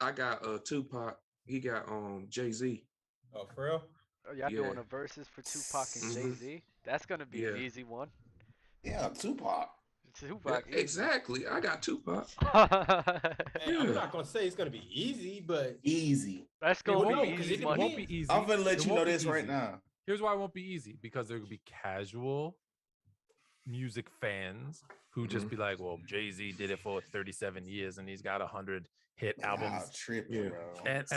I got Tupac. He got Jay-Z. Oh, for real? Oh, y'all Yeah. doing a versus for Tupac and Mm-hmm. Jay-Z? That's gonna be an Yeah. easy one. Yeah, Tupac. Yeah, Tupac, easy. exactly. I got Tupac. Hey, Yeah. I'm not gonna say it's gonna be easy, but Easy. That's It gonna won't be be- easy it money. won't be easy. I'm gonna let It you won't know be this right easy. now. Here's why it won't be easy, because there will be casual music fans who just be like, well, Jay-Z did it for 37 years and he's got 100 hit Y'all albums. tripping, Yeah. bro. And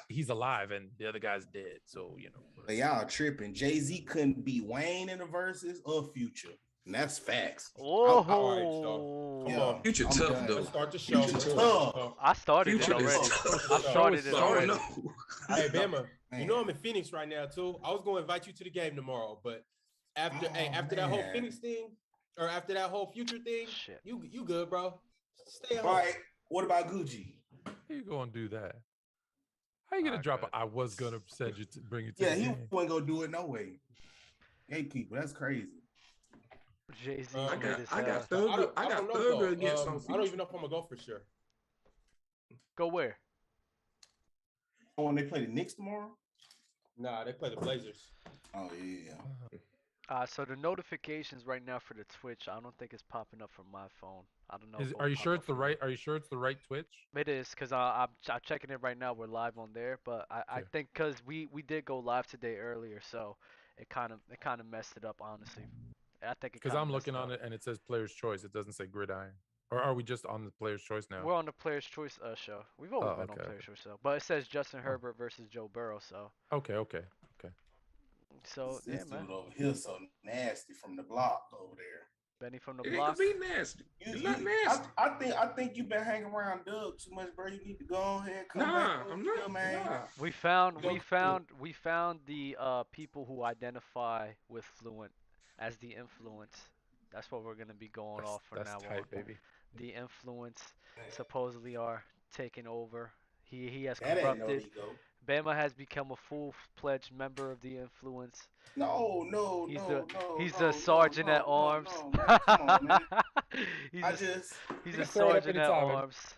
he's alive and the other guy's dead. So, you know. But y'all tripping. Jay-Z couldn't beat Wayne in the verses or Future. And that's facts. Whoa! all right, so come Yeah. on. Future I'm tough done. though. Let's start the show. Future Let's start tough. the I started Future it is already. tough. I started it So I don't already. know. show. Hey, Bama, you Man. know I'm in Phoenix right now too. I was going to invite you to the game tomorrow, but after after that whole man. Phoenix thing, or after that whole Future thing, Shit. you good, bro. Stay at home. Right. What about Gucci? How you gonna do that? How you gonna Alright, drop good. I was gonna send you to bring you to Yeah, the he game. wasn't gonna do it no way. Gatekeeper, that's crazy. Jay-Z I made got- his I got I Thurber. don't, I I got don't know Thurber though. against I don't Future. even know if I'm gonna go for sure. go where? When they play the Knicks tomorrow? Nah, they play the Blazers. Oh yeah. So the notifications right now for the Twitch, I don't think it's popping up from my phone. I don't know. if it'll Are you pop sure up it's the for right? Are you sure it's the right Twitch? you. It is, cause I'm checking it right now. We're live on there, but I Okay. think cause we did go live today earlier, so it kind of messed it up, honestly. I think it Because kinda I'm messed looking it on up. it and it says Player's Choice. It doesn't say Gridiron. Or are we just on the Player's Choice now? We're on the Player's Choice show. We've always Oh, been on okay, Player's Choice show, but it says Justin Oh. Herbert versus Joe Burrow. So Okay. so yeah, This man. dude over here so nasty from the block over there. Benny from the It ain't block. gonna be nasty. It's not nasty. I think you've been hanging around Doug too much, bro. You need to go ahead, come Nah, back over I'm here, not. man. Nah. We found Go- the people who identify with Fluent as the influence. That's what we're gonna be going off from That's now tight, on. baby. The influence supposedly are taking over. He has That ain't no corrupted. ego. Bama has become a full-fledged member of the influence. No, He's the he's no, a sergeant at arms. no, man. Come on, man. he's I a, just he's You a can throw it up sergeant at anytime, man. arms.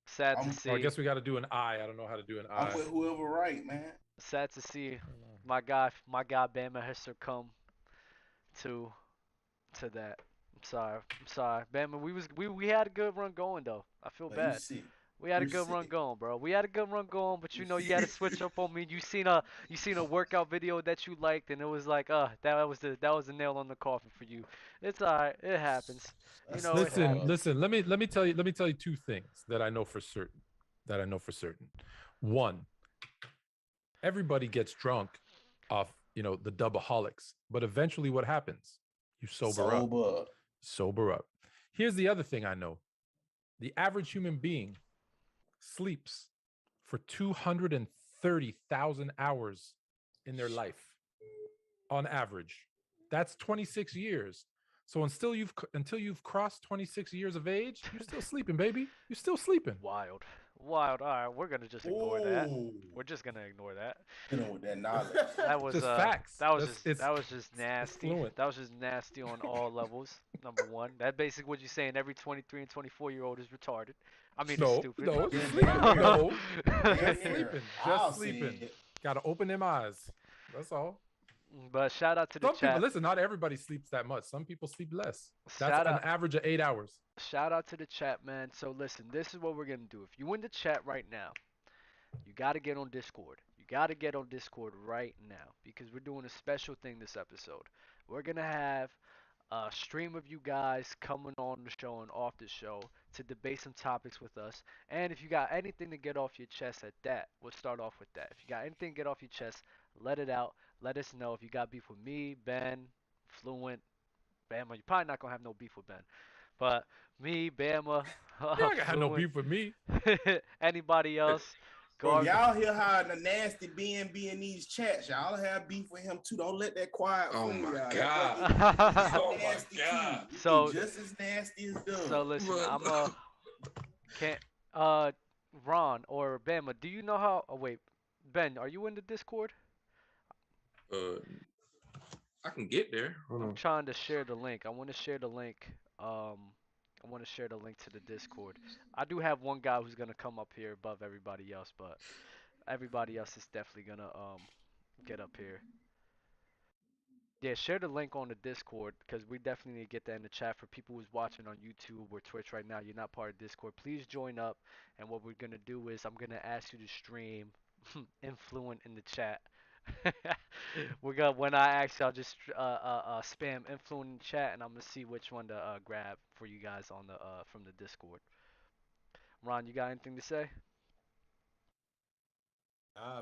Sad to I'm- see. Oh, I guess we got to do an I. I don't know how to do an I. I'm with whoever right, man. Sad to see my guy Bama has succumbed to that. I'm sorry. Bama, we had a good run going though. I feel But you bad. sick. We had a You good run sick. going, bro. We had a good run going, but you know you had to switch up on me. You seen a workout video that you liked, and it was like, that was the nail on the coffin for you. It's alright. It happens. You know, it happens. Listen. Let me tell you two things that I know for certain. One, everybody gets drunk off, the doubaholics, but eventually what happens? You sober up. Here's the other thing I know. The average human being sleeps for 230,000 hours in their life on average. That's 26 years. So until you've crossed 26 years of age, you're still sleeping, baby. You're still sleeping. Wild. All right, we're gonna just ignore that. Ooh. We're just gonna ignore that. You know, with that knowledge. That was Just facts. That was It's just nasty. fluent. That was just nasty on all levels. Number one, that basically what you're saying. Every 23 and 24-year-old is retarded. I mean, it's stupid. No, it's Yeah, sleeping. yeah. No, Yeah, just yeah. sleeping. I'll Just see sleeping. it. Gotta open them eyes. That's all. But shout out to the Some people, chat. listen, not everybody sleeps that much. Some people sleep less. That's Shout an out. average of 8 hours. Shout out to the chat, man. So listen, this is what we're gonna do. If you in the chat right now, you gotta get on Discord. You gotta get on Discord right now because we're doing a special thing this episode. We're gonna have a stream of you guys coming on the show and off the show to debate some topics with us. And if you got anything to get off your chest at that, we'll start off with that. If you got anything to get off your chest, let it out. Let us know. If you got beef with me, Ben, Fluent, Bama, you're probably not gonna have no beef with Ben. But me, Bama, You ain't have no Fluent, beef with me. anybody else, Bro, Garg, y'all hear how the nasty BNB in these chats. Y'all have beef with him too. Don't let that quiet Oh fool my y'all. God. He's Oh my nasty God. too. So- He just as nasty as Doug. So listen, But- can't Ron or Bama, do you know how? Oh wait, Ben, are you in the Discord? I can get there. Hold I'm on. trying to share the link. I want to share the link. I want to share the link to the Discord. I do have one guy who's gonna come up here above everybody else, but everybody else is definitely gonna get up here. Yeah, share the link on the Discord because we definitely need to get that in the chat for people who's watching on YouTube or Twitch right now. You're not part of Discord. Please join up. And what we're gonna do is I'm gonna ask you to stream Influent in the chat. We're gonna when I ask you, I'll just spam Influent in the chat, and I'm gonna see which one to grab for you guys on the from the Discord. Ron, you got anything to say?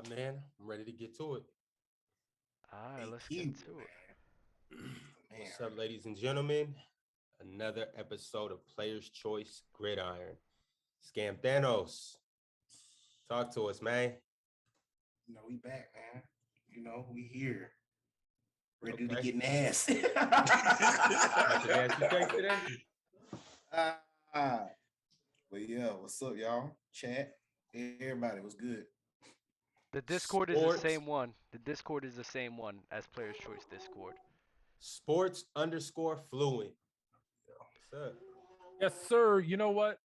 Man, I'm ready to get to it. All right, let's get to it. What's up, ladies and gentlemen? Another episode of Player's Choice Gridiron. Scam Thanos. Talk to us, man. We back, man. We here. Ready to get nasty. But yeah, what's up, y'all? Chat. Everybody was good. The Discord is the same one. The Discord is the same one as Player's Choice Discord. Sports_fluent. What's up? Yes, sir. You know what?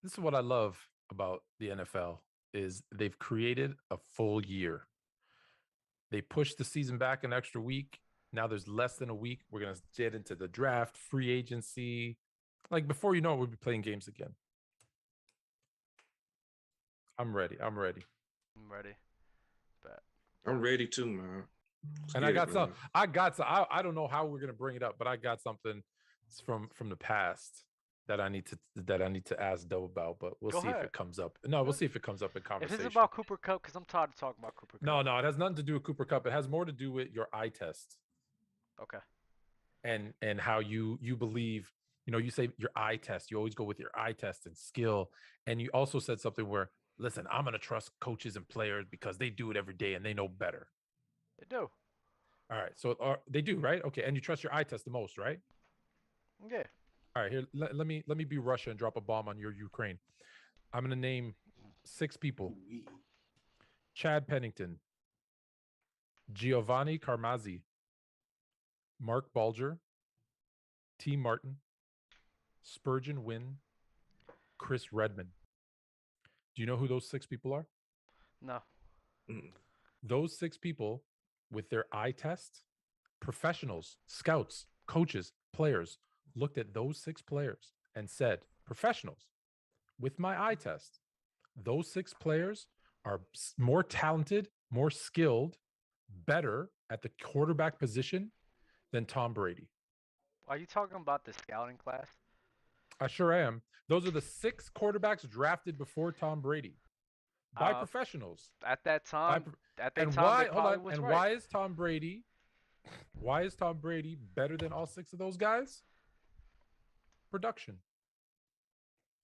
This is what I love about the NFL is they've created a full year. They pushed the season back an extra week. Now there's less than a week. We're going to get into the draft, free agency. Like before you know it, we'll be playing games again. I'm ready. Bet. I'm ready too, man. And I got some. I don't know how we're gonna bring it up, but I got something from the past that I need to ask Doe about. But we'll see if it comes up. No, we'll see if it comes up in conversation. If it's about Cooper Kupp, because I'm tired of talking about Cooper Kupp. No, it has nothing to do with Cooper Kupp. It has more to do with your eye test. Okay. And how you believe. You say your eye test. You always go with your eye test and skill. And you also said something where, listen, I'm gonna trust coaches and players because they do it every day and they know better. They do. All right. So they do, right? Okay. And you trust your eye test the most, right? Yeah. All right. Here, let me be Russia and drop a bomb on your Ukraine. I'm going to name 6 people. Chad Pennington, Giovanni Carmazzi, Mark Balger, T. Martin, Spurgeon Wynn, Chris Redman. Do you know who those 6 people are? No. Those 6 people with their eye test, professionals, scouts, coaches, players, looked at those 6 players and said, professionals, with my eye test, those 6 players are more talented, more skilled, better at the quarterback position than Tom Brady. Are you talking about the scouting class? I sure am. Those are the 6 quarterbacks drafted before Tom Brady by professionals. At that time, why is Tom Brady better than all 6 of those guys? Production.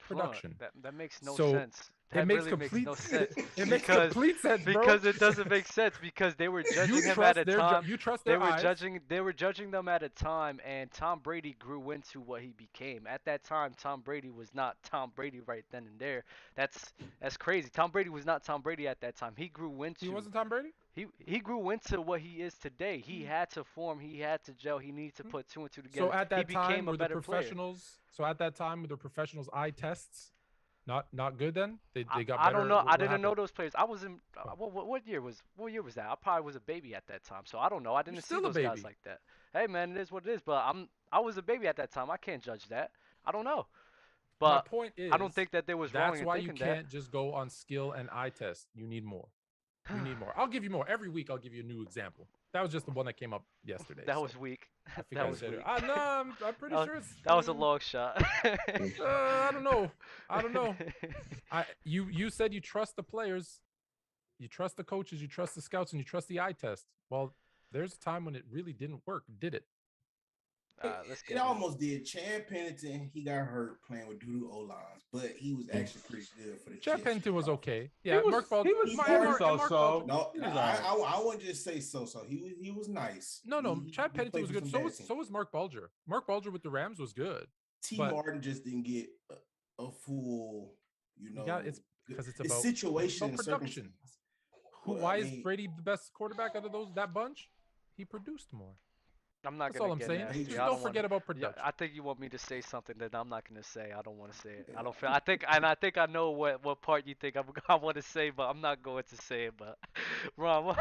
That makes no sense. That makes really makes no sense. It makes complete sense, bro. Because it doesn't make sense because they were judging him at a time. You trust their eyes. They were judging them at a time, and Tom Brady grew into what he became. At that time, Tom Brady was not Tom Brady right then and there. That's crazy. Tom Brady was not Tom Brady at that time. He grew into. He wasn't Tom Brady? He grew into what he is today. He had to form. He had to gel. He needed to put 2 and 2 together. So at that he time, became were a the better professionals? Player. So at that time, were the professionals' eye tests not good? Then they got better. I don't know. I didn't know those players. I was in. What year was that? I probably was a baby at that time, so I don't know. I didn't see those guys like that. Hey man, it is what it is. But I was a baby at that time. I can't judge that. I don't know. But my point is, I don't think that there was wrong in thinking that. That's why you can't just go on skill and eye test. You need more. You need more. I'll give you more. Every week, I'll give you a new example. That was just the one that came up yesterday. That was weak. That was weak. No, I'm pretty sure it's... That was a long shot. I don't know. You said you trust the players, you trust the coaches, you trust the scouts, and you trust the eye test. Well, there's a time when it really didn't work, did it? It almost did. Chad Pennington, he got hurt playing with doo-doo O-lines, but he was actually pretty good for the Chiefs. Chad Pennington was okay. Yeah, Mark Balder. He was so. No, I wouldn't just say so. He was nice. No, Chad Pennington was good. So was Mark Balger. Mark Balger with the Rams was good. T. Martin just didn't get a full, it's because it's about situation and production. Why is Brady the best quarterback out of that bunch? He produced more. I'm not That's all gonna I'm get saying. nasty. Just I don't forget about Yeah, production. I think you want me to say something that I'm not gonna say. I don't want to say it. I don't feel. I think I know what part you think I want to say, but I'm not going to say it. But Ron,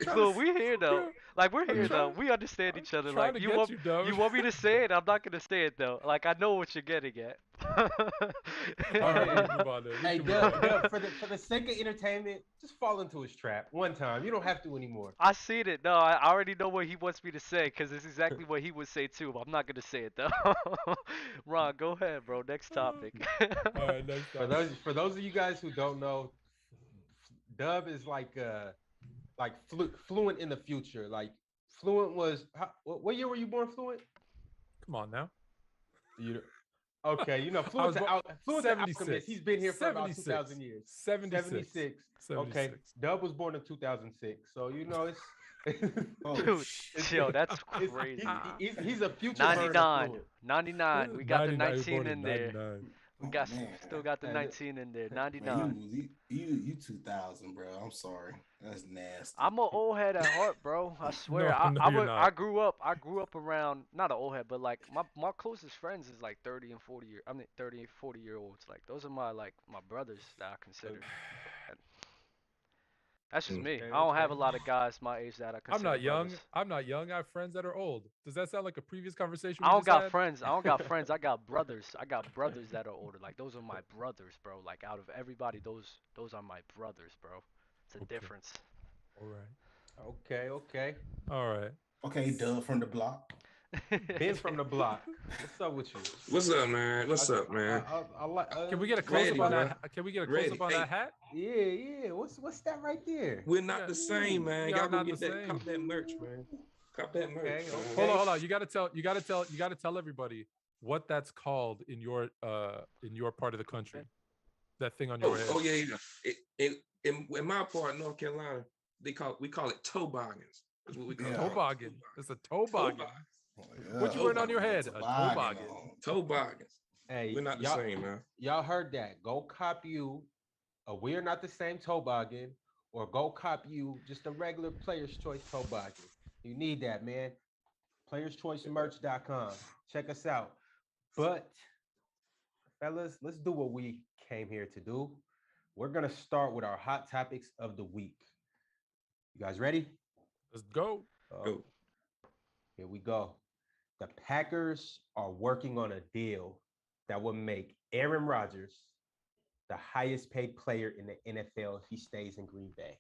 Flu, we here though. Like we're here though. We understand each other. Trying Like to get you, Dub. you want me to say it? I'm not gonna say it though. Like I know what you're getting at. All right, move on then. Hey, Dub, for the sake of entertainment, just fall into his trap one time. You don't have to anymore. I seen it. No, I already know what he wants me to say because it's exactly what he would say too. But I'm not gonna say it though. Ron, go ahead, bro. Next topic. All right, next topic. For those of you guys who don't know, Dub is like fluent in the future. Like Fluent was what year were you born, Fluent? Come on now. Okay, Fluent's an alchemist. He's been here for about 2,000 years. 76. Okay, Dub was born in 2006. So it's Dude, yo, that's crazy. He's a future 99. 99. We got the 19 in there. 99. We got still got the 19 in there. 99. Man, you 2000, bro. I'm sorry. That's nasty. I'm an old head at heart, bro. I swear. I grew up around not an old head, but like my closest friends is like 30 and 40 year olds. Like those are my brothers that I consider. That's just me. I don't have a lot of guys my age that I consider. I'm not young. brothers. I'm not young. I have friends that are old. Does that sound like a previous conversation? I don't got friends. I don't got friends. I got brothers. I got brothers that are older. Like those are my brothers, bro. Like out of everybody, those are my brothers, bro. It's a difference. All right. Okay. All right. Okay, Dub from the block. Ben from the block. What's up with you? What's up, man? What's up, man? Can we get a close up on that? Can we get a close up on that hat? Yeah. What's that right there? We're not the same, man. Y'all not go the get that. same. Cop that merch, man. Cop that merch. Okay. Hold on. You gotta tell everybody what that's called in your part of the country. That thing on your head. Oh yeah. In my part, North Carolina, we call it toboggans. That's what we call it. Toboggan. It's a toboggan. Oh, yeah. What you wearing on your head? A toboggan. Toboggans. Hey, we're not the same, man. Y'all heard that? Go cop you a "We're Not the Same" toboggan, or go cop you just a regular Players Choice toboggan. You need that, man. PlayersChoiceMerch.com. Check us out. But fellas, let's do what we came here to do. We're gonna start with our hot topics of the week. You guys ready? Let's go. Go. Here we go. The Packers are working on a deal that will make Aaron Rodgers the highest paid player in the NFL if he stays in Green Bay.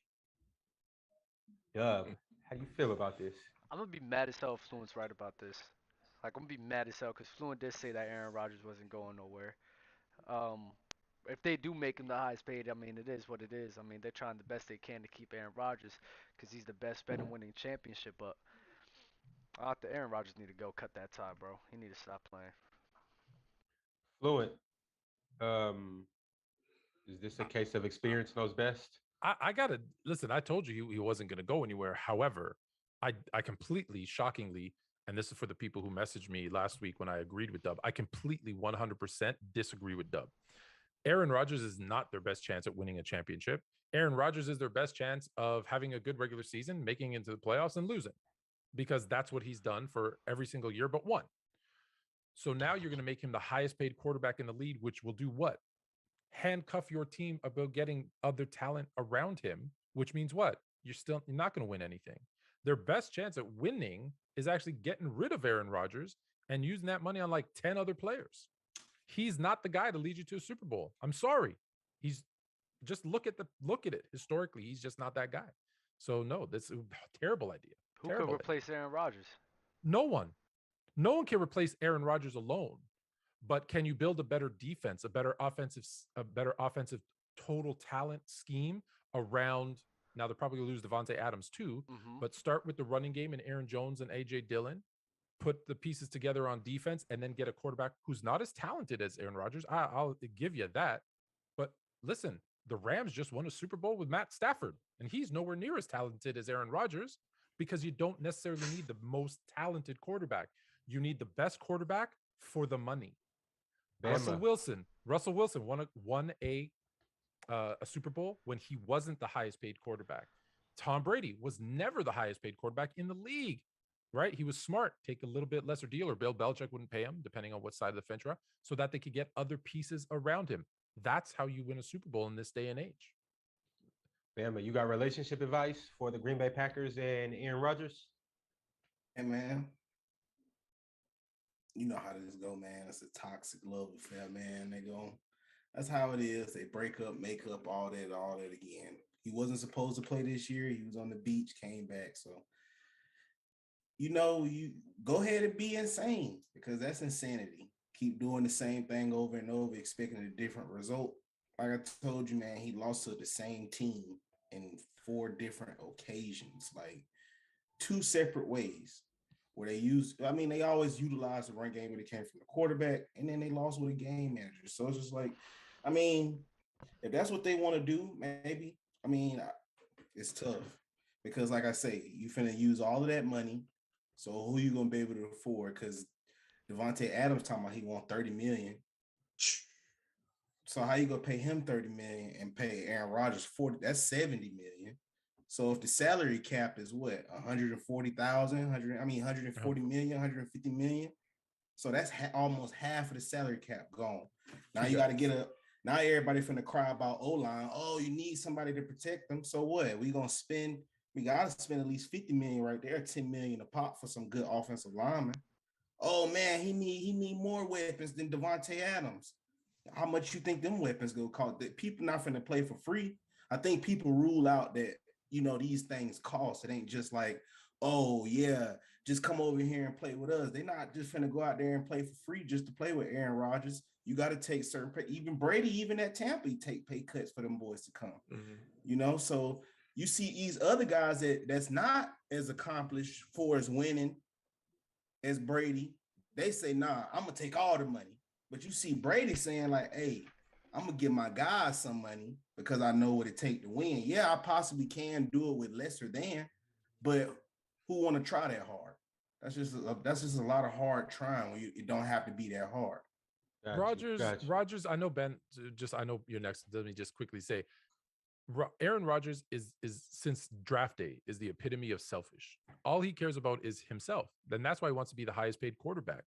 Dub, how do you feel about this? I'm gonna be mad as hell if Fluent's right about this. Like I'm gonna be mad as hell because Fluent did say that Aaron Rodgers wasn't going nowhere. If they do make him the highest paid, I mean, it is what it is. I mean, they're trying the best they can to keep Aaron Rodgers because he's the best bet in winning championship. But Aaron Rodgers need to go cut that tie, bro. He need to stop playing. Fluent, is this a case of experience knows best? I gotta listen. I told you he wasn't gonna go anywhere. However, I completely, shockingly, and this is for the people who messaged me last week when I agreed with Dub, I completely 100% disagree with Dub. Aaron Rodgers is not their best chance at winning a championship. Aaron Rodgers is their best chance of having a good regular season, making it into the playoffs, and losing, because that's what he's done for every single year but one. So now you're going to make him the highest paid quarterback in the league, which will do what? Handcuff your team about getting other talent around him, which means what? You're not going to win anything. Their best chance at winning is actually getting rid of Aaron Rodgers and using that money on like 10 other players. He's not the guy to lead you to a Super Bowl. I'm sorry. He's just look at it historically. He's just not that guy. So no, this is a terrible idea. Who could replace Aaron Rodgers? No one. No one can replace Aaron Rodgers alone. But can you build a better defense, a better offensive total talent scheme around? Now they're probably going to lose Devontae Adams too, but start with the running game and Aaron Jones and AJ Dillon. Put the pieces together on defense and then get a quarterback who's not as talented as Aaron Rodgers. I'll give you that. But listen, the Rams just won a Super Bowl with Matt Stafford, and he's nowhere near as talented as Aaron Rodgers, because you don't necessarily need the most talented quarterback. You need the best quarterback for the money. Russell Wilson won a Super Bowl when he wasn't the highest paid quarterback. Tom Brady was never the highest paid quarterback in the league, right? He was smart, take a little bit lesser deal, or Bill Belichick wouldn't pay him, depending on what side of the fence you're on, so that they could get other pieces around him. That's how you win a Super Bowl in this day and age. Bama, you got relationship advice for the Green Bay Packers and Aaron Rodgers? Hey, man. You know how this go, man. It's a toxic love affair, man. That's how it is. They break up, make up, all that again. He wasn't supposed to play this year. He was on the beach, came back. So, you go ahead and be insane, because that's insanity. Keep doing the same thing over and over, expecting a different result. Like I told you, man, he lost to the same team in 4 different occasions, like 2 separate ways. Where they always utilize the run game when it came from the quarterback, and then they lost with a game manager. So it's just like, if that's what they want to do, maybe. It's tough, because like I say, you finna use all of that money. So who you gonna be able to afford? Because Devontae Adams talking about he want $30 million. So how you gonna pay him $30 million and pay Aaron Rodgers $40? That's $70 million. So if the salary cap is what, 140,000, 140 million, 150 million. So that's almost half of the salary cap gone. Now you got to now everybody finna cry about O-line. Oh, you need somebody to protect them. So what? We got to spend at least 50 million right there, 10 million a pop for some good offensive linemen. Oh man, he need more weapons than Devontae Adams. How much you think them weapons go cost? That people not finna play for free. I think people rule out that these things cost. It ain't just like, oh yeah, just come over here and play with us. They're not just finna go out there and play for free just to play with Aaron Rodgers. You got to take certain pay. Even Brady, even at Tampa, he take pay cuts for them boys to come. Mm-hmm. So you see these other guys that's not as accomplished for as winning as Brady. They say, nah, I'm gonna take all the money. But you see Brady saying like, hey, I'm gonna give my guys some money because I know what it takes to win. Yeah, I possibly can do it with lesser than, but who want to try that hard? That's just a lot of hard trying when it don't have to be that hard. Rodgers, I know Ben. I know you're next. Let me just quickly say, Aaron Rodgers is since draft day is the epitome of selfish. All he cares about is himself. Then that's why he wants to be the highest paid quarterback.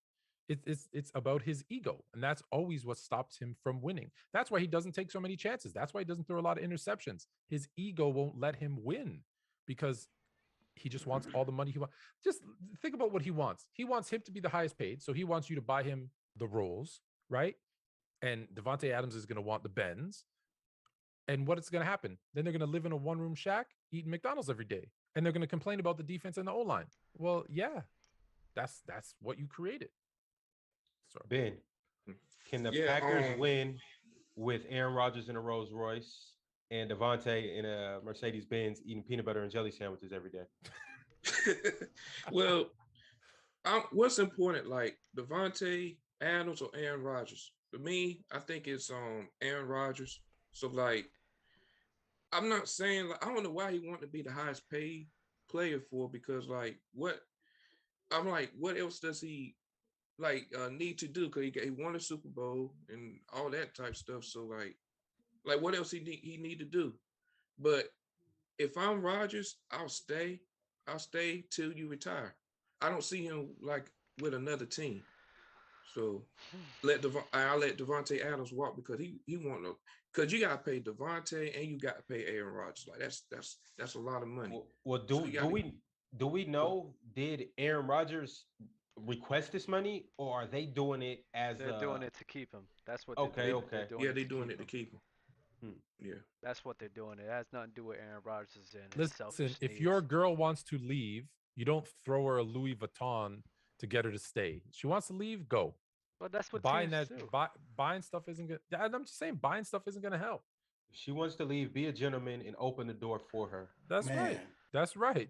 It's about his ego, and that's always what stops him from winning. That's why he doesn't take so many chances. That's why he doesn't throw a lot of interceptions. His ego won't let him win because he just wants all the money he wants. Just think about what he wants. He wants him to be the highest paid, so he wants you to buy him the rolls, right? And Devontae Adams is going to want the Benz. And what is going to happen? Then they're going to live in a one-room shack, eating McDonald's every day, and they're going to complain about the defense and the O-line. Well, yeah, that's what you created. Sorry. Ben, can the Packers win with Aaron Rodgers in a Rolls Royce and Devontae in a Mercedes-Benz eating peanut butter and jelly sandwiches every day? Well, what's important, like Devontae Adams or Aaron Rodgers? For me, I think it's Aaron Rodgers. So like, I'm not saying like I don't know why he wanted to be the highest paid player for, because like what else does he need to do? Because he won a Super Bowl and all that type stuff. So like what else he need to do? But if I'm Rodgers, I'll stay till you retire. I don't see him like with another team. So I'll let Devontae Adams walk because he won't know, because you gotta pay Devontae and you got to pay Aaron Rodgers. Like that's a lot of money. Well, do we know, did Aaron Rodgers request this money, or are they doing it as they're doing it to keep him? That's what they're doing. They're doing it to keep him. Yeah, that's what they're doing. It has nothing to do with Aaron Rodgers and his selfish Listen, if needs. your girl wants to leave, you don't throw her a Louis Vuitton to get her to stay. She wants to leave, go. But that's what buying teams that do. buying stuff isn't good. I'm just saying, buying stuff isn't going to help. If she wants to leave, be a gentleman and open the door for her. That's right. That's right.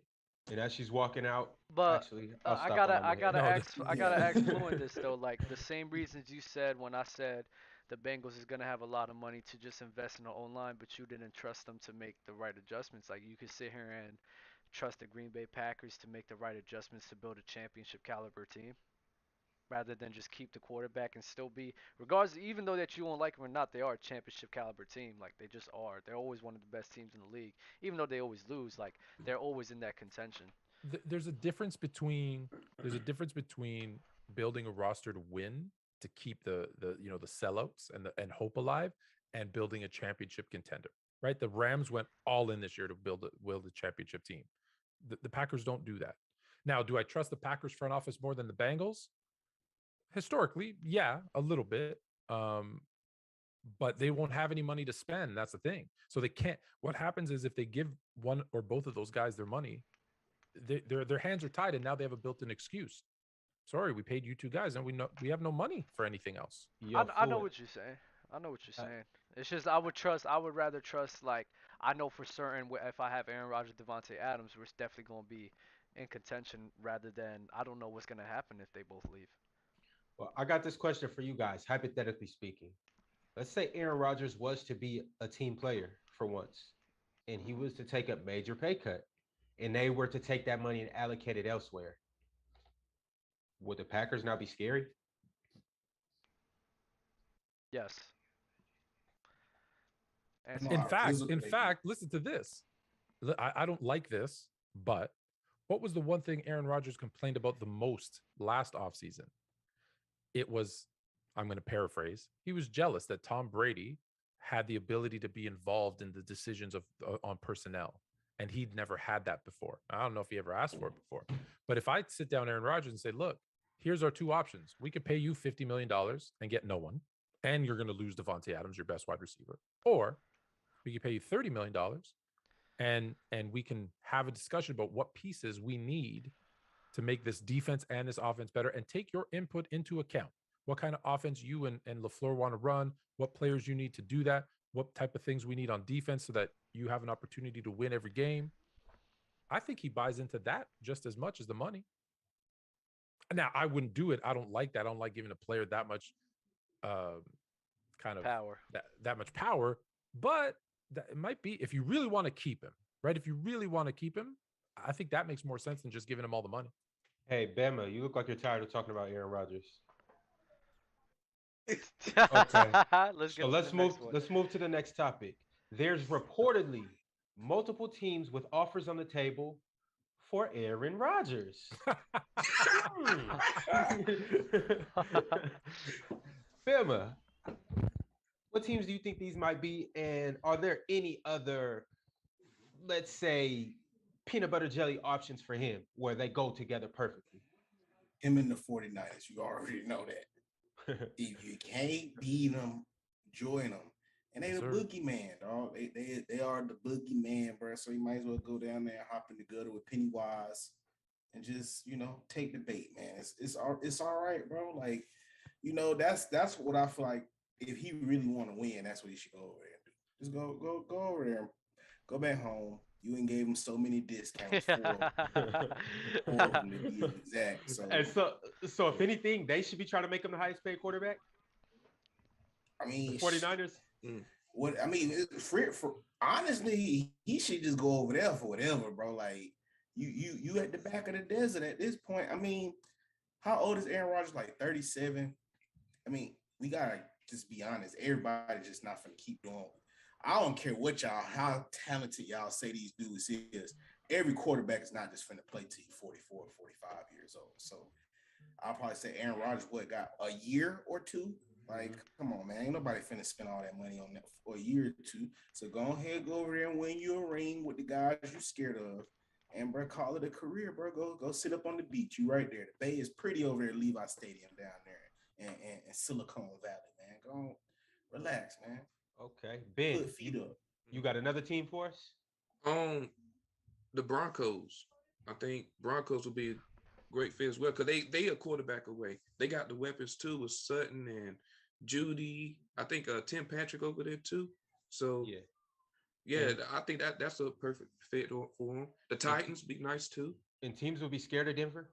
And as she's walking out, but actually, I gotta ask Fluent this though. Like the same reasons you said when I said the Bengals is gonna have a lot of money to just invest in the O-line, but you didn't trust them to make the right adjustments. Like you could sit here and trust the Green Bay Packers to make the right adjustments to build a championship caliber team. rather than just keep the quarterback and still be, regardless, even though that you won't like them or not, they are a championship caliber team. Like they just are. They're always one of the best teams in the league, even though they always lose. Like they're always in that contention. There's a difference between building a roster to win, to keep the sellouts and hope alive, and building a championship contender. Right? The Rams went all in this year to build a championship team. The Packers don't do that. Now, do I trust the Packers front office more than the Bengals? Historically, yeah, a little bit. But they won't have any money to spend. That's the thing. So they can't. What happens is if they give one or both of those guys their money, their hands are tied, and now they have a built-in excuse. Sorry, we paid you two guys, and we have no money for anything else. I know what you're saying. I know what you're saying. It's just I would rather trust, like, I know for certain if I have Aaron Rodgers, Devontae Adams, we're definitely going to be in contention, rather than I don't know what's going to happen if they both leave. Well, I got this question for you guys, hypothetically speaking. Let's say Aaron Rodgers was to be a team player for once, and he was to take a major pay cut, and they were to take that money and allocate it elsewhere. Would the Packers not be scary? Yes. In fact, listen to this. I don't like this, but what was the one thing Aaron Rodgers complained about the most last offseason? It was, I'm going to paraphrase, he was jealous that Tom Brady had the ability to be involved in the decisions on personnel. And he'd never had that before. I don't know if he ever asked for it before. But if I sit down Aaron Rodgers and say, look, here's our two options. We could pay you $50 million and get no one, and you're going to lose Devontae Adams, your best wide receiver. Or we could pay you $30 million, and we can have a discussion about what pieces we need to make this defense and this offense better, and take your input into account. What kind of offense you and LaFleur want to run, what players you need to do that, what type of things we need on defense so that you have an opportunity to win every game. I think he buys into that just as much as the money. Now, I wouldn't do it. I don't like that. I don't like giving a player that much kind of power. That much power. But it might be, if you really want to keep him, right? If you really want to keep him, I think that makes more sense than just giving him all the money. Hey, Bama, you look like you're tired of talking about Aaron Rodgers. Okay. Let's move to the next topic. There's reportedly multiple teams with offers on the table for Aaron Rodgers. Bama, what teams do you think these might be? And are there any other, let's say, peanut butter jelly options for him where they go together perfectly? Him and the 49ers, you already know that. If you can't beat them, join them. And they the boogeyman, dog. They are the boogeyman, bro. So you might as well go down there and hop in the gutter with Pennywise and just, take the bait, man. It's all right, bro. Like, that's what I feel like. If he really want to win, that's what he should go over there and do. Just go over there, go back home. You ain't gave him so many discounts for them to be exact. So if anything, they should be trying to make him the highest paid quarterback. I mean, the 49ers. For honestly, he should just go over there for whatever, bro. Like you at the back of the desert at this point. I mean, how old is Aaron Rodgers? Like 37. I mean, we gotta just be honest. Everybody's just not gonna keep doing. I don't care how talented y'all say these dudes is. Every quarterback is not just finna play till you're 44 or 45 years old. So I'll probably say Aaron Rodgers got a year or two. Like, come on, man. Ain't nobody finna spend all that money on that for a year or two. So go ahead, go over there and win you a ring with the guys you're scared of. And, bro, call it a career, bro. Go sit up on the beach. You right there. The Bay is pretty over there at Levi Stadium down there and Silicon Valley, man. Go on. Relax, man. Okay. Ben, put feet up. You got another team for us? The Broncos. I think Broncos will be a great fit as well because they a quarterback away. They got the weapons too with Sutton and Judy. I think Tim Patrick over there too. So yeah, I think that's a perfect fit for them. The Titans be nice too. And teams will be scared of Denver.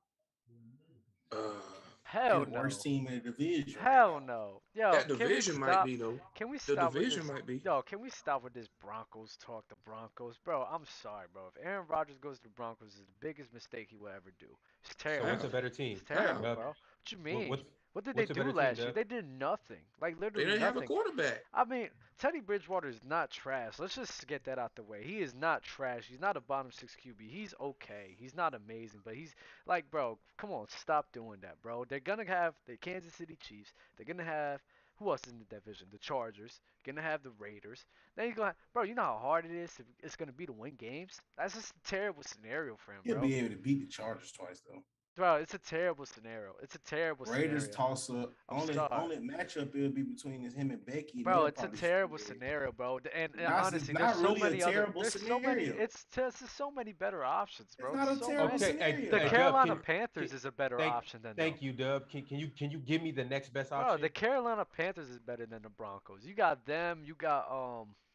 Hell They're the worst no. team in the division right Hell now. no. Yo, That can we division might stop? be though. Can we The stop with division this? might be. Yo, can we stop with this Broncos talk? The Broncos, bro. I'm sorry, bro. If Aaron Rodgers goes to the Broncos, it's the biggest mistake he will ever do. It's So terrible. what's a How? better team? It's terrible, How? Dub, bro. What you what, mean? what's What did they what's a do better team, last year? Dub? They did nothing. Like They literally didn't have a nothing. quarterback. I mean, Teddy Bridgewater is not trash. Let's just get that out the way. He is not trash. He's not a bottom six QB. He's okay. He's not amazing, but he's like, bro, come on, stop doing that, bro. They're gonna have the Kansas City Chiefs. They're gonna have who else is in the division? The Chargers. Gonna have the Raiders. Then you're gonna, bro. You know how hard it is. It's gonna be to win games. That's just a terrible scenario for him, He'll bro. be able to beat the Chargers twice though. Bro, it's a terrible scenario. It's a terrible Raiders scenario. toss up. I'm Only sorry. matchup it'll be between him and Becky, and Bro, they'll it's a probably terrible yeah. scenario, bro. And It's honestly, there's not so really a many other. terrible There's so many. scenario. There's so many better options, It's bro. not a So terrible many. Okay, scenario. The hey Dub, Carolina Panthers is a better thank option than them. thank you, Dub. Can you give me the next best Bro, the option? Carolina Panthers is better than the Broncos. You got them. You got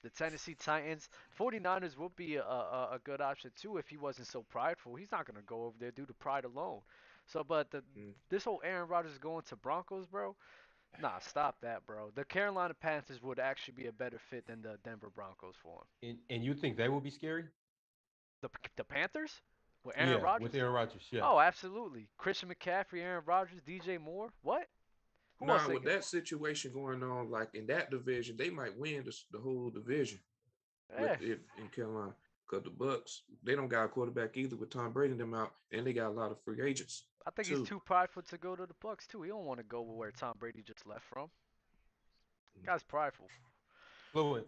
the Tennessee Titans. 49ers would be a good option too if he wasn't so prideful. He's not gonna go over there due to pride alone. So, but Mm. this whole Aaron Rodgers going to Broncos, bro. Nah, stop that, bro. The Carolina Panthers would actually be a better fit than the Denver Broncos for him. And you think they will be scary? The Panthers with Aaron Yeah, with Rodgers? Aaron Rodgers. Yeah. Oh, absolutely. Christian McCaffrey, Aaron Rodgers, DJ Moore. What? Who else Now they with got? that situation going on, like in that division, they might win the whole division with Yeah, if in Carolina. Because the Bucks, they don't got a quarterback either with Tom Brady and them out, and they got a lot of free agents I think he's too. too prideful to go to the Bucks too. He don't want to go where Tom Brady just left from. Guy's prideful. Fluent.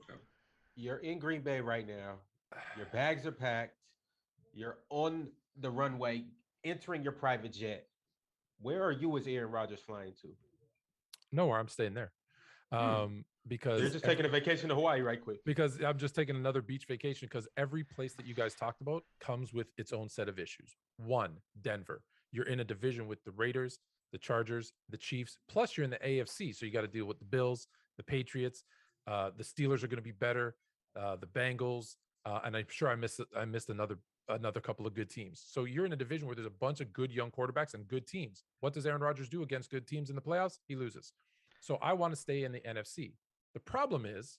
You're in Green Bay right now. Your bags are packed. You're on the runway, entering your private jet. Where are you as Aaron Rodgers flying to? Nowhere. I'm staying there. Because You're just taking a vacation to Hawaii right quick. Because I'm just taking another beach vacation because every place that you guys talked about comes with its own set of issues. One, Denver. You're in a division with the Raiders, the Chargers, the Chiefs, plus you're in the AFC. So you got to deal with the Bills, the Patriots, the Steelers are going to be better, the Bengals, and I'm sure I missed another couple of good teams. So you're in a division where there's a bunch of good young quarterbacks and good teams. What does Aaron Rodgers do against good teams in the playoffs? He loses. So I want to stay in the NFC. The problem is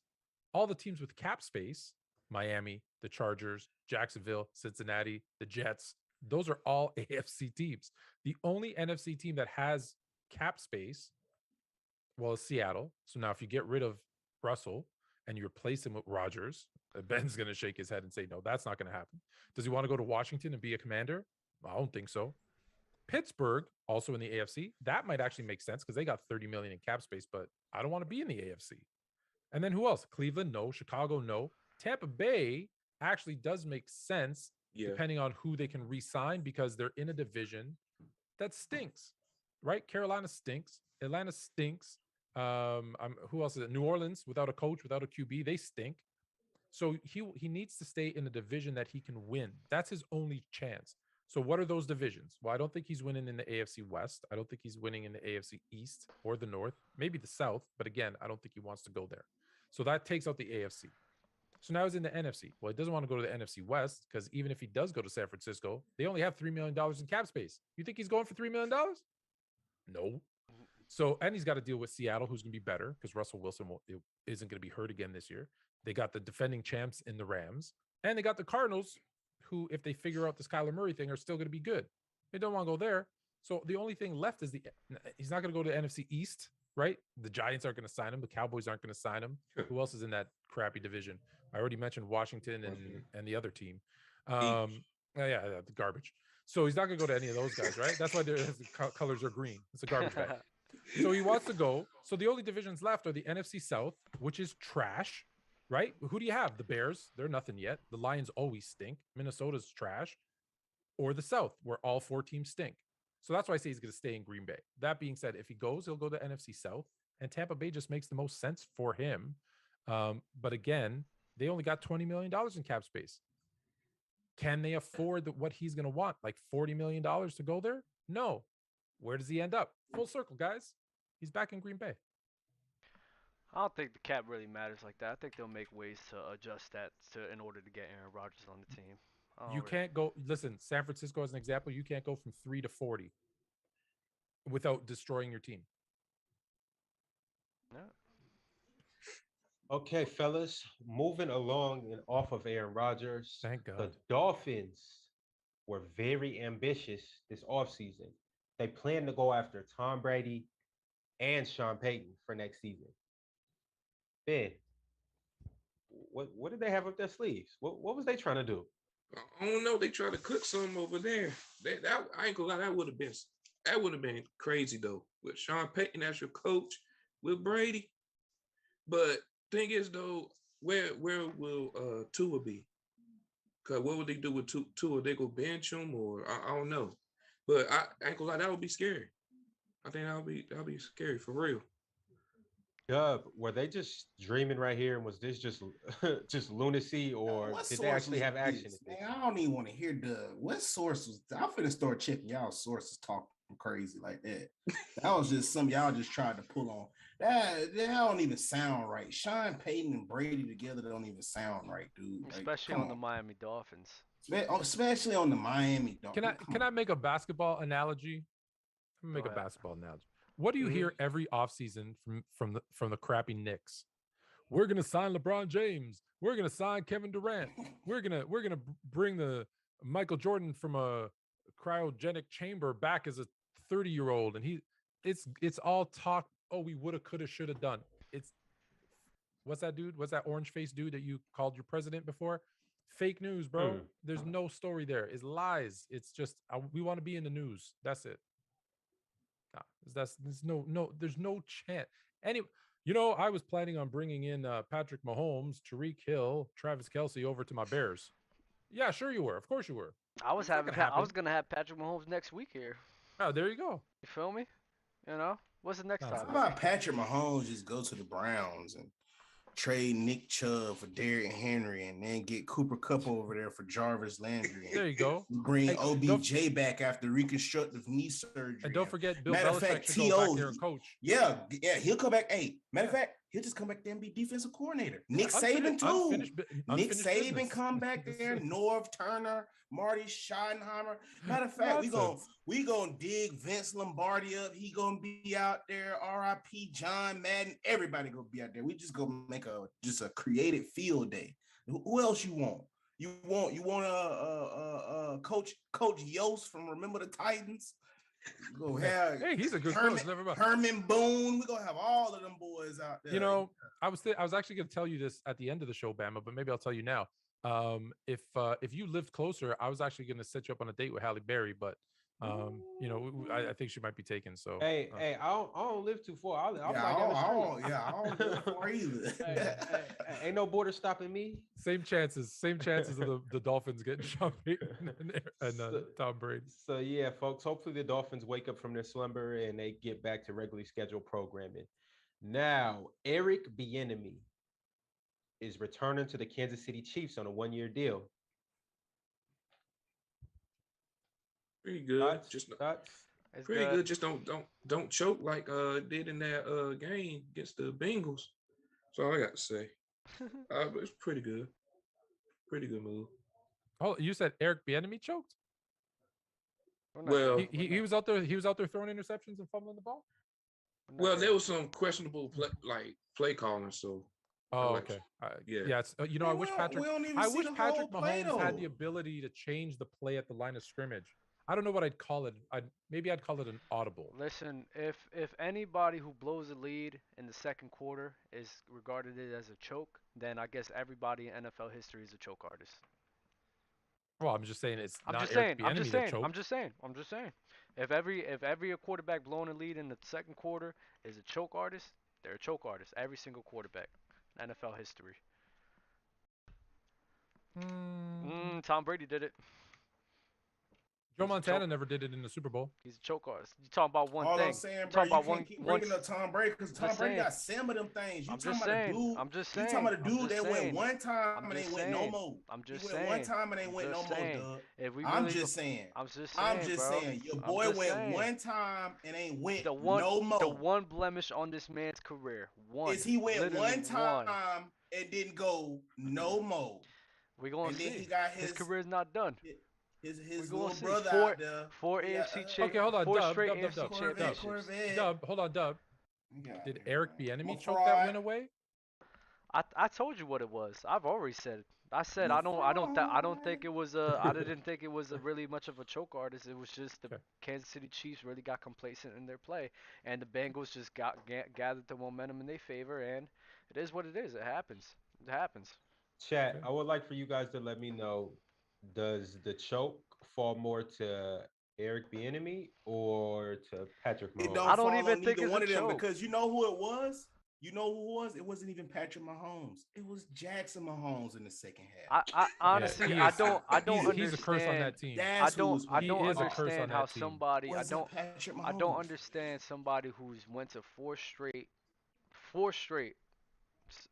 all the teams with cap space, Miami, the Chargers, Jacksonville, Cincinnati, the Jets, those are all AFC teams. The only NFC team that has cap space, well, is Seattle. So now if you get rid of Russell and you replace him with Rodgers, Ben's going to shake his head and say, no, that's not going to happen. Does he want to go to Washington and be a commander? I don't think so. Pittsburgh, also in the AFC, that might actually make sense because they got 30 million in cap space, but I don't want to be in the AFC. And then who else? Cleveland, no. Chicago, no. Tampa Bay actually does make sense depending on who they can re-sign because they're in a division that stinks, right? Carolina stinks. Atlanta stinks. Who else is it? New Orleans, without a coach, without a QB, they stink. So he needs to stay in a division that he can win. That's his only chance. So what are those divisions? Well, I don't think he's winning in the AFC West. I don't think he's winning in the AFC East or the North, maybe the South. But again, I don't think he wants to go there. So that takes out the AFC. So now he's in the NFC. Well, he doesn't want to go to the NFC West because even if he does go to San Francisco, they only have $3 million in cap space. You think he's going for $3 million? No. So, and he's got to deal with Seattle, who's going to be better because Russell Wilson isn't going to be hurt again this year. They got the defending champs in the Rams, and they got the Cardinals, who, if they figure out this Kyler Murray thing, are still going to be good. They don't want to go there. So the only thing left is he's not going to go to NFC East, right? The Giants aren't going to sign him. The Cowboys aren't going to sign him. Who else is in that crappy division? I already mentioned Washington and the other team. The garbage. So he's not going to go to any of those guys, right? That's why the colors are green. It's a garbage bag. So he wants to go. So the only divisions left are the NFC South, which is trash, right? Who do you have? The Bears. They're nothing yet. The Lions always stink. Minnesota's trash. Or the South, where all four teams stink. So that's why I say he's going to stay in Green Bay. That being said, if he goes, he'll go to NFC South. And Tampa Bay just makes the most sense for him. But again, they only got $20 million in cap space. Can they afford what he's going to want? Like $40 million to go there? No. Where does he end up? Full circle, guys. He's back in Green Bay. I don't think the cap really matters like that. I think they'll make ways to adjust that in order to get Aaron Rodgers on the team. You can't go. Listen, San Francisco as an example. You can't go from 3 to 40. without destroying your team. Yeah. Okay, fellas, moving along and off of Aaron Rodgers. Thank God. The Dolphins were very ambitious this offseason. They plan to go after Tom Brady and Sean Payton for next season. Ben, what did they have up their sleeves? What was they trying to do? I don't know. They try to cook something over there. I ain't gonna lie. That would have been crazy though. With Sean Payton as your coach, with Brady. But thing is though, where will Tua be? Cause what would they do with Tua? They go bench him, or I don't know. But I ain't gonna lie. That would be scary. I think that'll be scary for real. Dub, were they just dreaming right here, and was this just just lunacy, or did they actually have action? Man, I don't even want to hear what source was. I'm finna start checking y'all sources talking crazy like that. That was just some y'all just tried to pull on. That don't even sound right. Sean Payton and Brady together don't even sound right, dude. Like, especially on the Miami Dolphins. Especially on the Miami Dolphins. Can I make a basketball analogy? I'm gonna make a basketball analogy. What do you hear every offseason from the crappy Knicks? We're gonna sign LeBron James. We're gonna sign Kevin Durant. We're gonna bring the Michael Jordan from a cryogenic chamber back as a 30-year-old, and it's all talk. Oh, we woulda, coulda, shoulda done. It's what's that dude? What's that orange face dude that you called your president before? Fake news, bro. There's no story there. It's lies. It's just we want to be in the news. That's it. There's no chance. I was planning on bringing in Patrick Mahomes, Tariq Hill, Travis Kelce over to my Bears. Yeah, sure you were. Of course you were. I was gonna have Patrick Mahomes next week here. Oh, there you go. You feel me? What's the next topic? How about Patrick Mahomes just go to the Browns and trade Nick Chubb for Derrick Henry, and then get Cooper Kupp over there for Jarvis Landry. There you go. Bring OBJ back after reconstructive knee surgery. And don't forget, Bill Belichick should go back there and coach. Yeah, he'll come back. Hey, matter of fact, he'll just come back there and be defensive coordinator. Nick Saban too. Nick Saban come back there. Norv Turner, Marty Schottenheimer. Matter of fact, we gonna dig Vince Lombardi up. He gonna be out there. R.I.P. John Madden. Everybody gonna be out there. We just gonna make a creative field day. Who else you want? You want Coach Yost from Remember the Titans? Go have he's a good coach. Never mind. Herman Boone. We're gonna have all of them boys out there. I was actually gonna tell you this at the end of the show, Bama, but maybe I'll tell you now. If you lived closer, I was actually gonna set you up on a date with Halle Berry, but I think she might be taken. So I don't live too far. I don't live far either. Ain't no border stopping me. Same chances of the Dolphins getting Sean Payton and Tom Brady. So yeah, folks. Hopefully the Dolphins wake up from their slumber and they get back to regularly scheduled programming. Now, Eric Bieniemy is returning to the Kansas City Chiefs on a 1-year deal. Pretty good. Pretty good. Just don't choke like did in that game against the Bengals. That's all I got to say. But it's pretty good. Pretty good move. Oh, you said Eric Bieniemy choked? Well, he was out there. He was out there throwing interceptions and fumbling the ball. Well, there was some questionable play calling. So. Oh, okay. Yeah. It's, I wish Patrick Mahomes had the ability to change the play at the line of scrimmage. I don't know what I'd call it. I'd call it an audible. Listen, if anybody who blows a lead in the second quarter is regarded as a choke, then I guess everybody in NFL history is a choke artist. Well, I'm just saying it's I'm not just Eric saying. Bieniemy I'm just saying. If every quarterback blowing a lead in the second quarter is a choke artist, they're a choke artist. Every single quarterback in NFL history. Tom Brady did it. Joe Montana never did it in the Super Bowl. He's a choke artist. You talking about one all thing. I'm saying, bro, you can't keep bringing up Tom Brady because Tom Brady got some of them things. I'm just saying. You talking about a dude that went one time and ain't went no more. I'm just saying. Went one time and ain't went no more, Doug. I'm just saying. Your boy went one time and ain't went no more. The one blemish on this man's career. Is he went one time and didn't go no more. We're going to see. His career is not done. his We're gonna little see brother four out there. AFC Okay, hold on, four Dub, straight Dub, Dub, AFC Dub, championships. Dub, hold on, Dub. Did Eric Bieniemy choke fraud. that win away? I told you what it was. I've already said it. I said You I don't think fraud. it was a I didn't think it was a really much of a choke artist. It was just the Okay. Kansas City Chiefs really got complacent in their play, and the Bengals just gathered the momentum in their favor, and it is what it is. It happens. It happens. Chat, I would like for you guys to let me know, does the choke fall more to Eric Bieniemy or to Patrick It Mahomes? I don't don't fall even on think neither it's a one of them choke. because you know who it was? You know who it was? It wasn't even Patrick Mahomes. It was Jackson Mahomes in the second half. I honestly I don't understand. He's a curse on that team. I That's who don't was I playing. don't He is a curse understand on how that team. somebody Wasn't Patrick I don't Mahomes. understand somebody who's went to four straight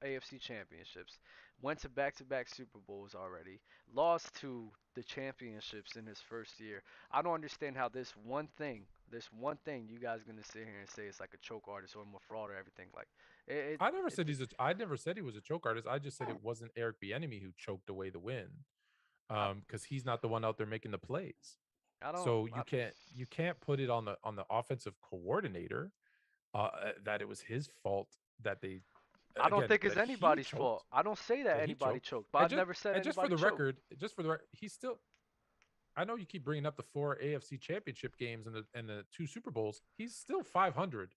AFC championships, went to back-to-back Super Bowls already, lost to the championships in his first year. I don't understand how this one thing you guys gonna sit here and say it's like a choke artist or I'm a fraud or everything like it. I never said I never said he was a choke artist. I just said it wasn't Eric Bieniemy who choked away the win, because he's not the one out there making the plays. I don't. So you can't put it on the offensive coordinator, that it was his fault that they. I don't Again, think it's that he anybody's choked, fault. I don't say that that he anybody choked. choked, but And I've never said just for anybody the choked. record, he's still. I know you keep bringing up the 4 AFC Championship games and the 2 Super Bowls. He's still 500.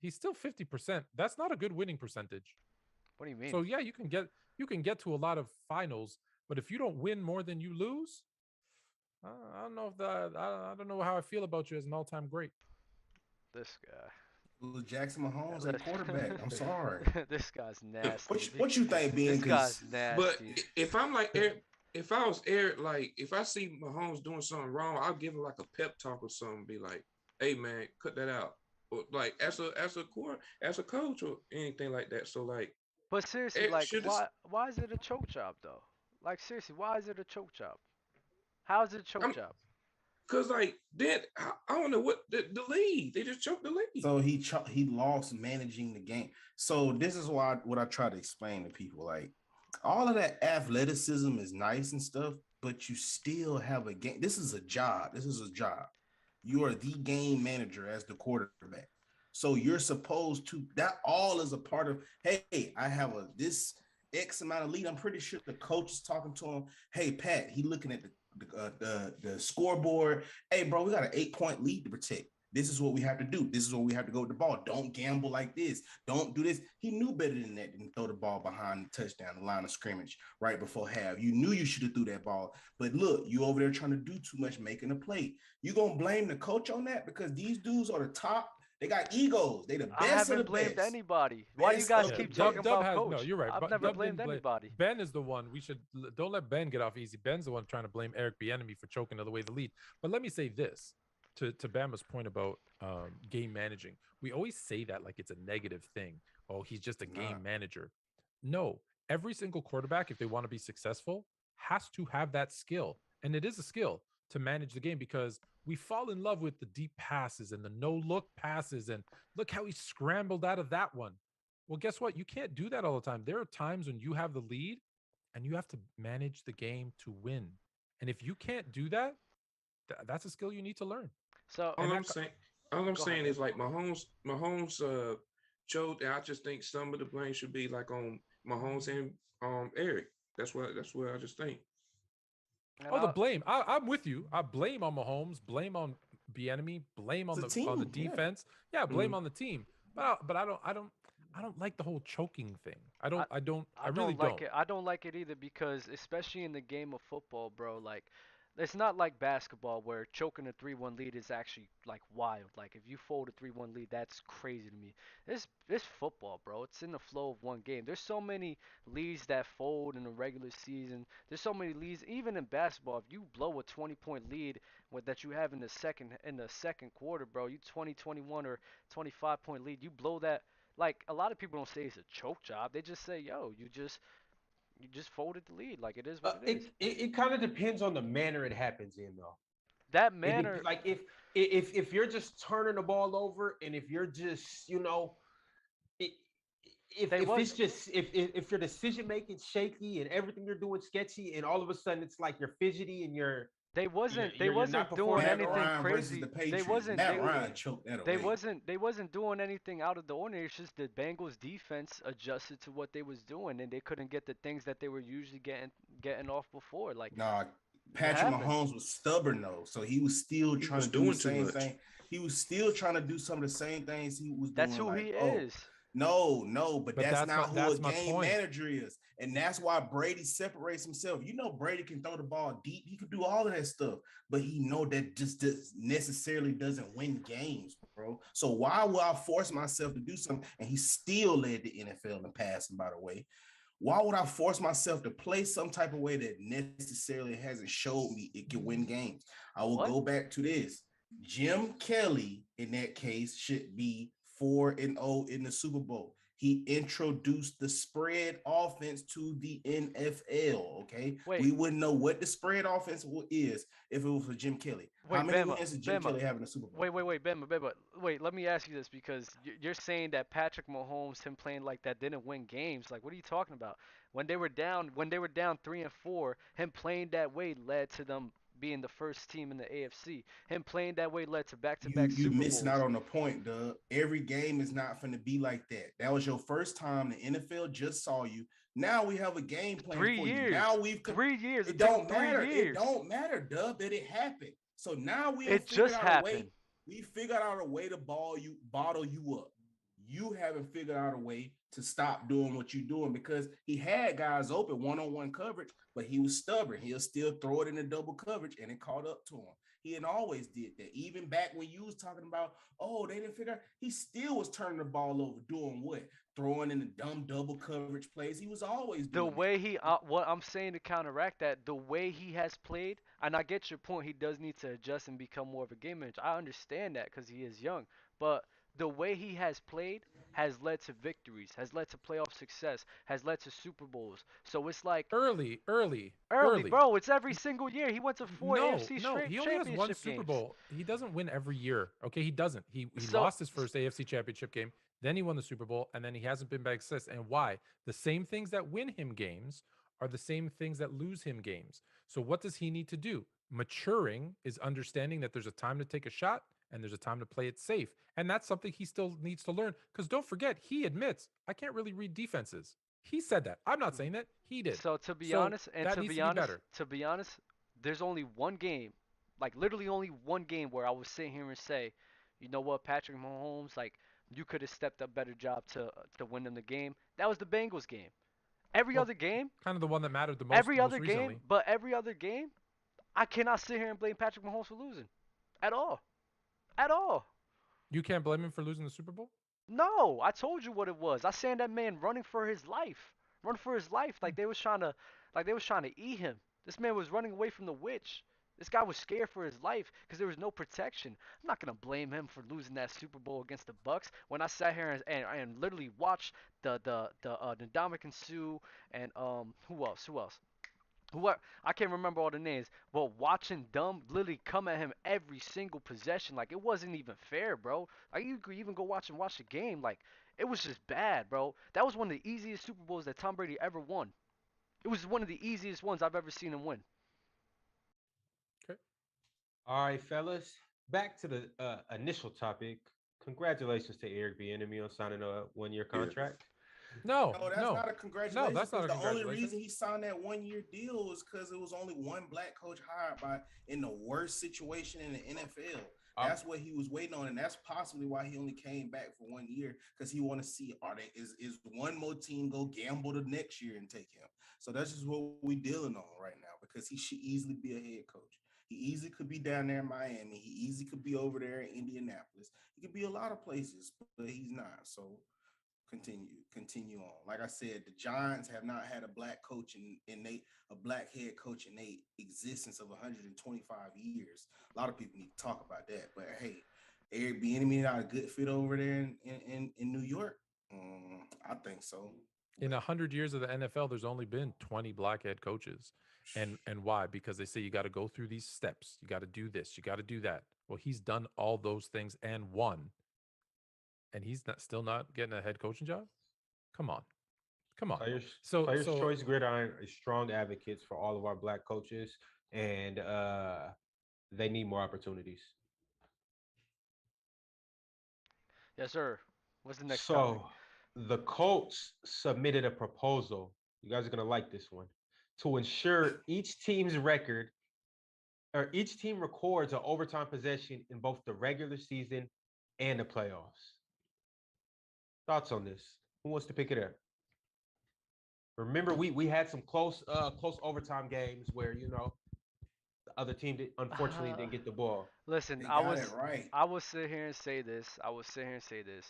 He's still 50%. That's not a good winning percentage. What do you mean? So yeah, you can get to a lot of finals, but if you don't win more than you lose, I don't know if I don't know how I feel about you as an all-time great. This guy. It was Jackson Mahomes at quarterback. I'm sorry. This guy's nasty. What you think, Ben? This guy's nasty. But if I'm like Eric, if I was Eric, like if I see Mahomes doing something wrong, I'll give him like a pep talk or something. Be like, "Hey man, cut that out." Or like as a coach or anything like that. So like, But seriously, Eric like, should. why is it a choke job though? Like seriously, why is it a choke job? How is it a choke job? Cause like then I don't know what the lead. They just choked the lead. So he lost managing the game. So this is what I try to explain to people. Like all of that athleticism is nice and stuff, but you still have a game. This is a job. You are the game manager as the quarterback. So you're supposed to, that all is a part of, hey, I have this X amount of lead. I'm pretty sure the coach is talking to him. Hey, Pat, he looking at the scoreboard. Hey, bro, we got an 8-point lead to protect. This is what we have to do. This is what we have to go with the ball. Don't gamble like this. Don't do this. He knew better than that than throw the ball behind the touchdown, the line of scrimmage right before half. You knew you should have threw that ball. But look, you over there trying to do too much, making a play. You going to blame the coach on that? Because these dudes are the top. They got egos. They the best. I haven't of the blamed best. anybody. Why do you guys keep talking about coach? No, you're right. I've never blamed anybody. Ben is the one. Don't let Ben get off easy. Ben's the one trying to blame Eric Bieniemy for choking away the lead. But let me say this to Bama's point about game managing. We always say that like it's a negative thing. Oh, he's just a game manager. No, every single quarterback, if they want to be successful, has to have that skill. And it is a skill to manage the game because we fall in love with the deep passes and the no-look passes. And look how he scrambled out of that one. Well, guess what? You can't do that all the time. There are times when you have the lead and you have to manage the game to win. And if you can't do that, that's a skill you need to learn. So all I'm saying is like Mahomes choked. And I just think some of the blame should be like on Mahomes and Eric. That's what I just think. The blame. I'm with you. I blame on Mahomes, blame on Bieniemy, blame on the defense. Yeah, blame on the team. But I don't like the whole choking thing. I really don't. I don't like it either because especially in the game of football, bro, like it's not like basketball where choking a 3-1 lead is actually like wild. Like if you fold a 3-1 lead, that's crazy to me. It's football, bro. It's in the flow of one game. There's so many leads that fold in the regular season. There's so many leads even in basketball. If you blow a 20-point lead that you have in the second quarter, bro, you 20-21 or 25-point lead, you blow that. Like a lot of people don't say it's a choke job. They just say, "Yo, you just folded the lead." Like it is what it is. It kind of depends on the manner it happens in, though. That manner, like if you're just turning the ball over, and if you're just if your decision making shaky and everything you're doing sketchy, and all of a sudden it's like you're fidgety and you're They wasn't they You're wasn't not doing performing. Matt anything Ryan versus the crazy. They Patriots. wasn't Matt they Ryan choked that they away. wasn't they wasn't doing anything out of the ordinary. It's just the Bengals defense adjusted to what they was doing and they couldn't get the things that they were usually getting off before. Like Nah, what Patrick happened? Mahomes was stubborn though, so he was still He trying was to do the doing too same much. thing. He was still trying to do some of the same things he was That's doing. who he Like, oh, is. no, but But that's not who a that's my game point. manager is, and that's why Brady separates himself. You know, Brady can throw the ball deep. He can do all of that stuff, but he know that just necessarily doesn't win games, bro. So why would I force myself to do something? And he still led the NFL in passing, by the way. Why would I force myself to play some type of way that necessarily hasn't showed me it can win games? I will What? go back to this. Jim Kelly, in that case, should be 4-0 in the Super Bowl. He introduced the spread offense to the NFL. Okay. Wait, We wouldn't know what the spread offense is if it was for Jim Kelly. How wait, many Bama, wins did Jim Bama. Kelly have in the Super Bowl? Wait, Bama. Wait, let me ask you this because you're saying that Patrick Mahomes, him playing like that, didn't win games. Like, what are you talking about? When they were down 3-4, him playing that way led to them being the first team in the AFC. Him playing that way led to back-to-back You Super missing out Bowls. on the point, Doug. Every game is not going to be like that. That was your first time. The NFL just saw you. Now we have a game plan 3 for you. years. Now we've 3 years. it It took him don't 3 matter. It years. don't matter, Doug, that it happened. So now we have It figured just out a way. happened. We figured out a way to bottle you up. You haven't figured out a way to stop doing what you're doing because he had guys open one-on-one coverage, but he was stubborn. He'll still throw it in the double coverage, and it caught up to him. He had always did that. Even back when you was talking about, oh, they didn't figure out, he still was turning the ball over, doing what? Throwing in the dumb double coverage plays. He was always The doing that. way what I'm saying to counteract that, the way he has played, and I get your point, he does need to adjust and become more of a game manager. I understand that because he is young, but the way he has played has led to victories, has led to playoff success, has led to Super Bowls. So it's like early, Early. bro. It's every single year. He went to 4 No, AFC no, straight he only has one championship Super games. Bowl. He doesn't win every year. Okay, he doesn't. He So lost his first AFC Championship game, then he won the Super Bowl, and then he hasn't been back since. And why? The same things that win him games are the same things that lose him games. So what does he need to do? Maturing is understanding that there's a time to take a shot and there's a time to play it safe. And that's something he still needs to learn. Because don't forget, he admits, I can't really read defenses. He said that. I'm not saying that. He did. So to be So honest, and that to needs be to be honest, better. there's only one game, like literally only one game where I was sitting here and say, you know what, Patrick Mahomes, like you could have stepped up better job to win them the game. That was the Bengals game. Every Well, other game, kind of the one that mattered the most every most other game, recently. but every other game, I cannot sit here and blame Patrick Mahomes for losing, at all, at all. You can't blame him for losing the Super Bowl? No, I told you what it was. I seen that man running for his life, run for his life, like they was trying to eat him. This man was running away from the witch. This guy was scared for his life because there was no protection. I'm not gonna blame him for losing that Super Bowl against the Bucks when I sat here and literally watched the Ndamukong Suh and who I can't remember all the names, but watching them literally come at him every single possession, like it wasn't even fair, bro. Like you could even go watch the game, like it was just bad, bro. That was one of the easiest Super Bowls that Tom Brady ever won. It was one of the easiest ones I've ever seen him win. Okay. All right, fellas. Back to the initial topic. Congratulations to Eric Bieniemy on signing a 1-year Yeah. contract. No, No, that's not a congratulations. No, that's not a the only congratulations. reason he signed that 1-year deal was because it was only one black coach hired by in the worst situation in the NFL. That's what he was waiting on, and that's possibly why he only came back for 1 year because he want to see is one more team go gamble the next year and take him. So that's just what we dealing on right now because he should easily be a head coach. He easily could be down there in Miami. He easily could be over there in Indianapolis. He could be a lot of places, but he's not. So continue on. Like I said, the Giants have not had a black coach a black head coach in their existence of 125 years. A lot of people need to talk about that. But hey, Eric Bieniemy not a good fit over there in New York. I think so. In 100 years of the NFL, there's only been 20 black head coaches. And why? Because they say you got to go through these steps. You got to do this. You got to do that. Well, he's done all those things and won. And he's still not getting a head coaching job? Come on. Players Choice Gridiron is strong advocates for all of our black coaches and they need more opportunities. Yes, sir. What's the next topic? So the Colts submitted a proposal. You guys are gonna like this one to ensure each team's record or each team records an overtime possession in both the regular season and the playoffs. Thoughts on this? Who wants to pick it up? Remember, we had some close overtime games where the other team unfortunately didn't get the ball. Listen, They got it right. I will sit here and say this. I will sit here and say this.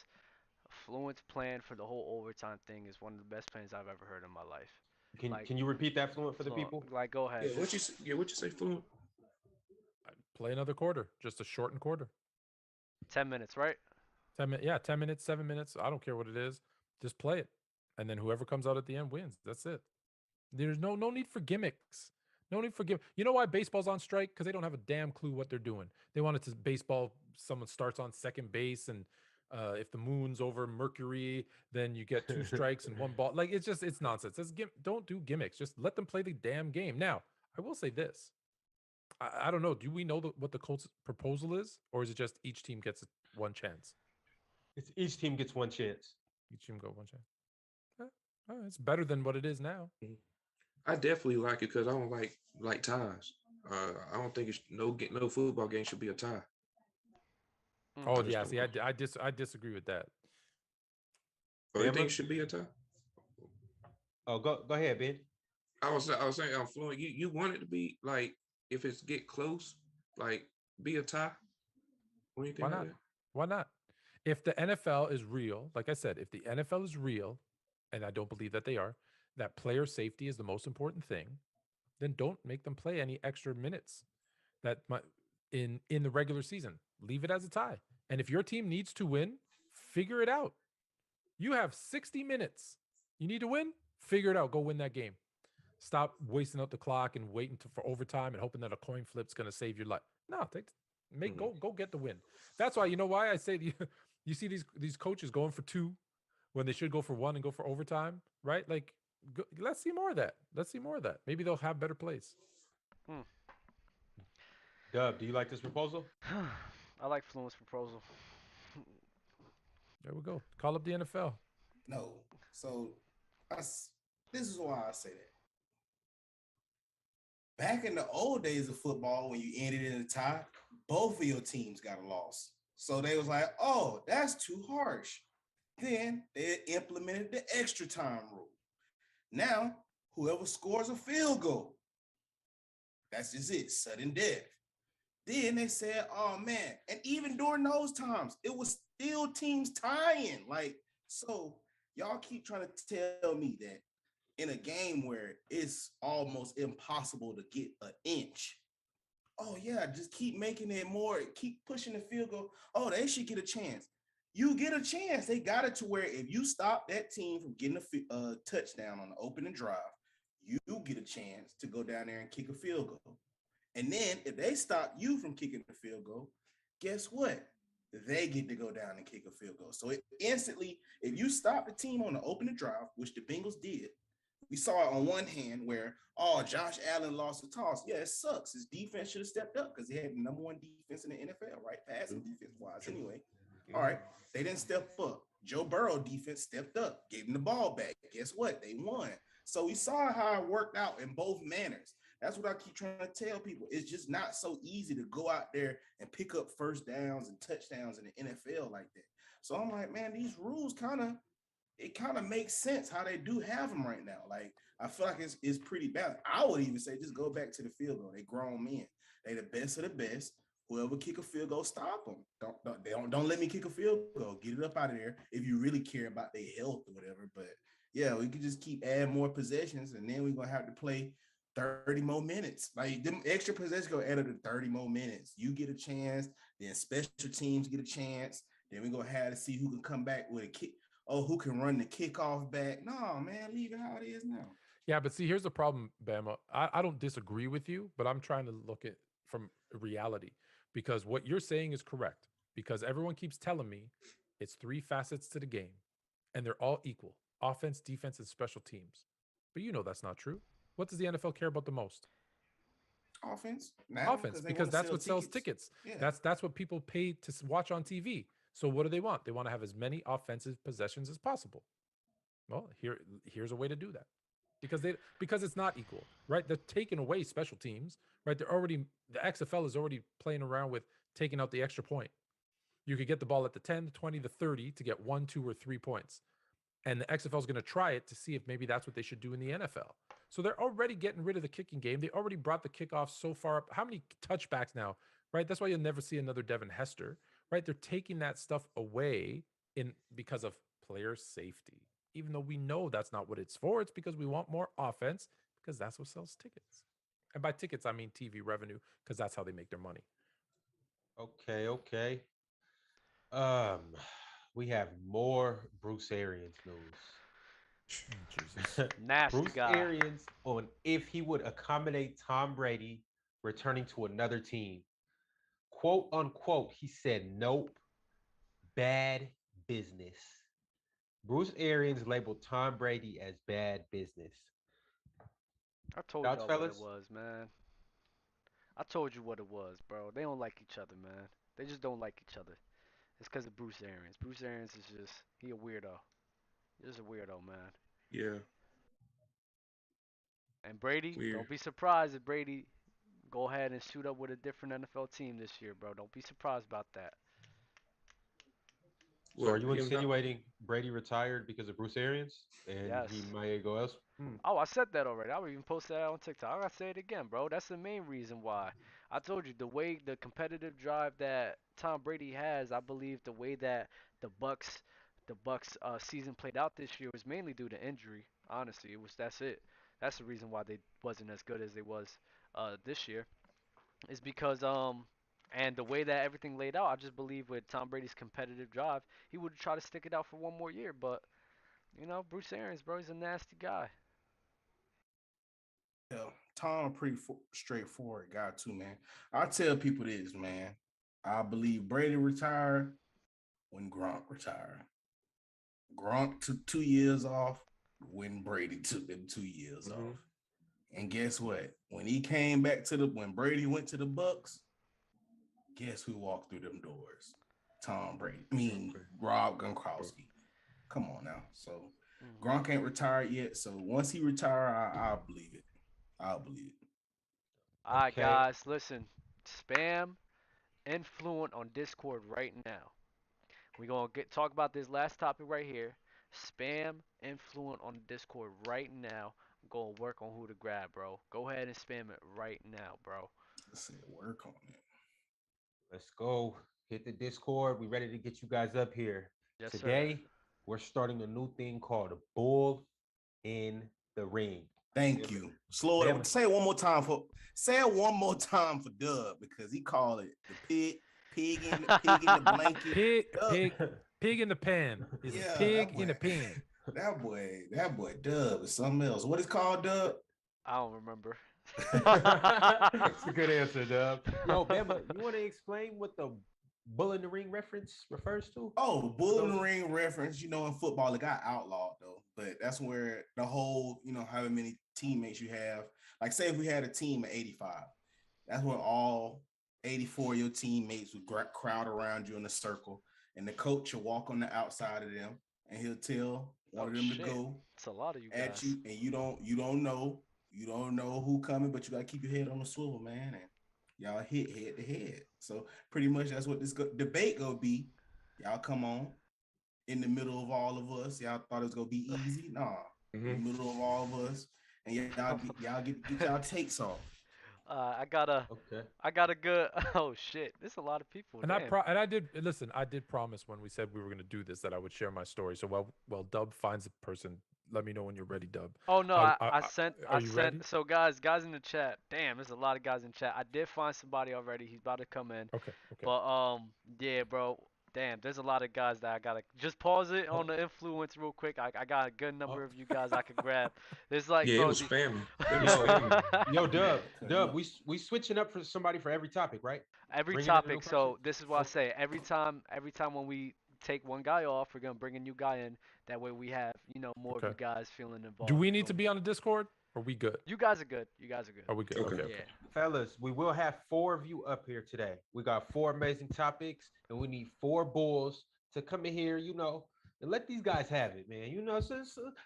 Fluent's plan for the whole overtime thing is one of the best plans I've ever heard in my life. Can you repeat that, Fluent, for the people? Like, go ahead. Yeah, what you say, Fluent? Play another quarter, just a shortened quarter. 10 minutes, right? 10 minutes, yeah, 10 minutes, 7 minutes. I don't care what it is. Just play it. And then whoever comes out at the end wins. That's it. There's no need for gimmicks. No need for You know why baseball's on strike? Because they don't have a damn clue what they're doing. They want it to baseball. Someone starts on second base, and if the moon's over Mercury, then you get 2 strikes and 1 ball. Like it's nonsense. Don't do gimmicks. Just let them play the damn game. Now, I will say this. I don't know. Do we know what the Colts' proposal is, or is it just each team gets 1 chance? It's each team gets 1 chance. Each team go 1 chance. It's better than what it is now. I definitely like it because I don't like ties. I don't think no football game should be a tie. Oh yeah, see, I disagree with that. You think it should be a tie? Oh, go ahead, Ben. I was saying, I'm Fluent. You want it to be like if it's get close, like be a tie. What do you think? Why not? Why not? If the NFL is real, like I said, if the NFL is real, and I don't believe that they are, that player safety is the most important thing, then don't make them play any extra minutes in the regular season. Leave it as a tie. And if your team needs to win, figure it out. You have 60 minutes. You need to win? Figure it out. Go win that game. Stop wasting out the clock and waiting for overtime and hoping that a coin flip's going to save your life. No, go get the win. That's why, you know why I say you see these coaches going for 2 when they should go for 1 and go for overtime, right? Like, let's see more of that. Maybe they'll have better plays. Dub, do you like this proposal? I like Fluent's proposal. There we go. Call up the NFL. No. So this is why I say that. Back in the old days of football, when you ended in a tie, both of your teams got a loss. So they was like, oh, that's too harsh. Then they implemented the extra time rule. Now, whoever scores a field goal, that's just it, sudden death. Then they said, oh man, and even during those times, it was still teams tying. Like, so y'all keep trying to tell me that in a game where it's almost impossible to get an inch, oh yeah, just keep making it more, keep pushing the field goal. Oh, they should get a chance. You get a chance. They got it to where if you stop that team from getting a touchdown on the opening drive, you get a chance to go down there and kick a field goal. And then if they stop you from kicking the field goal, guess what? They get to go down and kick a field goal. So instantly, if you stop the team on the opening drive, which the Bengals did, we saw it on one hand where, oh, Josh Allen lost the toss. Yeah, it sucks. His defense should have stepped up because he had the number 1 defense in the NFL, right? Passing defense-wise. Anyway, all right, they didn't step up. Joe Burrow defense stepped up, gave him the ball back. Guess what? They won. So we saw how it worked out in both manners. That's what I keep trying to tell people. It's just not so easy to go out there and pick up first downs and touchdowns in the NFL like that. So I'm like, man, these rules kind of makes sense how they do have them right now. Like, I feel like it's pretty bad. I would even say just go back to the field goal. They grown men. They the best of the best. Whoever kick a field goal, stop them. Don't let me kick a field goal. Get it up out of there if you really care about their health or whatever. But yeah, we could just keep adding more possessions, and then we're gonna have to play 30 more minutes. Like, them extra possessions go add up to 30 more minutes. You get a chance, then special teams get a chance. Then we're gonna have to see who can come back with a kick. Oh, who can run the kickoff back? No, man, leave it how it is now. Yeah, but see, here's the problem, Bama. I don't disagree with you, but I'm trying to look at from reality, because what you're saying is correct, because everyone keeps telling me it's 3 facets to the game and they're all equal: offense, defense, and special teams. But you know that's not true. What does the NFL care about the most? Offense now, Offense, because that's what sells tickets. Yeah. That's what people pay to watch on TV. So what do they want? They want to have as many offensive possessions as possible. Well, here's a way to do that. Because it's not equal, right? They're taking away special teams, right? The XFL is already playing around with taking out the extra point. You could get the ball at the 10, the 20, the 30 to get 1, 2, or 3 points. And the XFL is going to try it to see if maybe that's what they should do in the NFL. So they're already getting rid of the kicking game. They already brought the kickoff so far up. How many touchbacks now, right? That's why you'll never see another Devin Hester, right? They're taking that stuff away because of player safety. Even though we know that's not what it's for. It's because we want more offense, because that's what sells tickets. And by tickets, I mean TV revenue, because that's how they make their money. Okay. We have more Bruce Arians news. Jesus. Nasty Bruce guy. Arians on if he would accommodate Tom Brady returning to another team. Quote unquote, he said, nope, bad business. Bruce Arians labeled Tom Brady as bad business. I told y'all what it was, man. I told you what it was, bro. They don't like each other, man. They just don't like each other. It's because of Bruce Arians. Bruce Arians is he a weirdo. He's just a weirdo, man. Yeah. And Brady, Weird. don't be surprised if Brady go ahead and suit up with a different NFL team this year, bro. Don't be surprised about that. So are you insinuating Brady retired because of Bruce Arians and yes. he might go elsewhere? Oh, I said that already. I would even post that on TikTok. I gotta say it again, bro. That's the main reason why. I told you the competitive drive that Tom Brady has. I believe the way that the Bucks season played out this year was mainly due to injury. Honestly, that's it. That's the reason why they wasn't as good as they was this year. Is because and the way that everything laid out, I just believe with Tom Brady's competitive drive, he would try to stick it out for one more year. But Bruce Arians, bro, he's a nasty guy. Yeah, Tom, pretty straightforward guy too, man. I tell people this, man. I believe Brady retired when Gronk retired. Gronk took 2 years off when Brady took them 2 years off. And guess what? When he came back when Brady went to the Bucks, guess who walked through them doors? Tom Brady. I mean, Rob Gronkowski. Come on now. So Gronk ain't retired yet. So once he retire, I'll believe it. I'll believe it. All right, guys, listen. Spam Influent on Discord right now. We're going to talk about this last topic right here. Spam Influent on Discord right now. I'm going to work on who to grab, bro. Go ahead and spam it right now, bro. Let's say work on it. Let's go. Hit the Discord. We ready to get you guys up here. Yes, Today, sir. We're starting a new thing called a Bull in the Ring. Thank you. Slow it. Say it one more time for Dub, because he called it the pig in the blanket. Pig in the pan. It's a pig in the pan. That boy Dub is something else. What is called, Dub? I don't remember. That's a good answer, Dub. Yo, Bama, you want to explain what the Bull in the Ring reference refers to? Oh, Bull in the Ring reference, in football, it got outlawed though. But that's where the whole, however many teammates you have. Like, say if we had a team of 85, that's where all 84 of your teammates would crowd around you in a circle, and the coach will walk on the outside of them, and he'll tell one of them to go. It's a lot of you at guys. you, and you don't know who coming, but you gotta keep your head on the swivel, man, and y'all hit head to head. So pretty much that's what this debate gonna be. Y'all come on in the middle of all of us. Y'all thought it was gonna be easy. Nah, in the middle of all of us, and y'all get y'all takes off. I got a good. Oh shit! There's a lot of people. And I did promise when we said we were going to do this that I would share my story. So while Dub finds a person, let me know when you're ready, Dub. Oh no, I sent. Ready? So guys in the chat. Damn, there's a lot of guys in chat. I did find somebody already. He's about to come in. Okay. But yeah, bro. Damn, there's a lot of guys that I gotta just pause it on the influence real quick. I got a good number of you guys I could grab. There's like, yeah, bro, it was spamming. Yo, Dub, we switching up for somebody for every topic, right? Every topic. So this is what I say. Every time when we take one guy off, we're gonna bring a new guy in. That way we have more of you guys feeling involved. Do we need to be on the Discord? Are we good? You guys are good. Are we good? Okay. Okay. Yeah. Fellas, we will have 4 of you up here today. We got 4 amazing topics, and we need 4 bulls to come in here, and let these guys have it, man.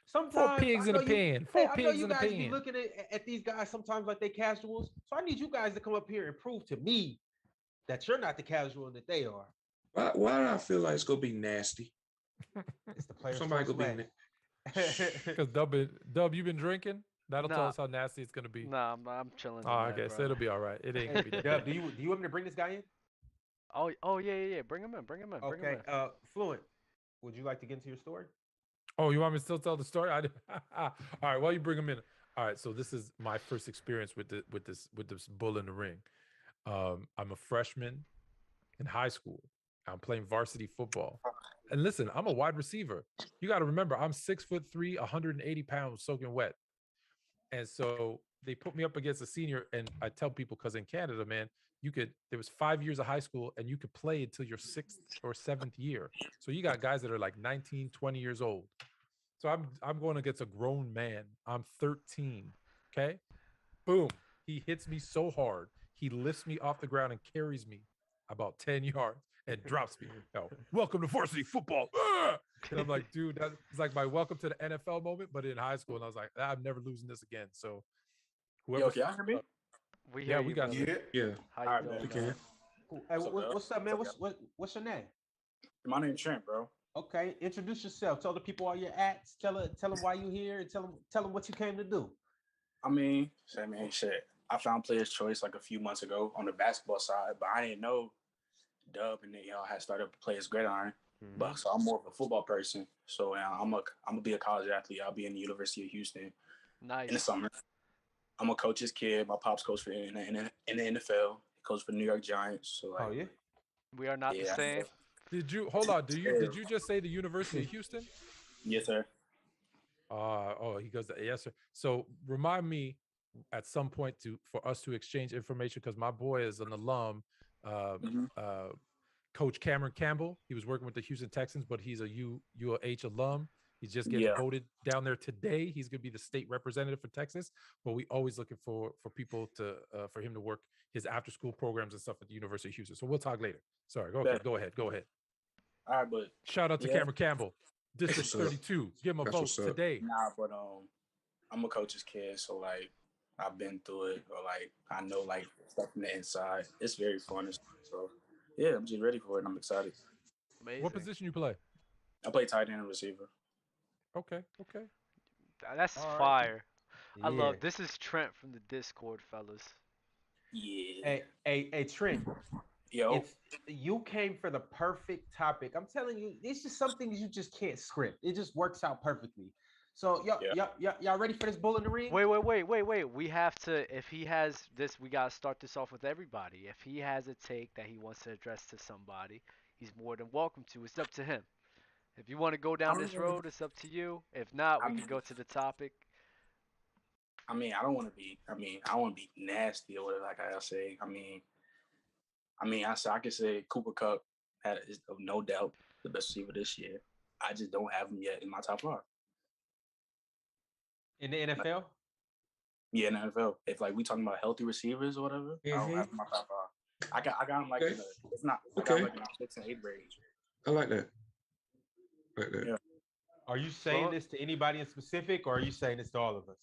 Sometimes 4 pigs in a pan. 4 I know pigs you in a guys be pan. looking at these guys sometimes like they casuals. So I need you guys to come up here and prove to me that you're not the casual and that they are. Why do I feel like it's gonna be nasty? It's the players. Somebody gonna be. Because Dub, you been drinking? That'll tell us how nasty it's gonna be. Nah, I'm chilling. Oh, okay, so it'll be all right. It ain't gonna be that. Dub, do you want me to bring this guy in? Oh yeah. Bring him in. Okay. Fluent. Would you like to get into your story? Oh, you want me to still tell the story? All right. Well, you bring him in. All right. So this is my first experience with this bull in the ring. I'm a freshman in high school. I'm playing varsity football. And listen, I'm a wide receiver. You got to remember, I'm 6'3", 180 pounds, soaking wet. And so they put me up against a senior, and I tell people, because in Canada, man, there was 5 years of high school and you could play until your 6th or 7th year. So you got guys that are like 19, 20 years old. So I'm going against a grown man. I'm 13. Okay. Boom. He hits me so hard. He lifts me off the ground and carries me about 10 yards and drops me. Welcome to varsity football. And I'm like, dude, that's like my welcome to the NFL moment, but in high school. And I was like, I'm never losing this again. So whoever. Yo, can y'all hear me? We got you. Yeah. How you doing? Okay. Cool. Hey, what's up, man? What's your name? My name's Trent, bro. Okay, introduce yourself. Tell the people all your acts. Tell them why you here, and tell them what you came to do. I mean, shit. I found Player's Choice like a few months ago on the basketball side, but I didn't know Dub and y'all had started up Player's Gridiron. Mm-hmm. But so I'm more of a football person. So I'm gonna be a college athlete. I'll be in the University of Houston in the summer. I'm a coach's kid. My pops coach for in the NFL. He coached for the New York Giants. So oh yeah, we are not the same. Did you hold on? Did you just say the University of Houston? Yes, sir. He goes to yes, sir. So remind me at some point for us to exchange information, because my boy is an alum. Coach Cameron Campbell. He was working with the Houston Texans, but he's a UH alum. He's just getting voted down there today. He's going to be the state representative for Texas. But we always looking for people for him to work his after school programs and stuff at the University of Houston. So we'll talk later. Sorry. Go ahead. All right, but shout out to Cameron Campbell, District 32. Give him a vote today. Nah, but I'm a coach's kid, so like I've been through it, or like I know like stuff from the inside. It's very fun. So yeah, I'm just ready for it. I'm excited. Amazing. What position you play? I play tight end and receiver. Okay. That's fire. Yeah. I love this. Is Trent from the Discord, fellas. Yeah. Hey, Trent. Yo. You came for the perfect topic. I'm telling you, it's just some things you just can't script. It just works out perfectly. So y'all ready for this bull in the ring? Wait. We have to. If he has this, we gotta start this off with everybody. If he has a take that he wants to address to somebody, he's more than welcome to. It's up to him. If you want to go down this road, it's up to you. If not, we can go to the topic. I mean, I don't want to be nasty or whatever. Like I say, I could say Cooper Kupp is no doubt the best receiver this year. I just don't have him yet in my top 5. In the NFL? Yeah, in the NFL. If like we talking about healthy receivers or whatever, I don't have him in my top 5. I got him like it's not like in 6th and 8th range. I like that. Yeah. Are you saying this to anybody in specific, or are you saying this to all of us?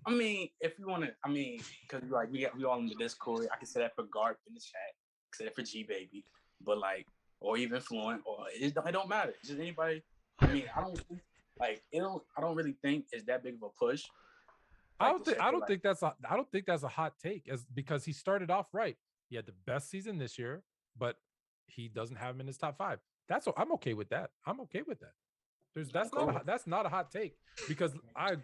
I mean, if you want to, because like we all in the Discord, I can say that for Garp in the chat, I can say that for G Baby, but like, or even Fluent, or it don't matter. It's just anybody. I mean, I don't really think it's that big of a push. I don't think that's a hot take, because he started off right. He had the best season this year, but he doesn't have him in his top 5. I'm okay with that. That's not a hot take, because I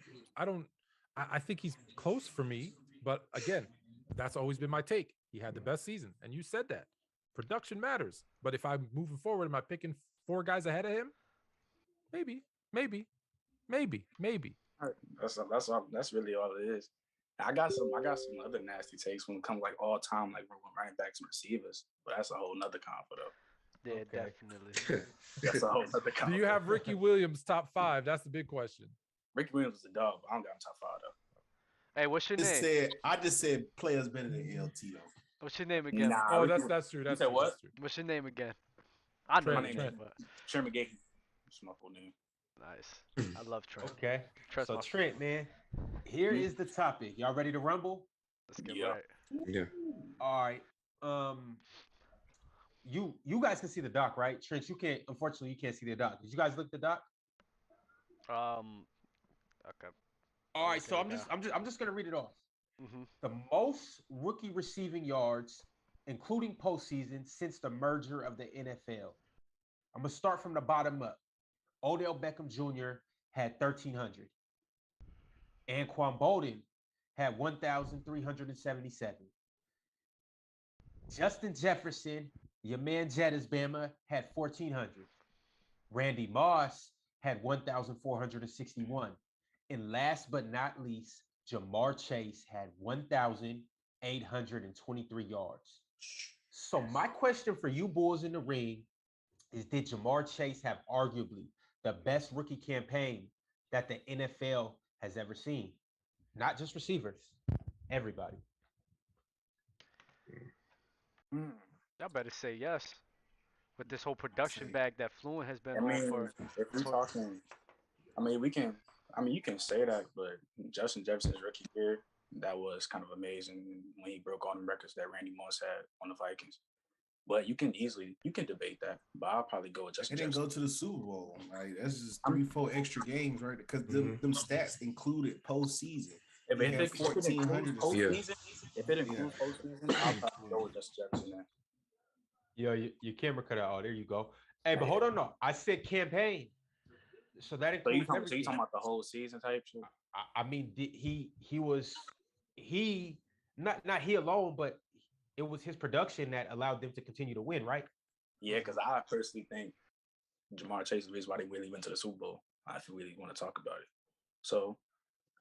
think he's close for me, but again, that's always been my take. He had the best season, and you said that production matters. But if I'm moving forward, am I picking 4 guys ahead of him? Maybe. That's really all it is. I got some other nasty takes when it comes like all time, like running backs and receivers, but that's a whole nother combo though. Yeah, definitely. That's a whole other combo. Do you have Ricky Williams top 5? That's the big question. Ricky Williams is a dog, but I don't got him top 5 though. Hey, what's your name? I just said players better than LT though. What's your name again? Nah, Oh, that's true. That's said true. what? That's true. What's your name again? I know My your name name, is but Trent McGahee. That's my full name. nice. I love Trent. Okay. Trent's So my Trent, man, here is the topic. Y'all ready to rumble? Let's get Yeah. right. Yeah. All right. You guys can see the doc, right? Trent, unfortunately you can't see the doc. Did you guys look at the doc? Okay. All right, so I'm just gonna read it off. Mm-hmm. The most rookie receiving yards, including postseason, since the merger of the NFL. I'm gonna start from the bottom up. Odell Beckham Jr. had 1,300. Anquan Bolden had 1,377. Justin Jefferson, your man Jettis Bama, had 1,400. Randy Moss had 1,461. And last but not least, Jamar Chase had 1,823 yards. So my question for you boys in the ring is, did Jamar Chase have arguably the best rookie campaign that the NFL has ever seen? Not just receivers, everybody. Y'all better say yes. With this whole production bag that Fluent has been I on mean, for. if we're talking, you can say that, but Justin Jefferson's rookie year, that was kind of amazing when he broke all the records that Randy Moss had on the Vikings. But you can debate that. But I'll probably go with Justin They didn't Jefferson. go to the Super Bowl. Like that's just 3-4 extra games, right? Because them stats included postseason. If it includes postseason, I'll probably go with Justin Jefferson there. Yo, your camera cut out. Oh, there you go. Hey, but hold on, no. I said campaign. So that includes everything. So you talking about the whole season type shit? I mean, not he alone, but it was his production that allowed them to continue to win, right? Yeah, because I personally think Jamar Chase is the reason why they really went to the Super Bowl. If you really want to talk about it. So,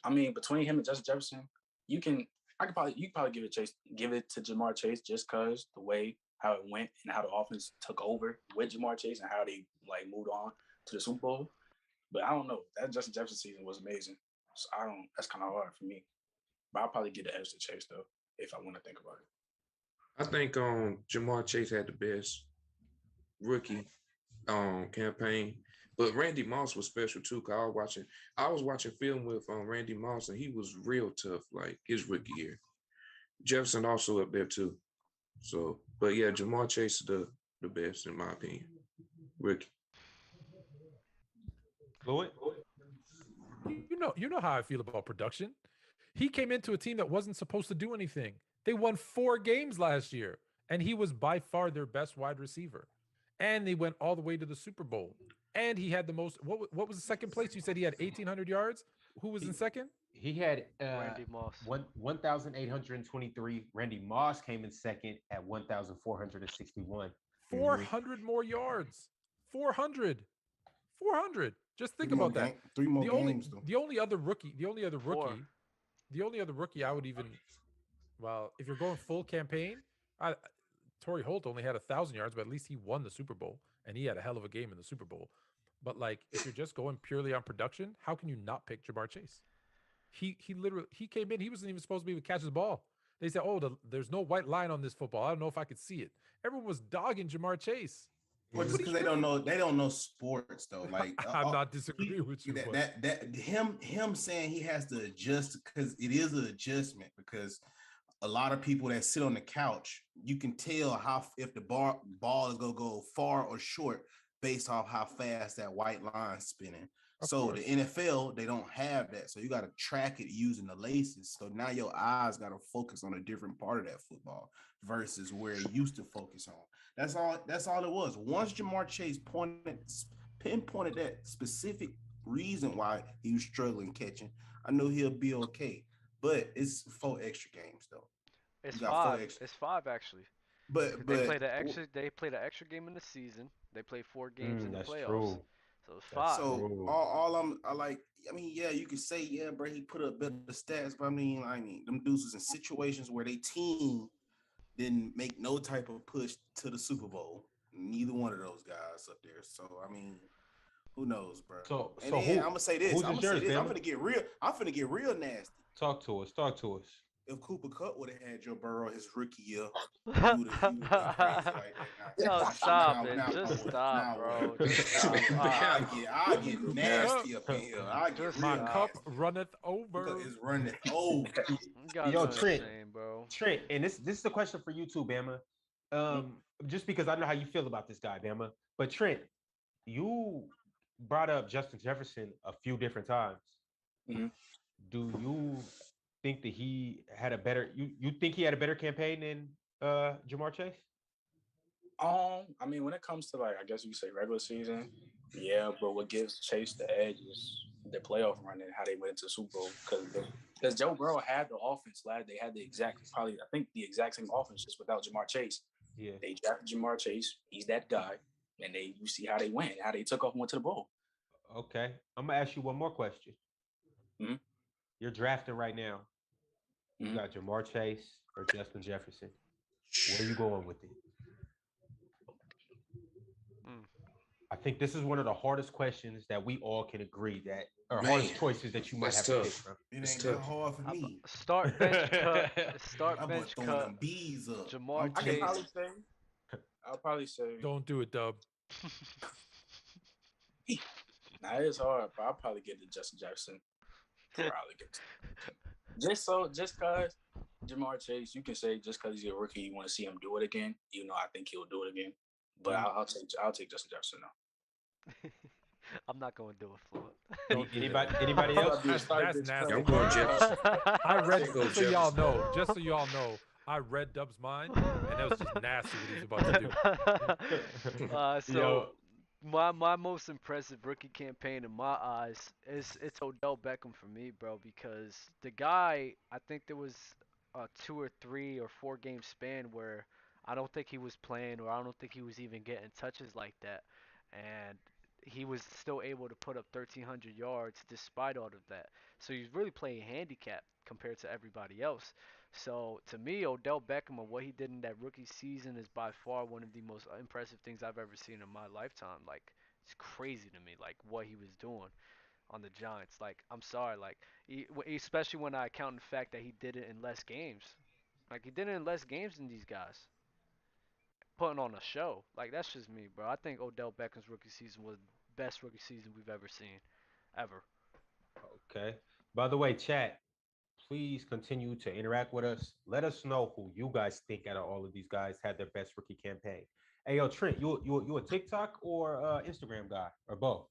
I mean, between him and Justin Jefferson, you could probably give it to Jamar Chase just because the way how it went and how the offense took over with Jamar Chase and how they like moved on to the Super Bowl. But I don't know. That Justin Jefferson season was amazing. So that's kind of hard for me. But I'll probably get the edge to Chase though, if I want to think about it. I think Jamar Chase had the best rookie campaign, but Randy Moss was special too. Cause I was watching film with Randy Moss, and he was real tough, like his rookie year. Jefferson also up there too. So, but yeah, Jamar Chase is the best in my opinion. Rookie. Fluid. You know how I feel about production. He came into a team that wasn't supposed to do anything. They won 4 games last year, and he was by far their best wide receiver. And they went all the way to the Super Bowl. And he had the most. What was the second place? You said he had 1,800 yards. Who was in second? He had Randy Moss. 1,823. Randy Moss came in second at 1,461. 400 more yards. 400. Just think about that. 3 more games though. The only other rookie I would even, well, if you're going full campaign, Torrey Holt only had 1,000 yards, but at least he won the Super Bowl, and he had a hell of a game in the Super Bowl. But like, if you're just going purely on production, how can you not pick Jamar Chase? He literally came in. He wasn't even supposed to be able to catch the ball. They said, "Oh, there's no white line on this football. I don't know if I could see it." Everyone was dogging Jamar Chase. Well, just because they don't know sports though. Like I'm not disagreeing with you. Him saying he has to adjust, because it is an adjustment, because a lot of people that sit on the couch, you can tell if the ball is gonna go far or short based off how fast that white line's spinning. So the NFL, they don't have that. So you got to track it using the laces. So now your eyes got to focus on a different part of that football versus where it used to focus on. That's all it was. Once Jamar Chase pinpointed that specific reason why he was struggling catching, I knew he'll be okay. But it's 4 extra games though. It's 5. It's 5 actually. But they play the extra game in the season. They play 4 games in the playoffs. True. So it's 5. So you could say, yeah, bro, he put up better stats, but I mean, them dudes was in situations where they team didn't make no type of push to the Super Bowl. Neither one of those guys up there. So I mean, who knows, bro? I'm gonna say this. I'm gonna get real nasty. Talk to us. Talk to us. If Cooper Kupp would have had Joe Burrow his rookie year, he would have been crazy like that. Yo, stop it. Just stop, bro. Just stop. I get nasty up in here. I get Just My real cup nasty. runneth over. It's running over. You guys Yo, are Trent. insane, bro. Trent, and this is a question for you too, Bama. Just because I know how you feel about this guy, Bama. But Trent, you brought up Justin Jefferson a few different times. Mm-hmm. Do you think that he had a better you think he had a better campaign than Jamar Chase? I mean, when it comes to like, I guess you could say regular season, yeah. But what gives Chase the edge is the playoff run and how they went into the Super Bowl. Because Joe Burrow had the offense, lad. They had the exact same offense just without Jamar Chase. Yeah. They drafted Jamar Chase. He's that guy, and you see how they went, how they took off and went to the bowl. Okay, I'm gonna ask you one more question. Mm-hmm. You're drafting right now. You got Jamar Chase or Justin Jefferson. Where are you going with it? I think this is one of the hardest questions that we all can agree that are hardest choices that you might have to pick from. It ain't that hard for me. Start bench cut. Start bench cut. Them bees up. Jamar Chase. I'll probably say. Don't do it, Dub. Nah, it's hard, but I'll probably get to Justin Jefferson. Just cause Jamar Chase, you can say just cause he's a rookie, you want to see him do it again. Even though I think he'll do it again, but I'll take Justin Jefferson now. I'm not going to do it, Fluent. Anybody else? That's nasty. I'm going Jefferson. I read just so y'all know. I read Dub's mind, and that was just nasty what he was about to do. My most impressive rookie campaign in my eyes it's Odell Beckham for me, bro, because the guy, I think there was a 2 or 3 or 4 game span where I don't think he was playing, or I don't think he was even getting touches like that, and he was still able to put up 1,300 yards despite all of that. So he's really playing handicap compared to everybody else. So to me, Odell Beckham and what he did in that rookie season is by far one of the most impressive things I've ever seen in my lifetime. Like, it's crazy to me, like what he was doing on the Giants. Like, I'm sorry, like especially when I account the fact that he did it in less games. Like, he did it in less games than these guys, putting on a show. Like, that's just me, bro. I think Odell Beckham's rookie season was the best rookie season we've ever seen, ever. Okay. By the way, chat, please continue to interact with us. Let us know who you guys think out of all of these guys had their best rookie campaign. Hey, yo, Trent, you a TikTok or Instagram guy, or both?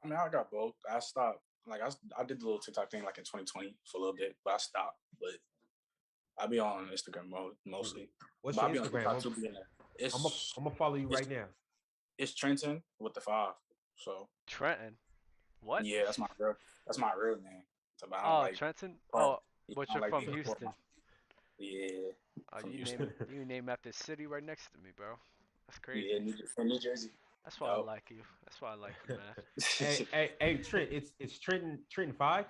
I mean, I got both. I stopped. Like, I did the little TikTok thing like in 2020 for a little bit, but I stopped. But I be on Instagram mostly. What's your Instagram? I'm gonna follow you right now. It's Trenton with the 5. So Trenton, what? Yeah, that's my real name. So, Trenton. Oh, but you're from Houston. Yeah. You name after the city right next to me, bro. That's crazy. Yeah, from New Jersey. That's why I like you. That's why I like you, man. hey, Trent. It's Trenton 5.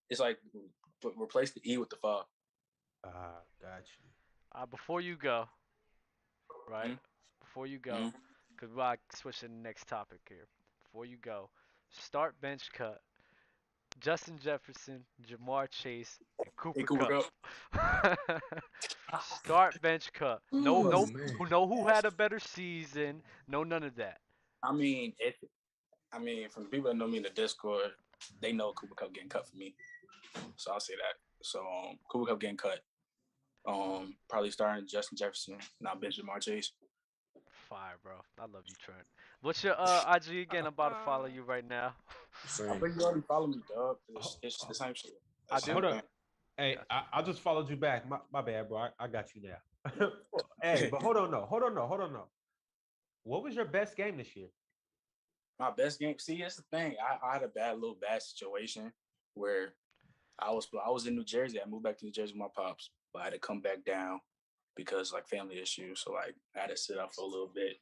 It's like, but replace the E with the 5. Got you. Before you go, right? Mm-hmm. Before you go, because we'll switch to the next topic here. Before you go, start bench cut. Justin Jefferson, Jamar Chase, and Cooper Kupp. Start bench cut. No, who had a better season. No, none of that. I mean, from the people that know me in the Discord, they know Cooper Kupp getting cut for me. So I'll say that. So Cooper Kupp getting cut. Probably starting Justin Jefferson, not bench Jamar Chase. Fire, bro. I love you, Trent. What's your IG again? I'm about to follow you right now. I think you already follow me, dog. It's the same shit. Hold up. Hey, I just followed you back. My bad, bro. I got you now. Hey, but hold on, no. What was your best game this year? My best game? See, that's the thing. I had a bad situation where I was in New Jersey. I moved back to New Jersey with my pops, but I had to come back down because like family issues. So like I had to sit out for a little bit.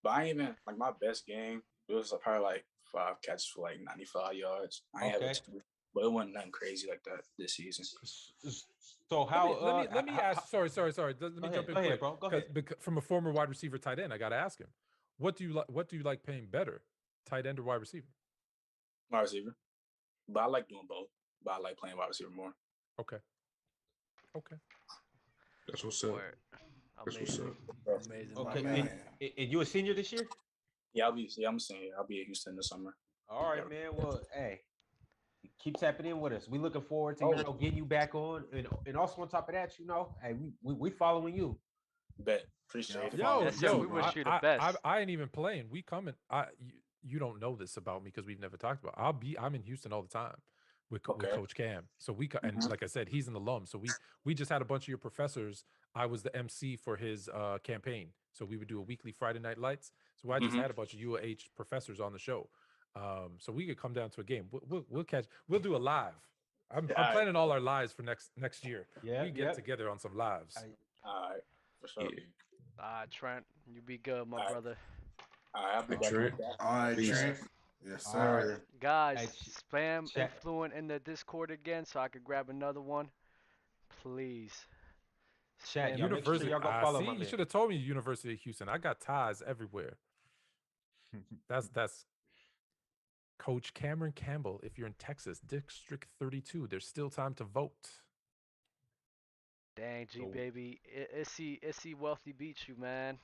But I ain't even like my best game. It was probably like 5 catches for like 95 yards. I ain't have 2, but it wasn't nothing crazy like that this season. So how? Let me ask. Sorry. Let me jump in quick, bro. Go ahead. Because from a former wide receiver tight end, I got to ask him, what do you like paying better, tight end or wide receiver? Wide receiver, but I like doing both. but I like playing wide receiver more. Okay. That's what's up. That's what's Amazing. up. Amazing. Okay. And you a senior this year? Yeah, I'm a senior. I'll be at Houston this summer. All right, man. Well, hey, keep tapping in with us. We looking forward to getting you back on, and also on top of that, hey, we following you. Bet. Appreciate it. Yo, we wish you the best. I ain't even playing. We coming. You don't know this about me because we've never talked about. I'm in Houston all the time with Coach Cam. So and like I said, he's an alum. So we just had a bunch of your professors. I was the MC for his campaign. So we would do a weekly Friday Night Lights. So I just had a bunch of UAH professors on the show. So we could come down to a game. We'll do a live. I'm planning all our lives for next year. Yeah, we get together on some lives. All right, for sure. Trent, you be good, my brother. All right, I'll be back. Trent. All right, Trent. Yes, sir. Guys, spam Influent in the Discord again so I could grab another one. Please. Chat, University. Y'all go follow my you should have told me University of Houston. I got ties everywhere. That's Coach Cameron Campbell. If you're in Texas, District 32, there's still time to vote. Dang, G baby, Issy Wealthy beats you, man.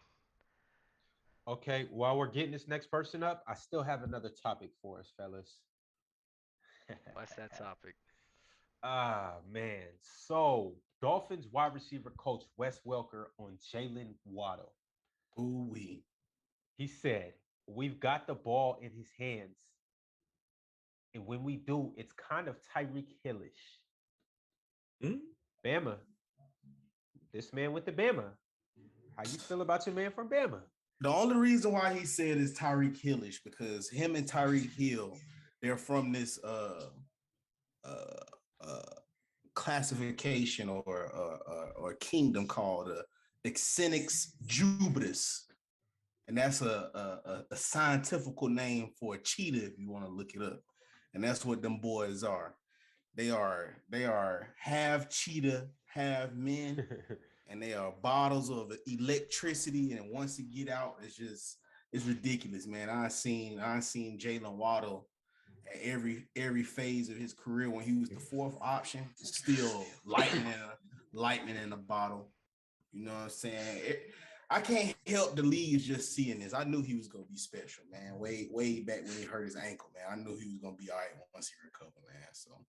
Okay, while we're getting this next person up, I still have another topic for us, fellas. What's that topic? Man. So, Dolphins wide receiver coach Wes Welker on Jalen Waddle. Ooh-wee. He said, "We've got the ball in his hands. And when we do, it's kind of Tyreek Hillish." Bama. This man went to Bama. How you feel about your man from Bama? The only reason why he said is Tyreek Hillish, because him and Tyreek Hill, they're from this classification or kingdom called Exenix Jubris. And that's a scientific name for a cheetah if you want to look it up. And that's what them boys are. They are half cheetah, half men, and they are bottles of electricity. And once you get out, it's ridiculous, man. I seen Jalen Waddle at every phase of his career when he was the fourth option, still lightning in a bottle. You know what I'm saying? I can't help the league just seeing this. I knew he was gonna be special, man. Way back when he hurt his ankle, man. I knew he was gonna be all right once he recovered, man. So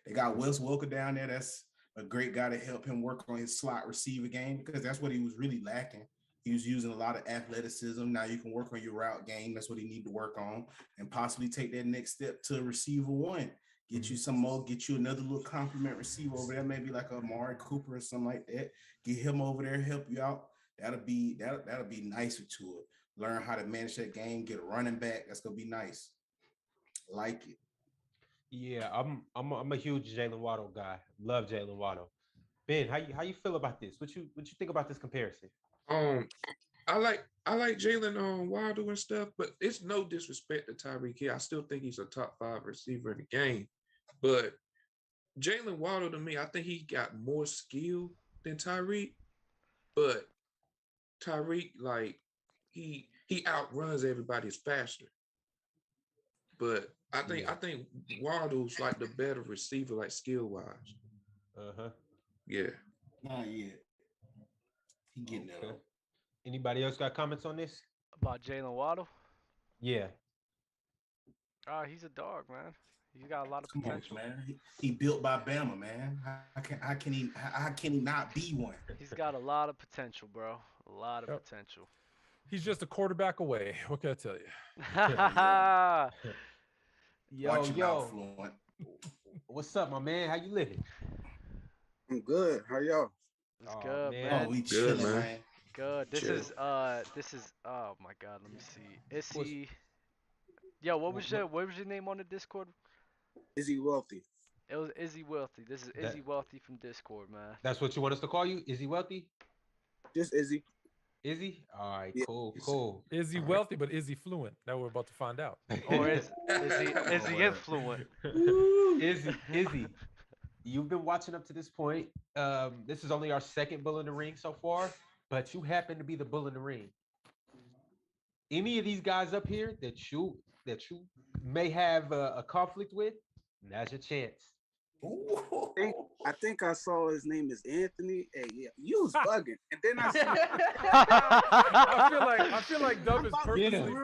they got Wes Welker down there. That's a great guy to help him work on his slot receiver game, because that's what he was really lacking. He was using a lot of athleticism. Now you can work on your route game. That's what he need to work on, and possibly take that next step to receiver one. Get you some more, get you another little compliment receiver over there, maybe like a Amari Cooper or something like that. Get him over there, help you out. That'll be nicer to it. Learn how to manage that game, get a running back. That's gonna be nice. Like it. Yeah, I'm a huge Jalen Waddle guy. Love Jalen Waddle. Ben, how you feel about this? What you think about this comparison? I like Jalen Waddle and stuff, but it's no disrespect to Tyreek Hill. I still think he's a top 5 receiver in the game. But Jalen Waddle, to me, I think he got more skill than Tyreek. But Tyreek, like, he outruns everybody. Is faster. But I think Waddle's like the better receiver, like skill wise. Yeah. Not yet. He getting there. Anybody else got comments on this? About Jalen Waddle? Yeah. He's a dog, man. He's got a lot of potential. Come on, man. He built by Bama, man. How can he not be one? He's got a lot of potential, bro. A lot of potential. He's just a quarterback away. What can I tell you? Yo. What's up, my man? How you living? I'm good. How y'all? It's good, man. Oh, we chilling, man. Good. This is oh my god, let me see. Issy. Yo, what was your name on the Discord? Izzy Wealthy. It was Izzy Wealthy. This is Izzy Wealthy from Discord, man. That's what you want us to call you? Izzy Wealthy? Just Izzy. Izzy? All right, cool. Izzy Wealthy, but Izzy Fluent. That we're about to find out. Or is he influent? Izzy. You've been watching up to this point. This is only our second bull in the ring so far, but you happen to be the bull in the ring. Any of these guys up here that you may have a conflict with, now's your chance. I think I saw his name is Anthony. Hey, yeah, you was bugging, and then I saw. I feel like Dub is purposely picking.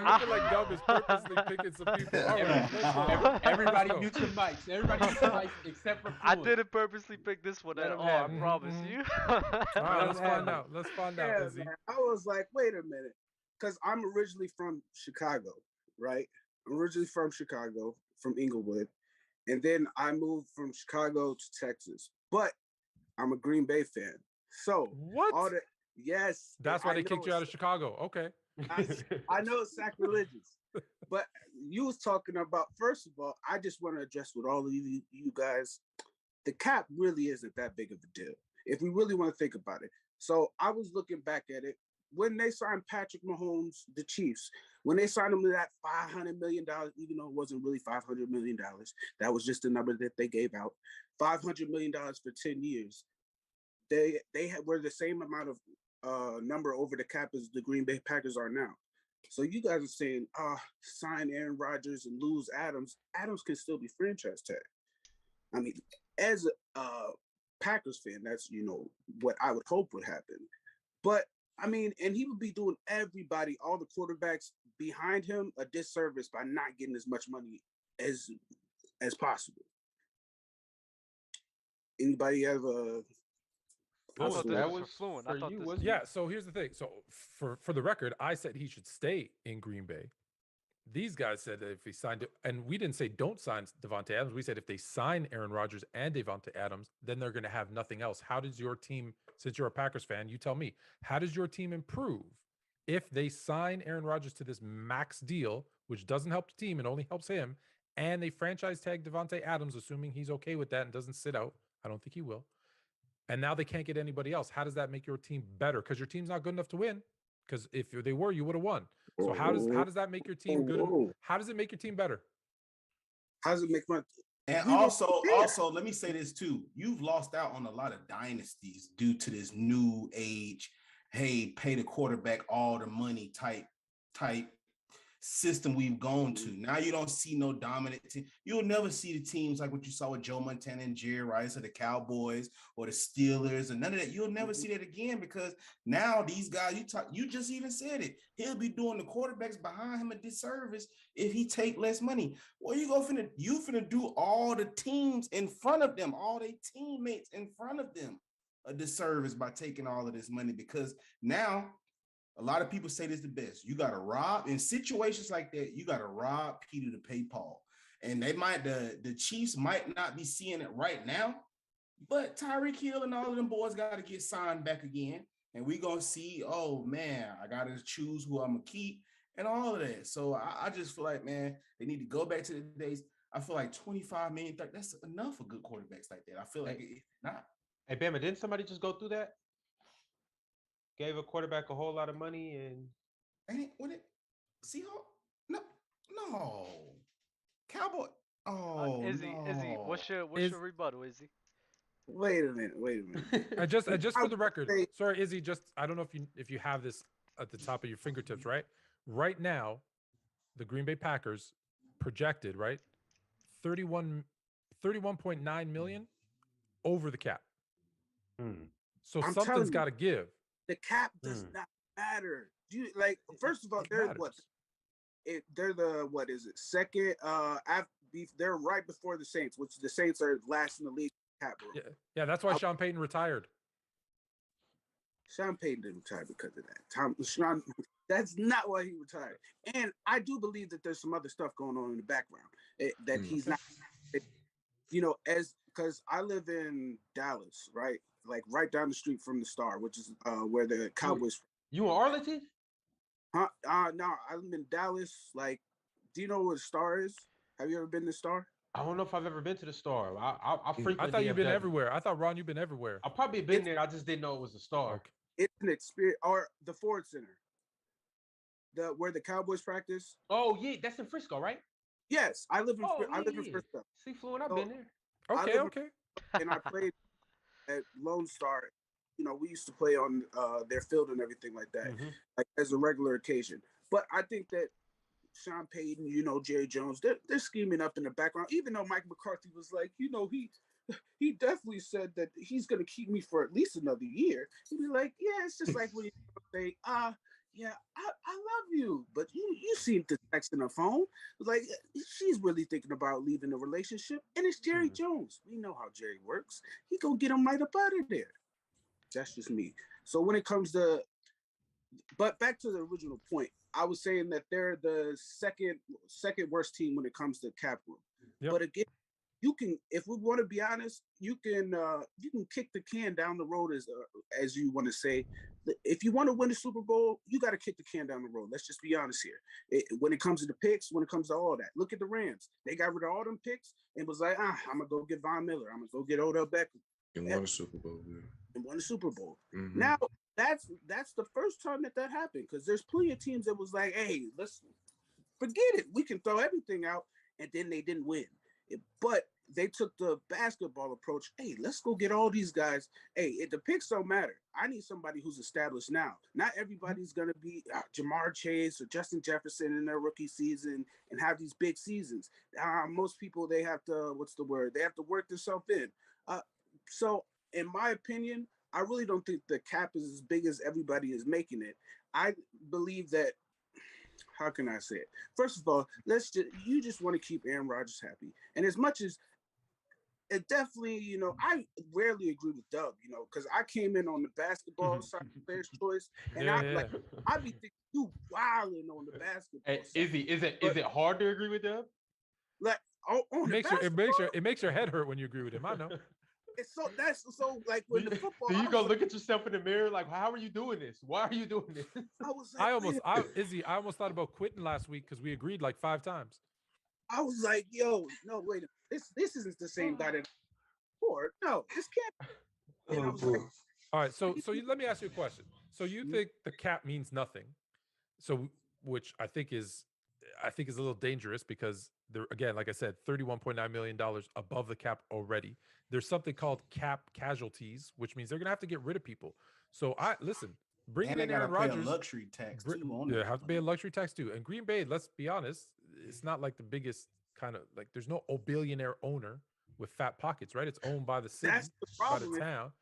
I feel like Dub is purposely picking some people. All right, let's go. Everybody mute your mics. Everybody mute your mics except for Fluid. I didn't purposely pick this one at all. I promise you. All right, let's find out. Let's find out, Izzy. Man, I was like, wait a minute, because I'm originally from Chicago, right? I'm originally from Chicago, from Inglewood. And then I moved from Chicago to Texas. But I'm a Green Bay fan. So what? Yes. That's why they kicked you out of Chicago. Okay. I know it's sacrilegious. But you was talking about, first of all, I just want to address with all of you guys, the cap really isn't that big of a deal, if we really want to think about it. So I was looking back at it. When they signed Patrick Mahomes, the Chiefs, when they signed him to that $500 million, even though it wasn't really $500 million, that was just the number that they gave out, $500 million for 10 years. They were the same amount of number over the cap as the Green Bay Packers are now. So you guys are saying, sign Aaron Rodgers and lose Adams. Adams can still be franchise tag. I mean, as a Packers fan, that's, what I would hope would happen. But I mean, and he would be doing everybody, all the quarterbacks behind him, a disservice by not getting as much money as possible. Anybody have a? I thought this was fluent. I thought this. Yeah. So here's the thing. So for the record, I said he should stay in Green Bay. These guys said that if he signed it, and we didn't say don't sign Davante Adams. We said if they sign Aaron Rodgers and Davante Adams, then they're going to have nothing else. How does your team, since you're a Packers fan, you tell me, how does your team improve if they sign Aaron Rodgers to this max deal, which doesn't help the team, it only helps him, and they franchise tag Davante Adams, assuming he's okay with that and doesn't sit out? I don't think he will. And now they can't get anybody else. How does that make your team better? Because your team's not good enough to win. Because if they were, you would have won. So how does that make your team good? How does it make your team better? How does it make my? And also, let me say this too. You've lost out on a lot of dynasties due to this new age, hey, pay the quarterback all the money type system we've gone to. Now you don't see no dominant team. You'll never see the teams like what you saw with Joe Montana and Jerry Rice or the Cowboys or the Steelers and none of that. You'll never see that again because now these guys, you just even said it. He'll be doing the quarterbacks behind him a disservice if he take less money. Well, you finna do all the teams in front of them, all their teammates in front of them a disservice by taking all of this money because now a lot of people say this the best. You got to rob in situations like that. You got to rob Peter to pay Paul, and the Chiefs might not be seeing it right now, but Tyreek Hill and all of them boys got to get signed back again, and we gonna see. Oh man, I got to choose who I'm gonna keep and all of that. So I just feel like man, they need to go back to the days. I feel like 25 million, that's enough for good quarterbacks like that. I feel like it's not. Hey Bama, didn't somebody just go through that? Gave a quarterback a whole lot of money and Seahawks? No. Cowboy. Oh, Izzy, no. Izzy, what's your rebuttal, Izzy? Wait a minute. I just for the record, sorry, Izzy. Just I don't know if you have this at the top of your fingertips, right? Right now, the Green Bay Packers projected 31.9 million over the cap. So something's got to give. The cap does not matter. First of all, they're what? They're the what is it? Second, they're right before the Saints, which the Saints are last in the league cap. Yeah, that's why Sean Payton retired. Sean Payton didn't retire because of that. That's not why he retired. And I do believe that there's some other stuff going on in the background that he's not. Because I live in Dallas, right? Like right down the street from the Star, which is where the Cowboys. You in Arlington? No, I'm in Dallas. Like, do you know where the Star is? Have you ever been to the Star? I don't know if I've ever been to the Star. I frequently. I thought you've been everywhere. I thought Ron, you've been everywhere. I've probably been there. I just didn't know it was the Star. Okay. It's an experience, or the Ford Center, where the Cowboys practice. Oh yeah, that's in Frisco, right? Yes, I live in. I live in Frisco. See, Fluent, I've been there. Okay. And I played at Lone Star. We used to play on their field and everything like that, like as a regular occasion. But I think that Sean Payton, Jerry Jones, they're scheming up in the background. Even though Mike McCarthy was like, he definitely said that he's going to keep me for at least another year. He'd be like, yeah, it's just like when you say, yeah, I love you, but you seem to text on the phone. Like, she's really thinking about leaving the relationship. And it's Jerry Jones. We know how Jerry works. He gonna get him right up out of there. That's just me. So when it comes to, but back to the original point, I was saying that they're the second worst team when it comes to cap room. Yep. But again, you can, if we want to be honest, you can kick the can down the road as you want to say. If you want to win the Super Bowl, you got to kick the can down the road. Let's just be honest here. When it comes to the picks, when it comes to all that, look at the Rams. They got rid of all them picks and was like, I'm gonna go get Von Miller. I'm gonna go get Odell Beckham. And won a Super Bowl. Yeah. And won a Super Bowl. Mm-hmm. Now that's the first time that happened, because there's plenty of teams that was like, hey, let's forget it. We can throw everything out, and then they didn't win. But they took the basketball approach. Hey, let's go get all these guys. Hey, the picks don't matter. I need somebody who's established now. Not everybody's going to be Jamar Chase or Justin Jefferson in their rookie season and have these big seasons. Most people, they have to, they have to work themselves in. So in my opinion, I really don't think the cap is as big as everybody is making it. I believe that, how can I say it? First of all, you just want to keep Aaron Rodgers happy. And as much as it definitely, I rarely agree with Doug, because I came in on the basketball side of player's choice, and I be thinking you wilding on the basketball side. Is it hard to agree with Doug? Like it makes your head hurt when you agree with him. I know. It's so like when the football. Do you go look at yourself in the mirror like, how are you doing this? Why are you doing this? I was like, I almost thought about quitting last week because we agreed like 5 times. I was like, yo, no, wait, this isn't the same guy that before. No, this can't. And I was like, all right, so let me ask you a question. So you think the cap means nothing? So which I think is a little dangerous because they're, again, like I said, $31.9 million above the cap already. There's something called cap casualties, which means they're gonna have to get rid of people. So bringing in Aaron Rodgers, luxury tax too. They have to pay a luxury tax too. And Green Bay, let's be honest, it's not like the biggest kind of like. There's no billionaire owner with fat pockets, right? It's owned by the city, by the town.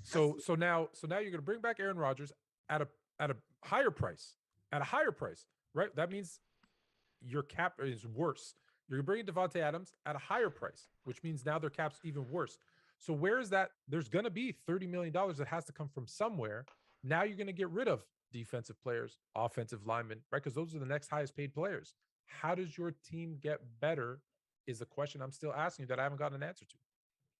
So now you're gonna bring back Aaron Rodgers at a higher price, right? That means your cap is worse. You're bringing Devontae Adams at a higher price, which means now their cap's even worse. So where is that? There's going to be $30 million that has to come from somewhere. Now you're going to get rid of defensive players, offensive linemen, right? Because those are the next highest paid players. How does your team get better is the question I'm still asking you that I haven't gotten an answer to.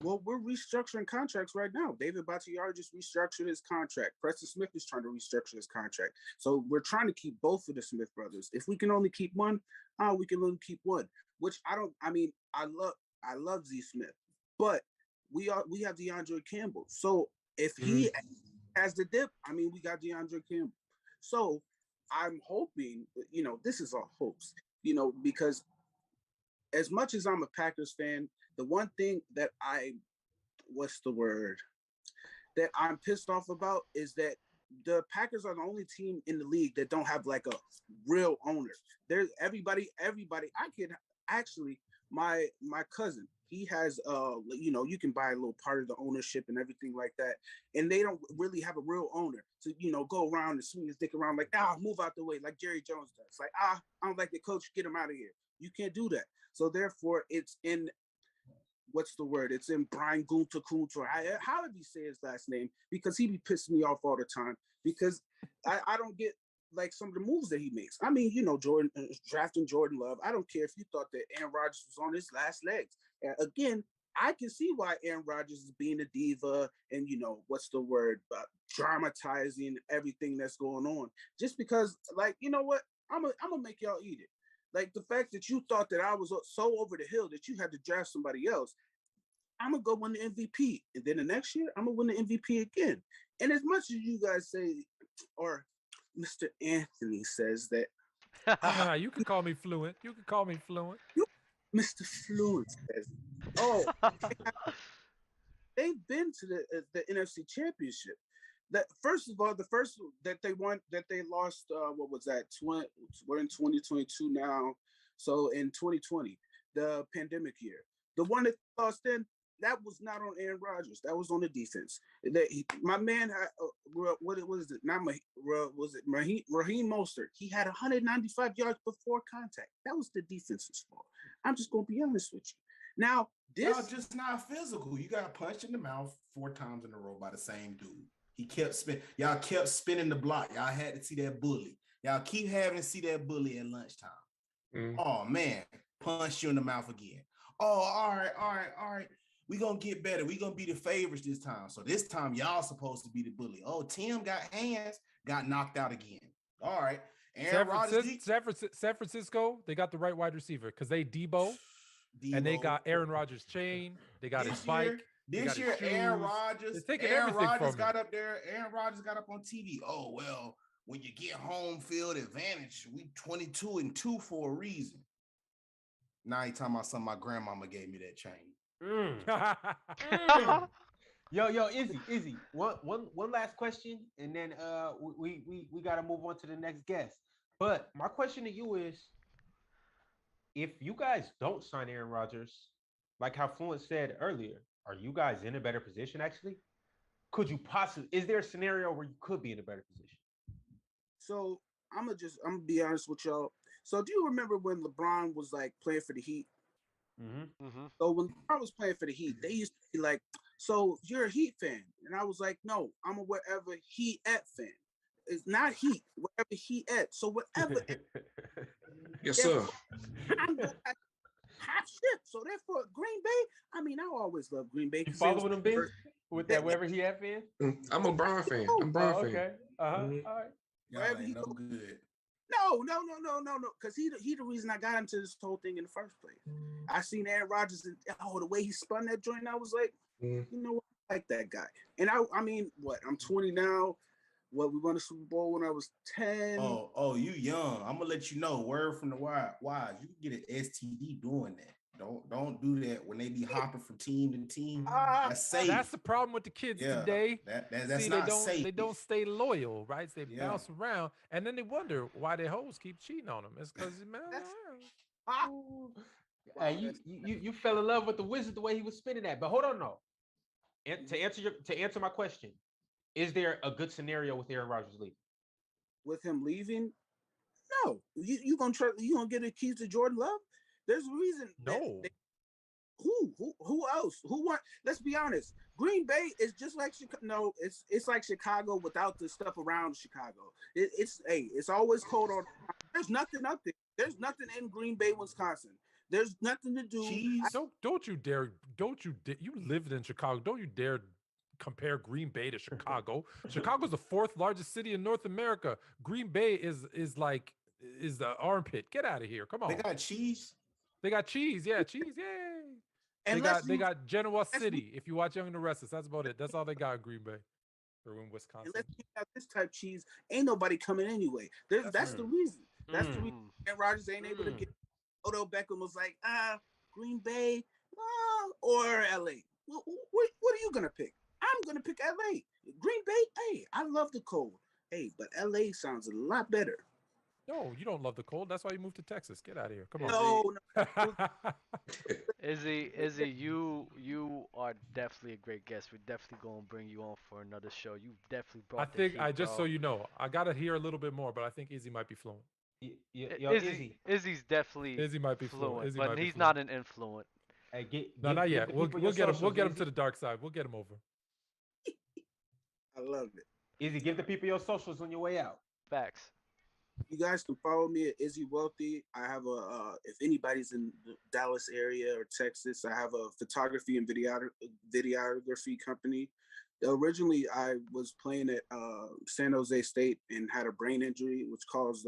Well, we're restructuring contracts right now. David Bakhtiari just restructured his contract. Preston Smith is trying to restructure his contract. So we're trying to keep both of the Smith brothers. If we can only keep one, we can only keep one. Which I love Z Smith, but we have DeAndre Campbell. So if he has the dip, we got DeAndre Campbell. So I'm hoping, this is all hopes, because as much as I'm a Packers fan, the one thing that that I'm pissed off about is that the Packers are the only team in the league that don't have like a real owner. There's everybody. I can actually, my cousin, he has, you can buy a little part of the ownership and everything like that. And they don't really have a real owner to, go around and swing his dick around like, move out the way, like Jerry Jones does. Like, I don't like the coach, get him out of here. You can't do that. So therefore it's in, it's in Brian Gutekunst, or however you say his last name, because he be pissing me off all the time because I don't get like some of the moves that he makes. Jordan drafting Jordan Love. I don't care if you thought that Aaron Rodgers was on his last legs. Again, I can see why Aaron Rodgers is being a diva and dramatizing everything that's going on. Just because, like, you know what? I'm gonna make y'all eat it. Like the fact that you thought that I was so over the hill that you had to draft somebody else, I'm going to go win the MVP. And then the next year, I'm going to win the MVP again. And as much as you guys say, or Mr. Anthony says that. You can call me fluent. Mr. Fluent says, they've been to the NFC Championship. That first of all, the first that they lost. What was that? We're in 2022 now, so in 2020, the pandemic year, the one that lost then, that was not on Aaron Rodgers. That was on the defense. My man had what was it? Not was it Raheem Mostert? He had 195 yards before contact. That was the defense's fault. I'm just gonna be honest with you. Now this y'all just not physical. You got punched in the mouth 4 times in a row by the same dude. He kept spinning. Y'all kept spinning the block. Y'all had to see that bully. Y'all keep having to see that bully at lunchtime. Oh man, punch you in the mouth again. Oh, all right. We gonna get better. We gonna be the favorites this time. So this time y'all supposed to be the bully. Oh, Tim got hands, got knocked out again. All right. San Francisco, they got the right wide receiver because they Debo, and they got Aaron Rodgers' chain. They got his bike. This year, Aaron Rodgers got up there. Aaron Rodgers got up on TV. Oh, well, when you get home field advantage, we 22-2 for a reason. Now he talking about something my grandmama gave me that chain. Yo, Izzy. One last question, and then we gotta move on to the next guest. But my question to you is, if you guys don't sign Aaron Rodgers, like how Fluent said earlier, are you guys in a better position actually? Could you possibly, is there a scenario where you could be in a better position? So I'm gonna be honest with y'all. So do you remember when LeBron was like playing for the Heat? So when LeBron was playing for the Heat, they used to be like, so you're a Heat fan. And I was like, no, I'm a wherever he at fan. It's not Heat, wherever he at. So whatever. Yes, sir. I'm half shit. So therefore, Green Bay. I mean, I always love Green Bay. You following them, Ben? With that wherever he at fan? I'm a Brown fan. I'm a Brown fan. Okay. All right. Wherever he no good. No. Because he the reason I got into this whole thing in the first place. I seen Aaron Rodgers and the way he spun that joint, I was like, you know what, I like that guy. And I mean, what? I'm 20 now. We won a Super Bowl when I was 10. Oh, you young. I'm gonna let you know. Word from the wise. You can get an STD doing that. Don't do that when they be hopping from team to team. That's safe. That's the problem with the kids today. That's not safe. They don't stay loyal, right? So they bounce around, and then they wonder why their hoes keep cheating on them. It's because you fell in love with the wizard the way he was spinning that. But hold on, no. And to answer my question, is there a good scenario with Aaron Rodgers leaving? With him leaving? No. You gonna get the keys to Jordan Love? There's a reason. No. Who else? Who want? Let's be honest. Green Bay is just like Chicago. No, it's like Chicago without the stuff around Chicago. It's always cold on. There's nothing up there. There's nothing in Green Bay, Wisconsin. There's nothing to do. Don't you dare! You lived in Chicago. Don't you dare compare Green Bay to Chicago. Chicago's the 4th largest city in North America. Green Bay is the armpit. Get out of here. Come on. They got cheese. Yeah, cheese. Yay. And they got Genoa City. If you watch Young and the Restless, that's about it. That's all they got in Green Bay or in Wisconsin. Unless you have this type of cheese, ain't nobody coming anyway. That's the reason. That's the reason. And Rodgers ain't able to get. Odell Beckham was like, Green Bay or LA. What are you gonna pick? I'm gonna pick LA. Green Bay. Hey, I love the cold. Hey, but LA sounds a lot better. No, you don't love the cold. That's why you moved to Texas. Get out of here. Come on. No. Izzy, you are definitely a great guest. We're definitely gonna bring you on for another show. You definitely brought. So you know, I gotta hear a little bit more, but I think Izzy might be fluent. Izzy's definitely. Izzy might be fluent, but he's not an influent. Hey, not yet. We'll get him. We'll get him to the dark side. We'll get him over. I love it. Izzy, give the people your socials on your way out. Facts. You guys can follow me at Izzy Wealthy. I have if anybody's in the Dallas area or Texas, I have a photography and videography company. Originally, I was playing at San Jose State and had a brain injury, which caused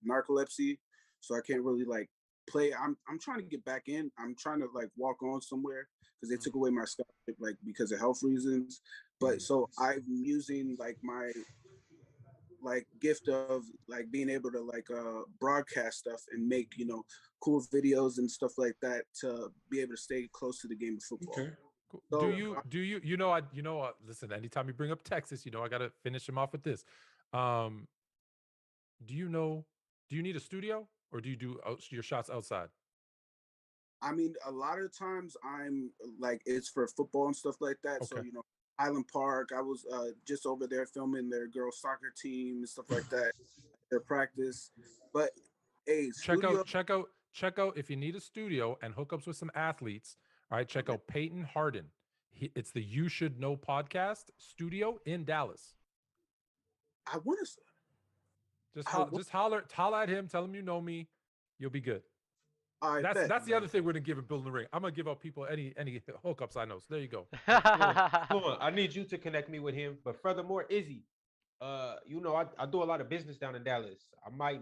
narcolepsy. So I can't really play. I'm trying to get back in. I'm trying to walk on somewhere because they took away my scholarship because of health reasons. But so I'm using my gift of being able to broadcast stuff and make cool videos and stuff like that to be able to stay close to the game of football. Okay. Cool. So, listen, anytime you bring up Texas, I got to finish him off with this. Do you need a studio or do you do your shots outside? I mean, a lot of times I'm like, it's for football and stuff like that. Okay. So, Highland Park, I was just over there filming their girls soccer team and stuff like that, their practice. But hey, check out if you need a studio and hookups with some athletes. All right, check out Peyton Harden. It's the You Should Know podcast studio in Dallas. I want to just holler at him, tell him you know me, you'll be good. That's the other thing we're gonna give him building the ring. I'm gonna give out people any hookups I know. So there you go. Fluent, I need you to connect me with him. But furthermore, Izzy, I do a lot of business down in Dallas. I might,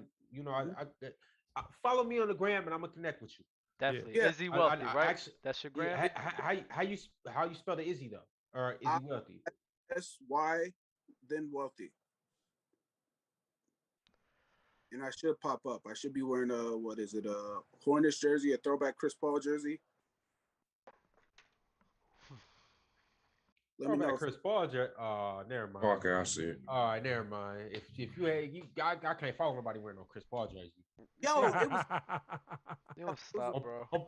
I follow me on the gram and I'm gonna connect with you. Definitely. Yeah. Izzy Wealthy, right? Actually, that's your gram. How you spell the Izzy though? Or Izzy Wealthy? SY then Wealthy. And I should pop up. I should be wearing a Hornets jersey, a throwback Chris Paul jersey. Let me know. Chris Paul jersey. Oh, never mind. Okay, I see it. All right, never mind. If I can't follow nobody wearing no Chris Paul jersey. Yo, it was. Yo, stop, bro. I'm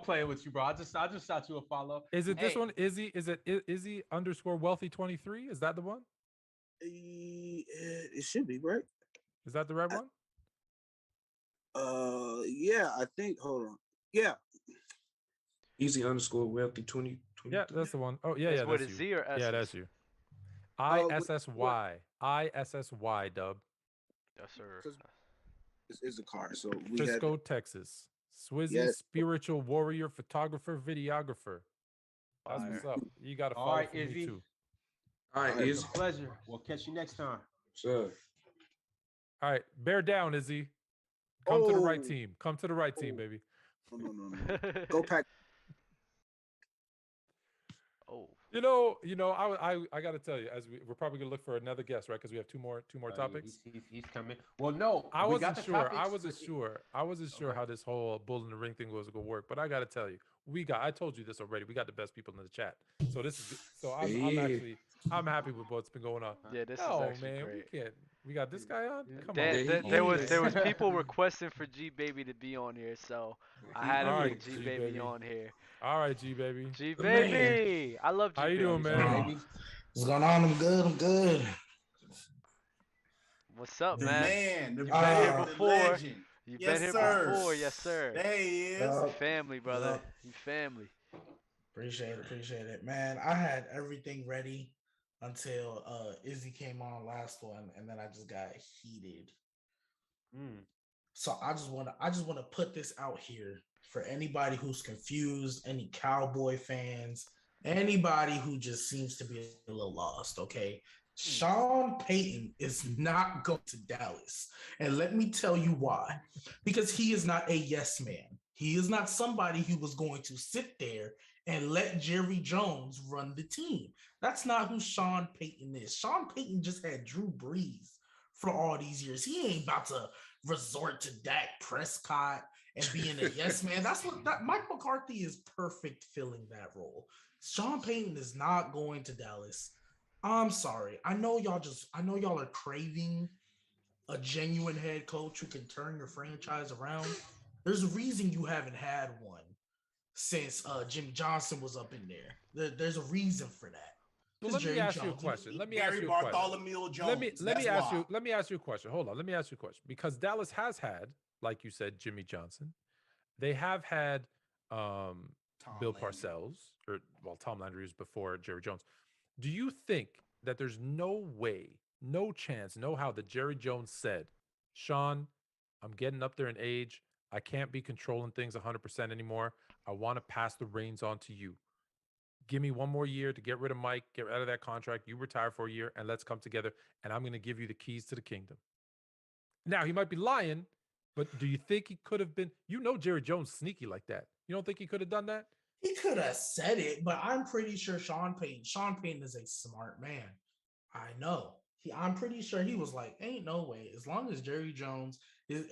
playing with you, bro. I just shot you a follow. Is it this one? Izzy? Is it Izzy _ Wealthy 23? Is that the one? It should be, right? Is that the right one? Yeah, I think. Hold on. Yeah. Easy _ Wealthy 20. Yeah, that's the one. Oh, yeah. What that's is you. Z or S? Yeah, that's you. ISSY. ISSY, dub. Yes, sir. It's a car. So we Frisco, Texas. Swizzy, spiritual warrior, photographer, videographer. That's what's up. You got to follow for me too. All right, Izzy. Pleasure. We'll catch you next time. Sure. All right, bear down, Izzy. Come to the right team. Come to the right team, baby. No. Go Pack. Oh. I got to tell you, as we're probably gonna look for another guest, right? Because we have two more topics. He's coming. Well, no, I wasn't sure how this whole bull in the ring thing was gonna work. But I got to tell you, I told you this already. We got the best people in the chat. So this is so I'm happy with what's been going on. Yeah, this is actually great. We got this guy on. Come on. There was people requesting for G Baby to be on here, so I had to bring G Baby on here. All right, G Baby. G Baby, I love G Baby. How you doing, man? What's going on? I'm good. What's up, man? You've been here before. You've been here before, yes, sir. There he is. Family, brother. You family. Appreciate it, man. I had everything ready until Izzy came on last one, and then I just got heated. So I just want to put this out here for anybody who's confused, any Cowboy fans, anybody who just seems to be a little lost. Okay, Sean Payton is not going to Dallas, and let me tell you why. Because he is not a yes man. He is not somebody who was going to sit there and let Jerry Jones run the team. That's not who Sean Payton is. Sean Payton just had Drew Brees for all these years. He ain't about to resort to Dak Prescott and being a yes man. That's what Mike McCarthy is perfect filling that role. Sean Payton is not going to Dallas. I'm sorry. I know y'all are craving a genuine head coach who can turn your franchise around. There's a reason you haven't had one since Jimmy Johnson was up in there. There's a reason for that. Well, let me ask you a question. Let me ask you a question. Hold on. Let me ask you a question. Because Dallas has had, like you said, Jimmy Johnson. They have had Bill Parcells, Tom Landry was before Jerry Jones. Do you think that there's no way, no chance, no how that Jerry Jones said, Sean, I'm getting up there in age. I can't be controlling things 100% anymore. I want to pass the reins on to you. Give me one more year to get rid of Mike, get out of that contract. You retire for a year and let's come together. And I'm going to give you the keys to the kingdom. Now, he might be lying, but do you think he could have been, Jerry Jones sneaky like that. You don't think he could have done that? He could have said it, but I'm pretty sure Sean Payton is a smart man. I know. I'm pretty sure he was like, ain't no way. As long as Jerry Jones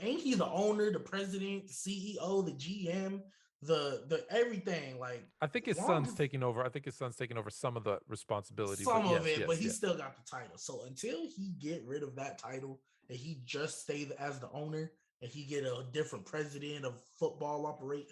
ain't he the owner, the president, the CEO, the GM? the everything. Like I think his son's taking over. I think his son's taking over some of the responsibility. But he still got the title. So until he get rid of that title and he just stay as the owner and he get a different president of football operate.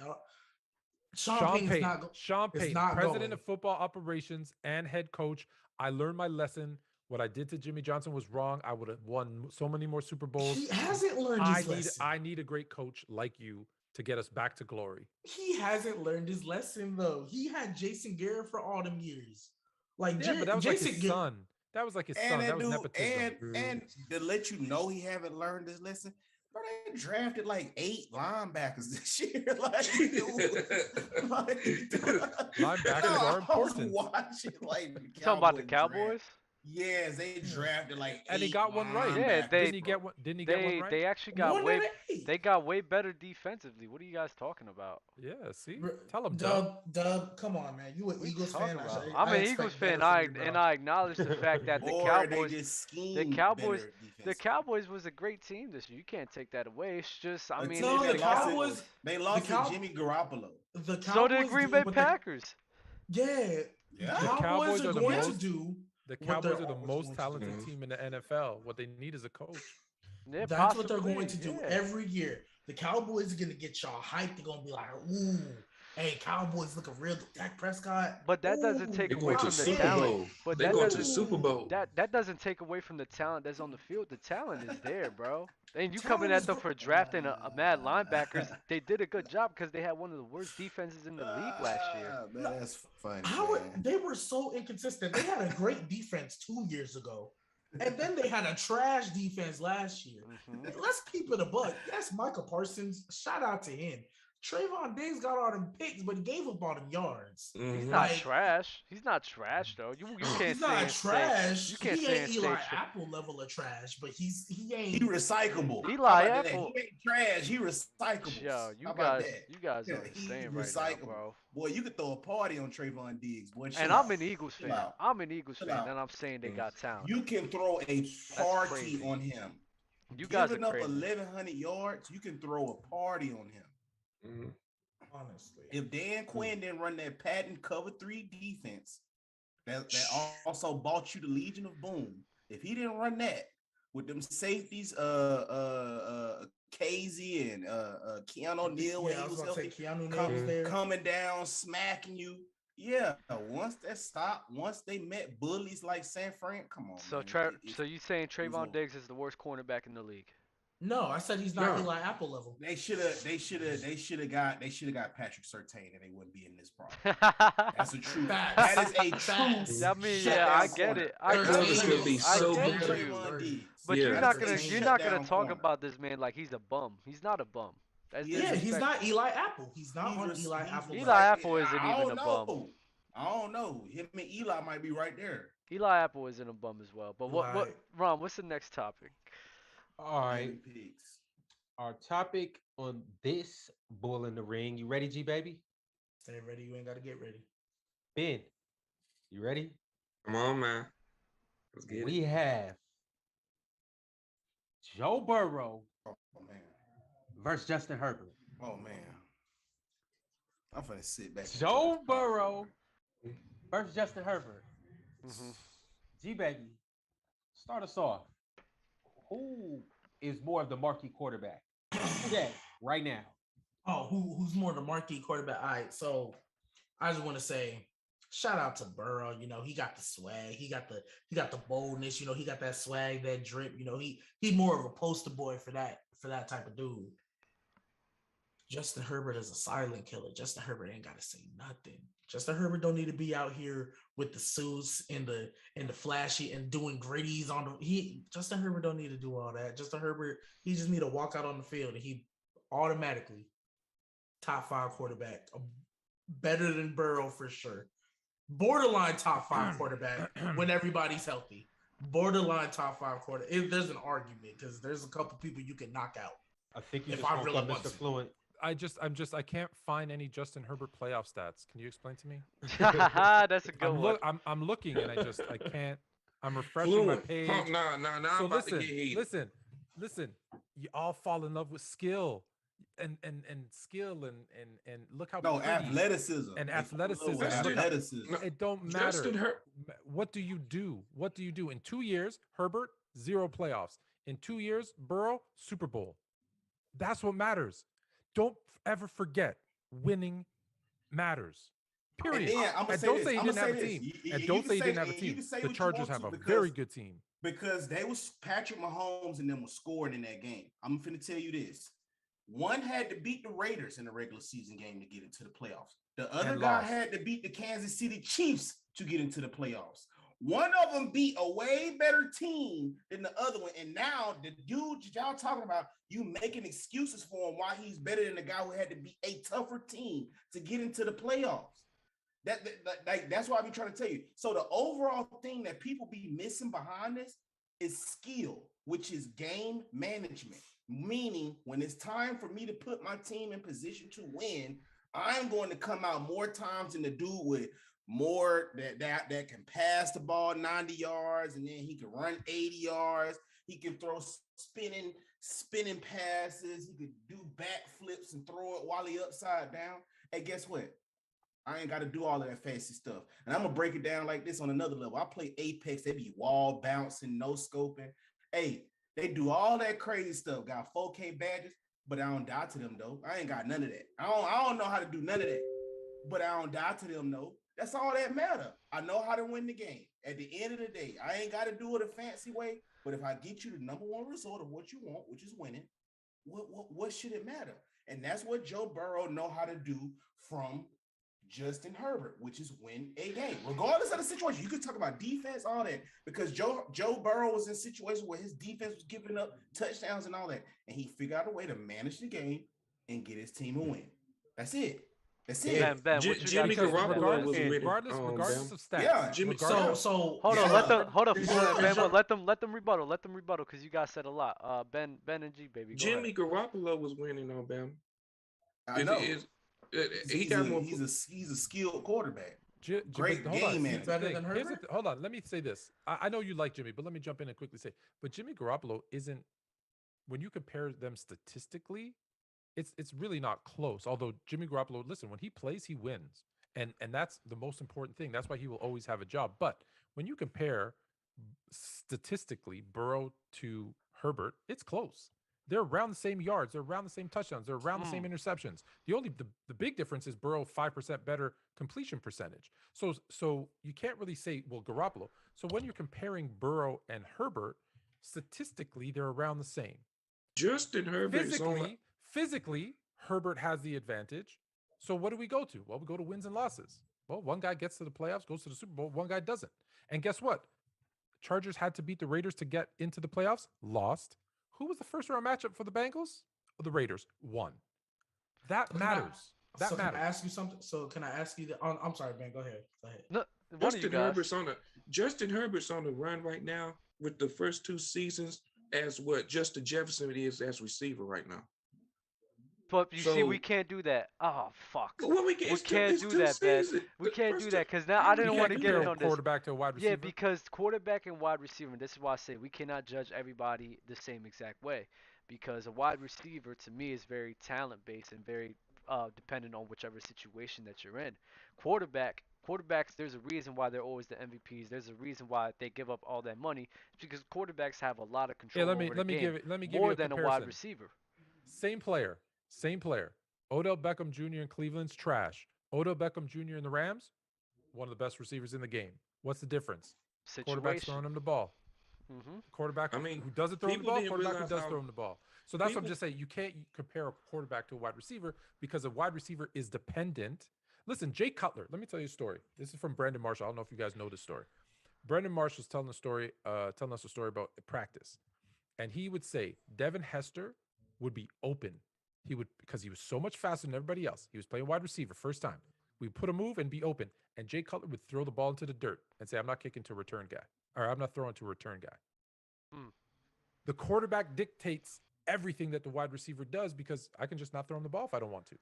Sean Payton, president of football operations and head coach. I learned my lesson. What I did to Jimmy Johnson was wrong. I would have won so many more Super Bowls. He hasn't learned his lesson. I need a great coach like you to get us back to glory. He hasn't learned his lesson though. He had Jason Garrett for all them years. Like, yeah, but that was Jason like his son. That was like his son. That was nepotism. And to let you know he haven't learned his lesson, bro, they drafted like 8 linebackers this year. Linebackers are important. Watching, talking about the Cowboys? Draft. Yes, they drafted like 8 and he got one right. Yeah, didn't he get one right? They actually got they got way better defensively. What are you guys talking about? Yeah, see, tell him, Dub, come on, man. You an Eagles fan? I'm an Eagles fan. I acknowledge the fact that the Cowboys was a great team this year. You can't take that away. It's just, I mean, the Cowboys. They lost to Jimmy Garoppolo. So did Green Bay Packers. The Cowboys are going to do. The Cowboys are the most talented team in the NFL. What they need is a coach. Yeah, that's what they're going to do every year. The Cowboys are going to get y'all hyped. They're going to be like, ooh, hey, Cowboys looking real. Dak Prescott. But that doesn't take away from the talent. But they're going to the Super Bowl. That doesn't take away from the talent that's on the field. The talent is there, bro. And you coming at them for drafting a mad linebackers. They did a good job because they had one of the worst defenses in the league last year. That's funny. They were so inconsistent. They had a great defense 2 years ago. And then they had a trash defense last year. Mm-hmm. Let's keep it a buck. Yes, Michael Parsons. Shout out to him. Trayvon Diggs got all them picks, but he gave up all them yards. Mm-hmm. He's not trash. He's not trash though. You can't he's say not trash. You can't he say ain't Eli Apple level of trash, but he ain't. He recyclable. Eli Apple. He ain't trash. He recyclable. Yo, you guys are insane right now, bro. Boy, you could throw a party on Trayvon Diggs. Boy, and I'm an Eagles fan. I'm an Eagles fan, and I'm saying they got talent. You can throw a party on him. You guys giving are up crazy. 1,100 yards. You can throw a party on him. Mm-hmm. Honestly, if Dan Quinn didn't run that patent cover 3 defense that also bought you the Legion of Boom, if he didn't run that with them safeties, KZ and Keanu Neal when he was healthy, coming down, smacking you. Yeah, once that stopped, once they met bullies like San Fran, come on. So so you saying Trayvon Diggs is the worst cornerback in the league? No, I said he's not Eli Apple level. They should have got Patrick Surtain and they wouldn't be in this problem. That's a true fact. That is a true. I mean, yeah, I get it. I get you. But you're not gonna talk about this man like he's a bum. He's not a bum. He's not Eli Apple. He's not on Eli Apple. Eli Apple isn't even a bum. I don't know. Him and Eli might be right there. Eli Apple isn't a bum as well. But what Ron, what's the next topic? All right. Our topic on this Bull in the Ring. You ready, G baby? Stay ready. You ain't got to get ready. Ben, you ready? Come on, man. Let's get it. We have Joe Burrow versus Justin Herbert. Oh, man. I'm finna sit back. Joe Burrow versus Justin Herbert. Mm-hmm. G baby, start us off. Who is more of the marquee quarterback today, right now? Oh, who's more the marquee quarterback? All right, so I just want to say, shout out to Burrow. You know, he got the swag, he got the boldness. You know, he got that swag, that drip. You know, he more of a poster boy for that type of dude. Justin Herbert is a silent killer. Justin Herbert ain't got to say nothing. Justin Herbert don't need to be out here with the suits and the flashy and doing gritties on the. Justin Herbert don't need to do all that. Justin Herbert, he just need to walk out on the field and he automatically top 5 quarterback, better than Burrow for sure. Borderline top 5 quarterback when everybody's healthy. Borderline top 5 quarterback. If there's an argument, because there's a couple people you can knock out. I think you if just I really want Mr. Fluent. I can't find any Justin Herbert playoff stats. Can you explain to me? That's a good one. I'm looking and I can't. I'm refreshing my page. No, so listen. You all fall in love with skill. skill and look how no pretty athleticism and They fall in love athleticism. with Look how, athleticism. it don't matter. Justin What do you do? What do you do? In 2 years, Herbert, 0 playoffs. In 2 years, Burrow, Super Bowl. That's what matters. Don't ever forget, winning matters. Period. And then I'm gonna And say don't this. say he I'm didn't gonna have say a this. team. You And can don't say he say- didn't have a and you team. can say The what you Chargers want have to a because- very good team. because they was Patrick Mahomes and them was scoring in that game. I'm finna tell you this. One had to beat the Raiders in the regular season game to get into the playoffs. The other And guy lost. had to beat the Kansas City Chiefs to get into the playoffs. One of them beat a way better team than the other one. And now the dude that y'all talking about, you making excuses for him why he's better than the guy who had to beat a tougher team to get into the playoffs. That's why I be trying to tell you. So the overall thing that people be missing behind this is skill, which is game management. Meaning, when it's time for me to put my team in position to win, I'm going to come out more times than the dude with more that can pass the ball 90 yards, and then he can run 80 yards. He can throw spinning passes. He could do backflips and throw it while he upside down. Hey, guess what? I ain't got to do all of that fancy stuff. And I'm going to break it down like this on another level. I play Apex. They be wall bouncing, no scoping. Hey, they do all that crazy stuff. Got 4K badges, but I don't die to them, though. I ain't got none of that. I don't know how to do none of that, but I don't die to them, though. That's all that matter. I know how to win the game. At the end of the day, I ain't got to do it a fancy way, but if I get you the number one result of what you want, which is winning, what should it matter? And that's what Joe Burrow know how to do from Justin Herbert, which is win a game, regardless of the situation. You could talk about defense, all that, because Joe Burrow was in situations where his defense was giving up touchdowns and all that, and he figured out a way to manage the game and get his team a win. That's it. That's it. Ben, what you Jimmy got to say, Ben? Garoppolo was winning. Regardless of stats. Yeah, Jimmy. So Hold on, Yeah. hold on, Is Ben, your- but let them rebuttal, because you guys said a lot. Ben and G baby, go Jimmy ahead. Garoppolo was winning on Bama. I know. He's He's a skilled quarterback. But Great hold game on. manager. Better than Herbert? Hold on. Let me say this. I know you like Jimmy, but let me jump in and quickly say, but Jimmy Garoppolo isn't, when you compare them statistically, it's really not close. Although Jimmy Garoppolo, listen, when he plays, he wins. And that's the most important thing. That's why he will always have a job. But when you compare statistically Burrow to Herbert, it's close. They're around the same yards. They're around the same touchdowns. They're around the same interceptions. The big difference is Burrow 5% better completion percentage. So you can't really say, well, Garoppolo. So when you're comparing Burrow and Herbert, statistically they're around the same. Justin Herbert. Physically, Herbert has the advantage. So what do we go to? Well, we go to wins and losses. Well, one guy gets to the playoffs, goes to the Super Bowl. One guy doesn't. And guess what? Chargers had to beat the Raiders to get into the playoffs. Lost. Who was the first round matchup for the Bengals? The Raiders. Won. That matters. Can I ask you something? So can I ask you? I'm sorry, Ben. Go ahead. No, Justin Herbert's on the run right now with the first 2 seasons as what Justin Jefferson is as receiver right now. But you see, we can't do that. Oh, fuck. Well, we can't do that, Ben. We can't do that because now I didn't want to get in on this. Quarterback to a wide receiver. Yeah, because quarterback and wide receiver, and this is why I say we cannot judge everybody the same exact way. Because a wide receiver, to me, is very talent-based and very dependent on whichever situation that you're in. Quarterbacks, there's a reason why they're always the MVPs. There's a reason why they give up all that money. It's because quarterbacks have a lot of control over the game, more than a wide receiver. Same player. Odell Beckham Jr. in Cleveland's trash. Odell Beckham Jr. in the Rams, one of the best receivers in the game. What's the difference? Quarterback's throwing him the ball. Quarterback who doesn't throw him the ball, quarterback who does throw him the ball. So that's what I'm just saying. You can't compare a quarterback to a wide receiver because a wide receiver is dependent. Listen, Jay Cutler, let me tell you a story. This is from Brandon Marshall. I don't know if you guys know this story. Brandon Marshall was telling us a story about practice. And he would say Devin Hester would be open. He would, because he was so much faster than everybody else. He was playing wide receiver first time. We put a move and be open. And Jay Cutler would throw the ball into the dirt and say, I'm not kicking to a return guy. Or I'm not throwing to a return guy. The quarterback dictates everything that the wide receiver does because I can just not throw him the ball if I don't want to.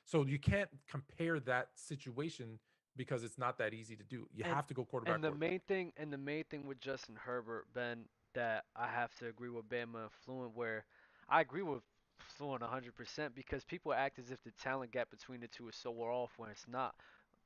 So you can't compare that situation because it's not that easy to do. You have to go quarterback. And the main thing with Justin Herbert, Ben, that I have to agree with Bama Fluent, where I agree with fluent 100% because people act as if the talent gap between the two is so off when it's not.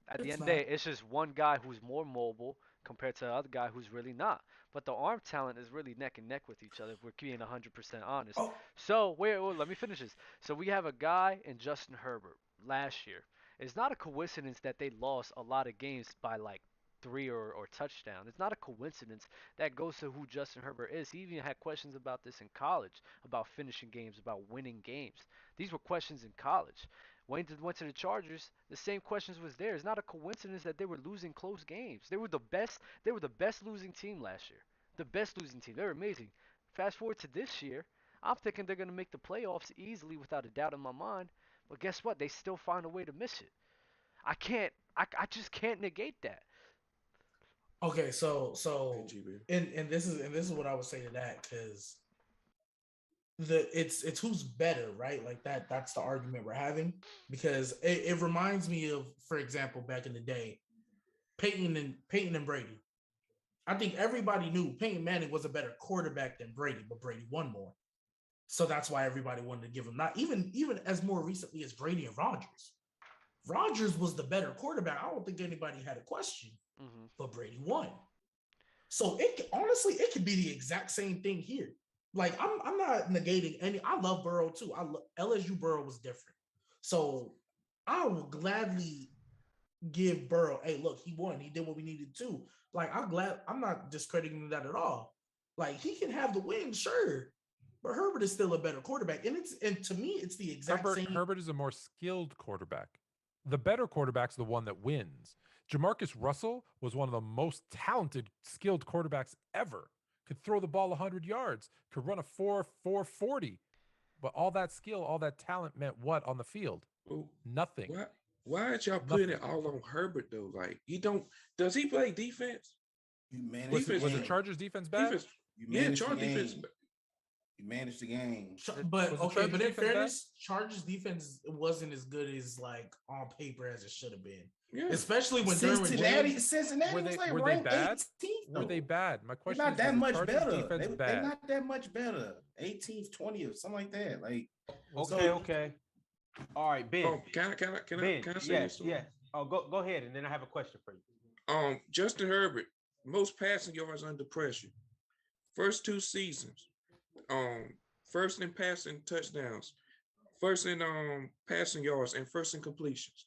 At the It's end of the not. day, it's just one guy who's more mobile compared to the other guy who's really not. But the arm talent is really neck and neck with each other if we're being 100% honest. Oh, So, wait, let me finish this. So, we have a guy in Justin Herbert last year. It's not a coincidence that they lost a lot of games by like three or touchdown. It's not a coincidence that goes to who Justin Herbert is. He even had questions about this in college, about finishing games, about winning games. These were questions in college. When he went to the Chargers, the same questions was there. It's not a coincidence that they were losing close games. They were the best. They were the best losing team last year. The best losing team. They were amazing. Fast forward to this year, I'm thinking they're gonna make the playoffs easily without a doubt in my mind. But guess what? They still find a way to miss it. I can't. I just can't negate that. okay. So, AGB. and this is what I would say to that because it's who's better, right? Like that's the argument we're having because it reminds me of, for example, back in the day, Peyton and Brady. I think everybody knew Peyton Manning was a better quarterback than Brady, but Brady won more. So that's why everybody wanted to give him, not even as more recently as Brady and Rodgers. Rodgers was the better quarterback. I don't think anybody had a question, but Brady won. So honestly, it could be the exact same thing here. Like I'm not negating any. I love Burrow too. LSU Burrow was different. So I will gladly give Burrow, hey, look, he won. He did what we needed to. Like I'm not discrediting that at all. Like he can have the win, sure. But Herbert is still a better quarterback. And to me, it's the exact same. Herbert is a more skilled quarterback. The better quarterback's the one that wins. Jamarcus Russell was one of the most talented, skilled quarterbacks ever. Could throw the ball 100 yards, could run a 4.40. But all that skill, all that talent meant what on the field? Ooh, Nothing. Why aren't y'all putting it all on Herbert though? Like does he play defense? You manage Was the Chargers defense bad? Defense. You Yeah, manage Chargers defense. You managed the game. But okay, but in defense fairness, Chargers defense wasn't as good as like on paper as it should have been. Yeah. Especially when Cincinnati were was like they ranked bad? 18th. Were they bad? My question They're is, not that much Chargers better. defense bad? They're not that much better. 18th, 20th, something like that. Like Okay. All right, Ben. Oh, can I say this? Yes. Oh, go ahead, and then I have a question for you. Justin Herbert, most passing yards under pressure. First two seasons. First in passing touchdowns, first in passing yards, and first in completions.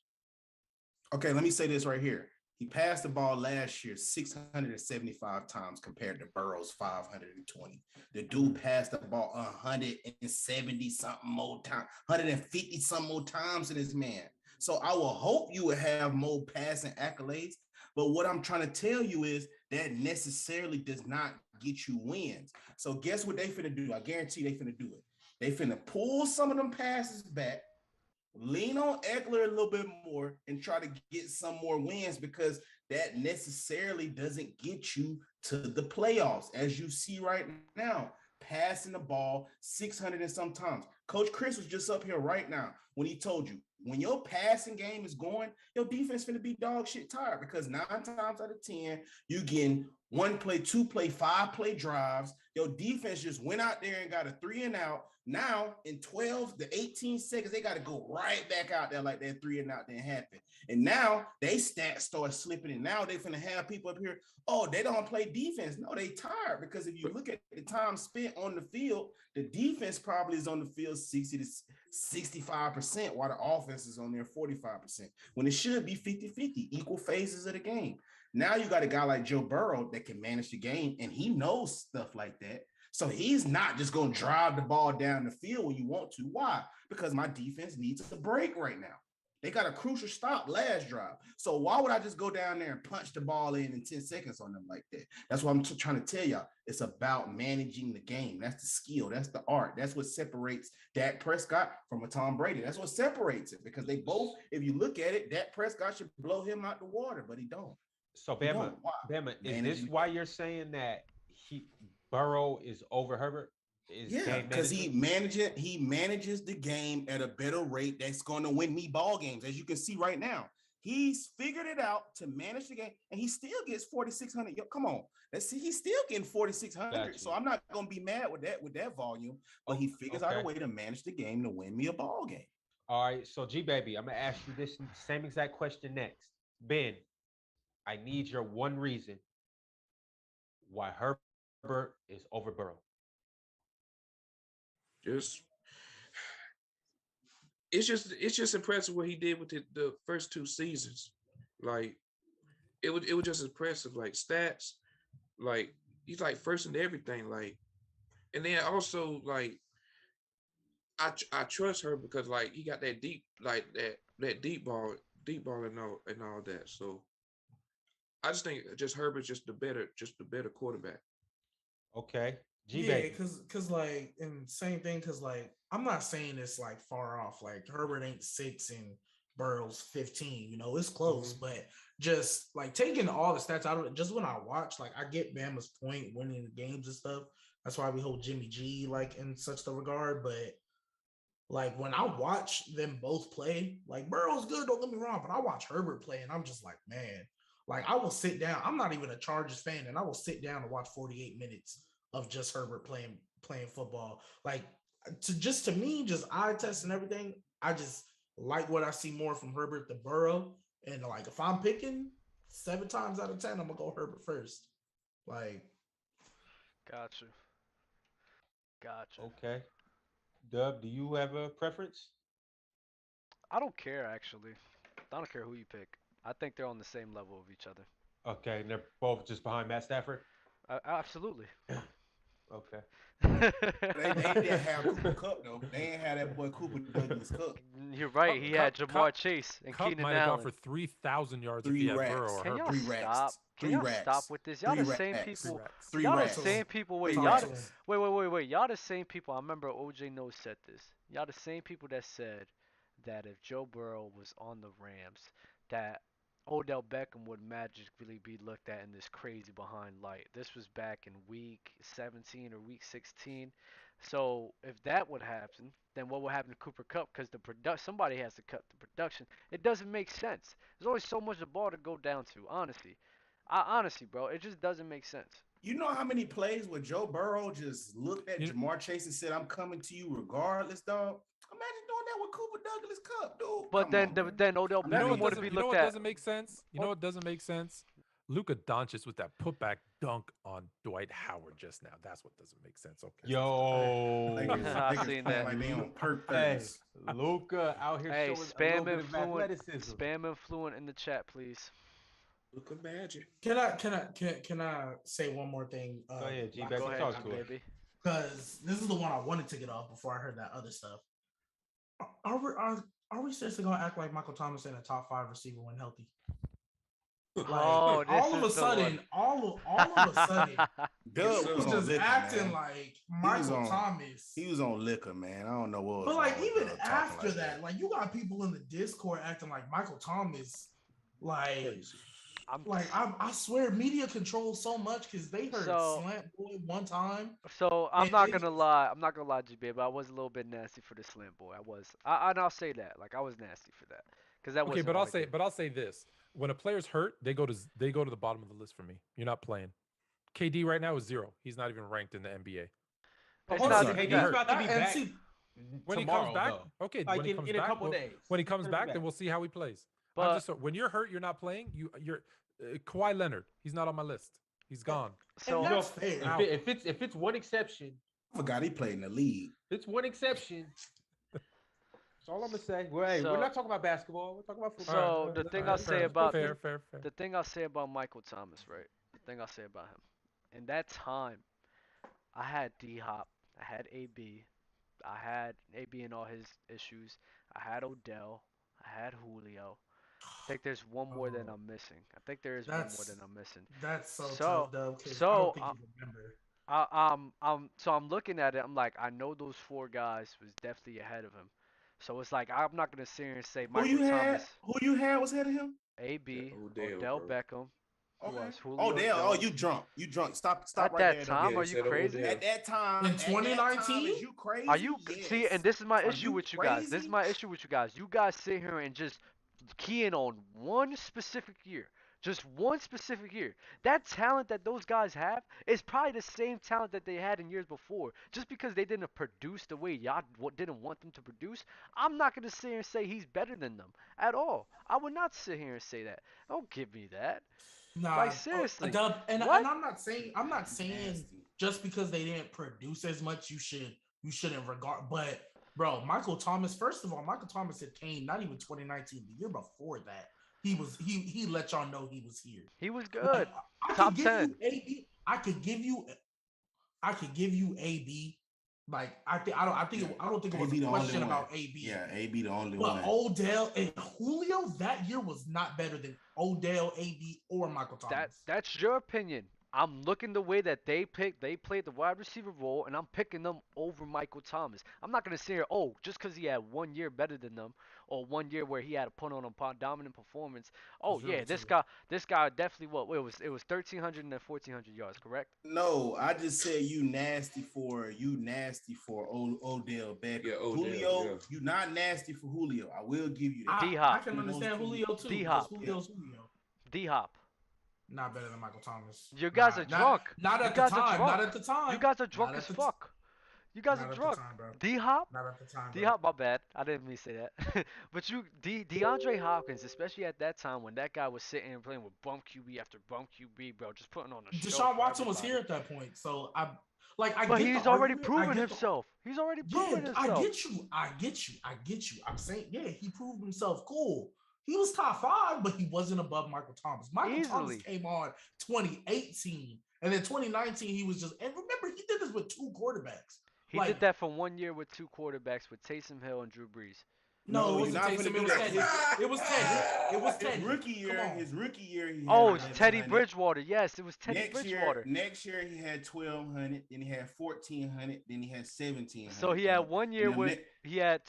Okay, let me say this right here. He passed the ball last year 675 times compared to Burrow's 520. The dude passed the ball 170 something more times, 150 some more times than this man. So I will hope you will have more passing accolades. But what I'm trying to tell you is that necessarily does not get you wins. So guess what they finna do? I guarantee they finna do it. They finna pull some of them passes back, lean on Eckler a little bit more, and try to get some more wins because that necessarily doesn't get you to the playoffs. As you see right now, passing the ball 600 and some times. Coach Chris was just up here right now when he told you, when your passing game is going, your defense finna be dog shit tired because 9 times out of 10, you getting 1 play, 2 play, 5 play drives. Your defense just went out there and got a 3 and out. Now in 12 to 18 seconds, they got to go right back out there like that 3 and out didn't happen. And now they stats start slipping, and now they finna have people up here, oh, they don't play defense. No, they tired because if you look at the time spent on the field, the defense probably is on the field 60 to 65%, while the offense is on there 45%, when it should be 50-50, equal phases of the game. Now you got a guy like Joe Burrow that can manage the game, and he knows stuff like that. So he's not just going to drive the ball down the field when you want to. Why? Because my defense needs a break right now. They got a crucial stop last drive. So why would I just go down there and punch the ball in 10 seconds on them like that? That's what I'm trying to tell y'all. It's about managing the game. That's the skill. That's the art. That's what separates Dak Prescott from a Tom Brady. That's what separates it, because they both, if you look at it, Dak Prescott should blow him out the water, but he don't. So Bama, is this why you're saying that Burrow is over Herbert? Yeah, because he manages the game at a better rate that's going to win me ball games, as you can see right now. He's figured it out to manage the game, and he still gets 4,600. Yo, come on, let's see. He's still getting 4,600. So I'm not gonna be mad with that volume. But he figures out a way to manage the game to win me a ball game. All right, so G baby, I'm gonna ask you this same exact question next. Ben, I need your one reason why Herbert is over Burrow. It's just impressive what he did with the first 2 seasons. Like it was just impressive. Like stats, like he's like first in everything. Like, and then also like I trust her because like he got that deep, like that deep ball and all that. So I just think just Herbert's just the better quarterback. Okay. Yeah, because like, and same thing, because like I'm not saying it's like far off. Like Herbert ain't 6 and Burrow's 15. You know, it's close, but just like taking all the stats out of it, just when I watch, like I get Bama's point, winning the games and stuff. That's why we hold Jimmy G like in such the regard, but. Like when I watch them both play, like Burrow's good, don't get me wrong, but I watch Herbert play and I'm just like, man, like I will sit down. I'm not even a Chargers fan, and I will sit down and watch 48 minutes of just Herbert playing football. Like to me, just eye test and everything. I just like what I see more from Herbert than Burrow. And like if I'm picking 7 times out of 10, I'm gonna go Herbert first. Like, Gotcha. Okay. Dub, do you have a preference? I don't care, actually. I don't care who you pick. I think they're on the same level of each other. Okay, and they're both just behind Matt Stafford? Absolutely. Okay. They didn't have Cooper Kupp, though. They ain't had that boy Cooper Douglas Kupp. You're right. He had Jamar Chase and Keenan might Allen. have gone for 3,000 yards if he had Burrow or Herbert. Can y'all stop with this? Y'all the same people. Y'all the same people. Wait, wait. Y'all the same people. I remember OJ Knows said this. Y'all the same people that said that if Joe Burrow was on the Rams, that Odell Beckham would magically be looked at in this crazy behind light. This was back in week 17 or week 16. So if that would happen, then what would happen to Cooper Kupp? Because somebody has to cut the production. It doesn't make sense. There's always so much the ball to go down to. Honestly, bro, it just doesn't make sense. You know how many plays where Joe Burrow just looked at Jamar Chase and said, "I'm coming to you regardless, dog." Imagine doing that with Cooper Douglas Kupp, dude. But then Odell Beckham would be looked at. You know what doesn't make sense? You know what doesn't make sense? Luka Doncic with that putback dunk on Dwight Howard just now. That's what doesn't make sense. Okay. Yo, I've seen that. Hey, Luka out here showing a little bit of athleticism. Spam influent in the chat, please. Luka Magic. Can I say one more thing? Go ahead, G. Go ahead, baby. Because this is the one I wanted to get off before I heard that other stuff. Are we seriously gonna act like Michael Thomas in a top 5 receiver when healthy? Like, all of a sudden, Doug was just liquor, acting man. like Michael Thomas. He was on liquor, man. I don't know what. But like even after that, like you got people in the Discord acting like Michael Thomas, like. I swear media controls so much because they heard Slant Boy one time. So I'm not gonna lie, G-Babe, I was a little bit nasty for the Slant Boy. And I'll say that. Like I was nasty for that. Because that was okay, but I'll say this. When a player's hurt, they go to the bottom of the list for me. You're not playing. KD right now is 0. He's not even ranked in the NBA. It's not even about to be back. When tomorrow, he comes back, though. okay. Like when he comes in back, a couple days. When he comes back, then we'll see how he plays. But when you're hurt, you're not playing. You're Kawhi Leonard. He's not on my list. He's gone. So that's fair. If it's one exception, I forgot he played in the league. It's one exception. That's all I'm gonna say. We're not talking about basketball. We're talking about football. So the thing I'll say about fair. The thing I'll say about Michael Thomas, right? The thing I'll say about him. In that time, I had D-Hop. I had AB. I had AB and all his issues. I had Odell. I had Julio. I think there's one more than I'm missing. I think there is one more than I'm missing. That's so tough, though. So I don't think you remember. So I'm looking at it. I'm like, I know those 4 guys was definitely ahead of him. So it's like I'm not gonna sit here and say Michael Thomas. Who you had was ahead of him? AB, Odell Beckham. Okay. Julio Odell. Jones. Oh, you drunk. Stop At right that there. time, are you crazy? At that time. In 2019? You crazy? Are you yes. See? And this is my issue with you guys. crazy? This is my issue with you guys. You guys sit here and just keying on one specific year. Just one specific year. That talent that those guys have is probably the same talent that they had in years before. Just because they didn't produce the way y'all didn't want them to produce, I'm not going to sit here and say he's better than them at all. I would not sit here and say that. Don't give me that. Nah, Like seriously. Dub, and What? I'm not saying just because they didn't produce as much you shouldn't regard. But bro, Michael Thomas, first of all, Michael Thomas had came not even 2019, the year before that. He let y'all know he was here. He was good. Like, Top 10. I could give you AB. Like I don't think it was a question about AB. Yeah, AB the only one. But Odell and Julio that year was not better than Odell, AB, or Michael Thomas. That's your opinion. I'm looking the way that they played the wide receiver role, and I'm picking them over Michael Thomas. I'm not gonna say here, just because he had 1 year better than them, or 1 year where he had to put on a dominant performance. Oh yeah, this guy definitely it was 1,300 and 1,400 yards, correct? No, I just said you nasty for Odell Beckham. Yeah, Julio, you not nasty for Julio. I will give you that. I can understand Julio too. D-Hop. D-Hop. Not better than Michael Thomas. You guys are drunk. Not at the time. Not at the time. You guys are drunk as fuck. You guys are drunk. D-Hop? Not at the time. D-Hop, my bad. I didn't mean to say that. But DeAndre Hopkins, especially at that time when that guy was sitting and playing with bump QB after bump QB, bro, just putting on a show. Deshaun Watson was here at that point, so But he's already proven himself. He's already proven himself. I get you. I'm saying, yeah, he proved himself. Cool. He was top 5, but he wasn't above Michael Thomas. Michael Thomas came on 2018, and then 2019 he was just. And remember, he did this with 2 quarterbacks. He did that for 1 year with 2 quarterbacks with Taysom Hill and Drew Brees. No, it wasn't Taysom. It was Teddy. It was Teddy. His rookie year. It's Teddy Bridgewater. Yes, it was Teddy Bridgewater. Next year he had 1,200. Then he had 1,400. Then he had 1,700. So he had 1 year with he had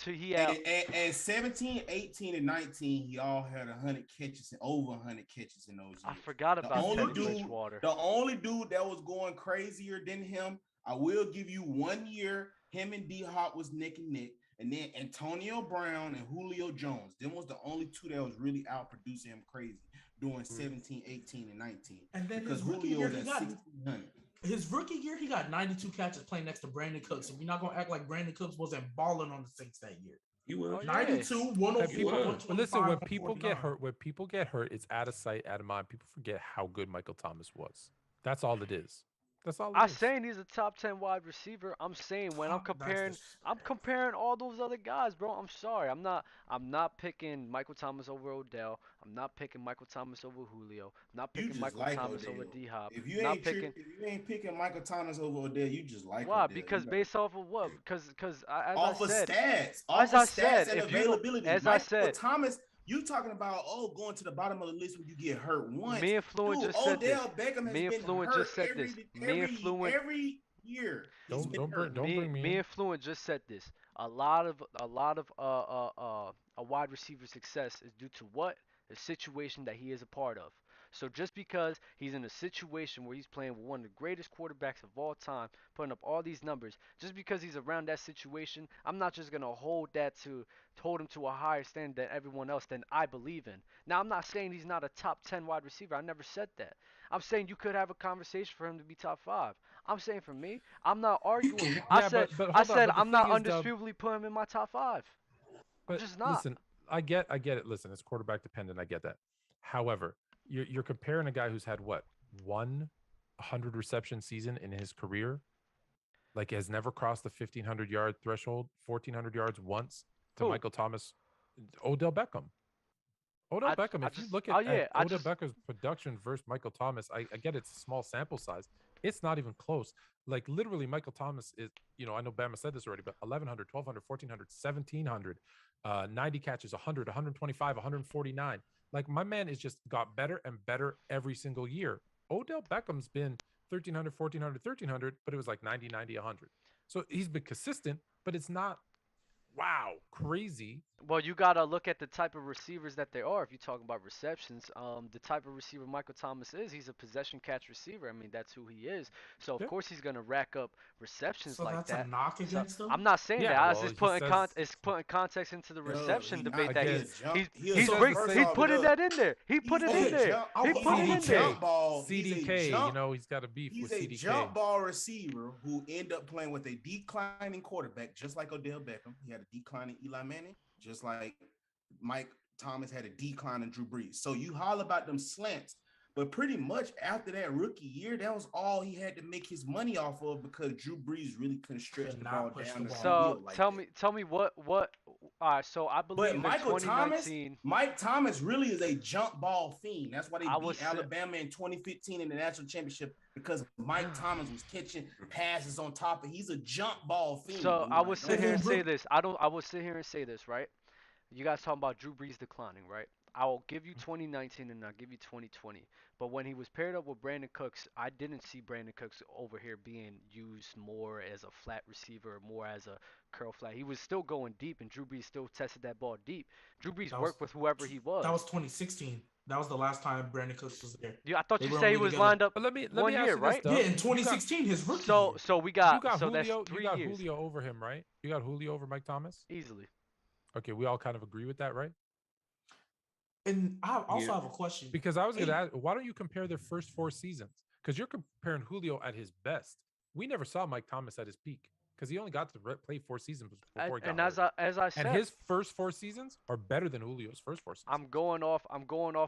and 17, 18, and 19 he all had 100 catches and over 100 catches in those years. I forgot about Teddy Bridgewater. The only dude that was going crazier than him, I will give you 1 year. Him and D-Hop was neck and neck. And then Antonio Brown and Julio Jones. Them was the only 2 that was really out producing him crazy during 17, 18, and 19. And then because Julio was at 1,600. His rookie year, he got 92 catches playing next to Brandon Cooks. And we're not going to act like Brandon Cooks wasn't balling on the Saints that year. He was. 92, 104. But listen, when people get hurt, it's out of sight, out of mind. People forget how good Michael Thomas was. That's all it is. That's all. I'm saying he's a top 10 wide receiver. I'm saying when I'm comparing all those other guys, bro. I'm sorry. I'm not picking Michael Thomas over Odell. I'm not picking Michael Thomas over Julio. I'm not picking Michael Thomas over D-Hop. If you ain't picking Michael Thomas over Odell, you just like why? Odell. Because based off of what? Because off of stats. As I said, and availability. I said, Thomas. You talking about going to the bottom of the list when you get hurt once? Me and Fluent just said this. Beckham has been hurt every year. Don't bring me. Me and Fluent just said this. A lot of a wide receiver success is due to what? The situation that he is a part of. So just because he's in a situation where he's playing with one of the greatest quarterbacks of all time, putting up all these numbers, just because he's around that situation, I'm not just gonna hold him to a higher standard than everyone else than I believe in. Now I'm not saying he's not a top 10 wide receiver. I never said that. I'm saying you could have a conversation for him to be top 5. I'm saying for me, I'm not arguing. I said I'm not undisputably putting him in my top 5. I'm just not. Listen, I get it. Listen, it's quarterback dependent. I get that. However, you're comparing a guy who's had what, 100 reception season in his career, like has never crossed the 1,500 yard threshold, 1,400 yards once, to Michael Thomas, Odell Beckham. If you look at Odell Beckham's production versus Michael Thomas, I get it's a small sample size. It's not even close. Like literally, Michael Thomas is, I know Bama said this already, but 1,100, 1,200, 1,400, 1,700, 90 catches, 100, 125, 149. Like my man is just got better and better every single year. Odell Beckham's been 1,300, 1,400, 1,300, but it was like 90, 90, 100. So he's been consistent, but it's not, wow, crazy. Well, you gotta look at the type of receivers that they are. If you're talking about receptions, the type of receiver Michael Thomas is, he's a possession catch receiver. I mean, that's who he is. So of Yeah. course he's gonna rack up receptions So like that's a that. knock So against him. I'm not saying that. Yeah, I was well, just he says it's putting context into the Yo, reception he debate not that he a against. jump. he's He a he's says bring, the first he's same. off, putting look, that in there. He put he's it a in there. jump. He put it He's a in there. jump ball. He's a CDK, you jump. know, he's got a beef He's with a CDK. jump ball receiver who end up playing with a declining quarterback, just like Odell Beckham. He had a declining Eli Manning, just like Mike Thomas had a decline in Drew Brees. So you holler about them slants, but pretty much after that rookie year, that was all he had to make his money off of because Drew Brees really couldn't stretch the ball down the So field like tell that. me what all right, so I But believe in Michael Thomas, 2019 Mike Thomas really is a jump ball fiend. That's why they I was beat Alabama in 2015 in the national championship because Mike Thomas was catching passes on top of. He's a jump ball fiend. so dude. I Like, would don't sit here get and it. say this. I would sit here and say this, right? You guys talking about Drew Brees declining, right? I will give you 2019 and I'll give you 2020. But when he was paired up with Brandon Cooks, I didn't see Brandon Cooks over here being used more as a flat receiver, more as a curl flat. He was still going deep, and Drew Brees still tested that ball deep. Drew Brees worked with whoever he was. That was 2016. That was the last time Brandon Cooks was there. Yeah, I thought They you were said he only was together. lined up But let me one ask year, you this, right? Doug. Yeah, in 2016, his rookie So year. so we got you got so Julio. that's 3 You got years Julio over him, right? You got Julio over Mike Thomas. easily. Okay, we all kind of agree with that, right? And I also Yeah. have a question. Because I was going to ask, why don't you compare their first 4 seasons? Because you're comparing Julio at his best. We never saw Mike Thomas at his peak because he only got to play 4 seasons before he got And hurt. as I said, And his first 4 seasons are better than Julio's first 4 seasons. I'm going off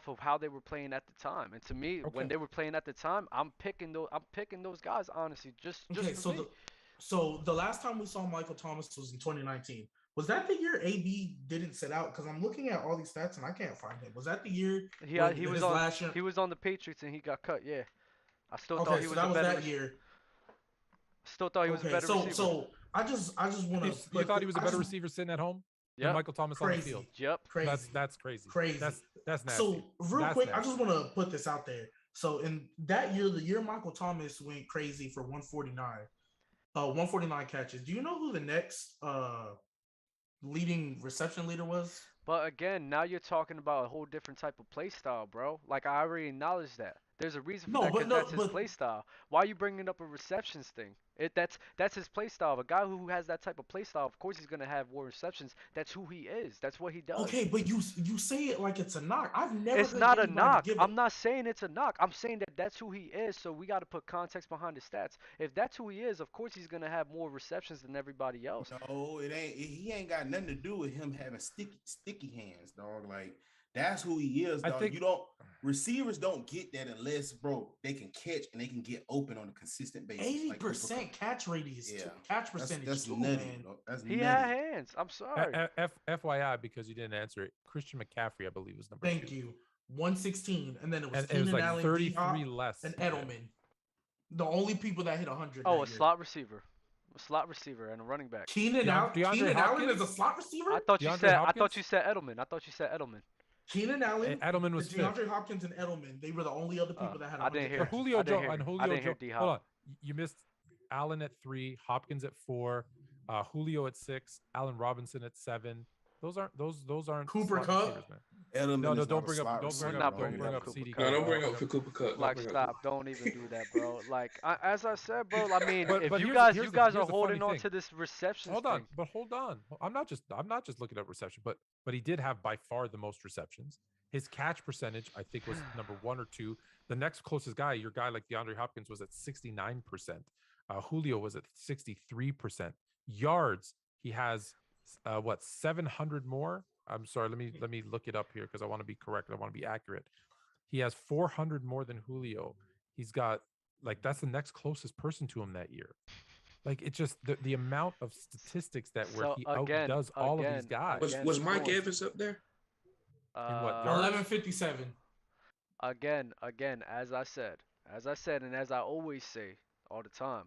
of how they were playing at the time. And to me, when they were playing at the time, I'm picking those guys honestly just Okay, for me. so the last time we saw Michael Thomas was in 2019. Was that the year AB didn't sit out? Because I'm looking at all these stats and I can't find him. Was that the year he was on the Patriots and he got cut? Yeah, I still thought he was that a was better. that year. Still thought he was a better receiver. So I just want to. You thought he was a better receiver sitting at home than Michael Thomas on the field? Yep. Crazy. That's crazy. Crazy. That's nasty. So real quick, nasty. I just want to put this out there. So in that year, the year Michael Thomas went crazy for 149 catches. Do you know who the next leading reception leader was? But again, now you're talking about a whole different type of play style, bro. Like I already acknowledged that. There's a reason for that because that's his play style. Why are you bringing up a receptions thing? That's his play style. A guy who has that type of play style, of course, he's gonna have more receptions. That's who he is. That's what he does. Okay, but you say it like it's a knock. I've never. It's not a knock. I'm not saying it's a knock. I'm saying that that's who he is. So we got to put context behind his stats. If that's who he is, of course he's gonna have more receptions than everybody else. No, it ain't. He ain't got nothing to do with him having sticky hands, dog. Like that's who he is, dog. Receivers don't get that unless, bro, they can catch and they can get open on a consistent basis. 80% catch radius, catch percentage. That's too, nutty. Man. That's he nutty. had hands. I'm sorry. FYI, because you didn't answer it, Christian McCaffrey, I believe, was number 2. Thank you. 116, and then it was Keenan Allen, 33 less, and Edelman. The only people that hit 100. Oh, slot receiver, and a running back. Keenan Allen is a slot receiver. I thought you said Edelman. Keenan Allen, Edelman was DeAndre Hopkins, and Edelman. They were the only other people that had. I didn't hear. But Julio Jones. Hold on, you missed Allen at 3, Hopkins at 4, Julio at 6, Allen Robinson at 7. Those aren't Cooper Kupp. No, don't bring up CD. No, don't bring up for Cooper Kupp. Like, stop! Don't even do that, bro. Like, as I said, bro. I mean, but if you here's guys the are holding funny on thing. to this reception. Hold on. I'm not just looking at reception, but he did have by far the most receptions. His catch percentage, I think, was number 1 or 2. The next closest guy, your guy like DeAndre Hopkins, was at 69%. Julio was at 63%. Yards, he has 700 more. I'm sorry, let me look it up here because I want to be correct. I want to be accurate. He has 400 more than Julio. He's got that's the next closest person to him that year. It's just the amount of statistics that he outdoes all of these guys. Was Mike Evans up there? In what, 1157. Again, as I said, and as I always say all the time,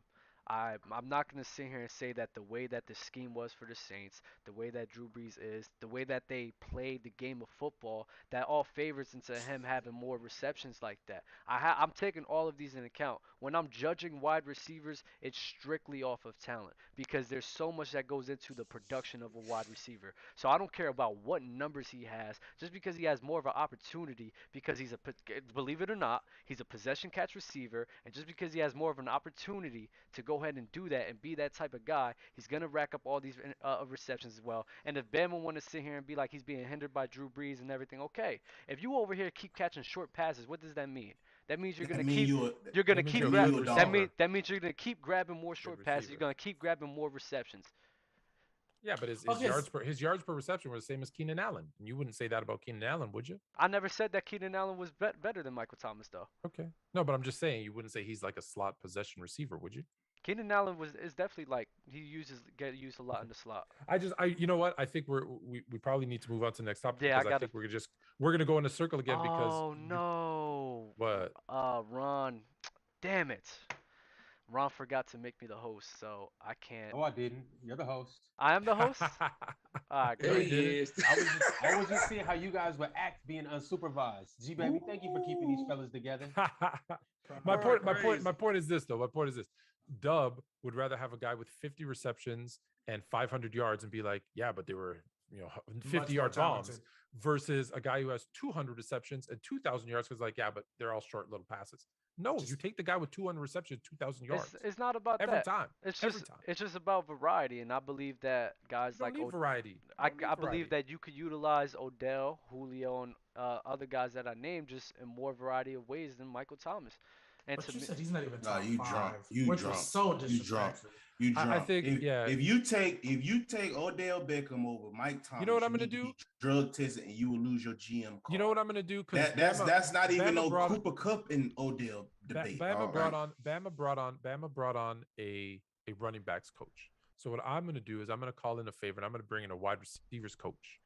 I'm not going to sit here and say that the way that the scheme was for the Saints, the way that Drew Brees is, the way that they played the game of football, that all favors into him having more receptions like that. I'm taking all of these in account. When I'm judging wide receivers, it's strictly off of talent because there's so much that goes into the production of a wide receiver. So I don't care about what numbers he has, just because he has more of an opportunity because believe it or not, he's a possession catch receiver, and just because he has more of an opportunity to go ahead and do that and be that type of guy, he's gonna rack up all these receptions as well. And if Bama want to sit here and be like he's being hindered by Drew Brees and everything, okay. If you over here keep catching short passes, what does that mean? That means you're gonna keep that means you're gonna keep grabbing more short passes. You're gonna keep grabbing more receptions. Yeah, but his yards per reception were the same as Keenan Allen. And you wouldn't say that about Keenan Allen, would you? I never said that Keenan Allen was better than Michael Thomas, though. Okay. No, but I'm just saying you wouldn't say he's like a slot possession receiver, would you? Keenan Allen is definitely like he get used a lot in the slot. You know what? I think we probably need to move on to the next topic because I think we're gonna go in a circle again because. Oh no! What? Ron, damn it! Ron forgot to make me the host, so I can't. Oh, I didn't. You're the host. I am the host. Great. He is. I was just seeing how you guys would act being unsupervised. G baby, thank you for keeping these fellas together. My point is this though. My point is this. Dub would rather have a guy with 50 receptions and 500 yards and be like, yeah, but they were 50-yard bombs versus a guy who has 200 receptions and 2,000 yards because like, yeah, but they're all short little passes. No, you take the guy with 200 receptions, 2,000 yards. It's not about every that. time. It's just about variety, and I believe that guys variety. I believe that you could utilize Odell, Julio, and other guys that I named just in more variety of ways than Michael Thomas. And but you said he's not even top you five, drunk. You which drunk. was so disrespectful. You drunk. I think if you take Odell Beckham over Mike Thomas, you know what I'm gonna do? Drug tested, and you will lose your GM card. You know what I'm gonna do? That's not even no Cooper Kupp and Odell debate. Bama brought on a running backs coach. So what I'm gonna do is I'm gonna call in a favor and I'm gonna bring in a wide receivers coach.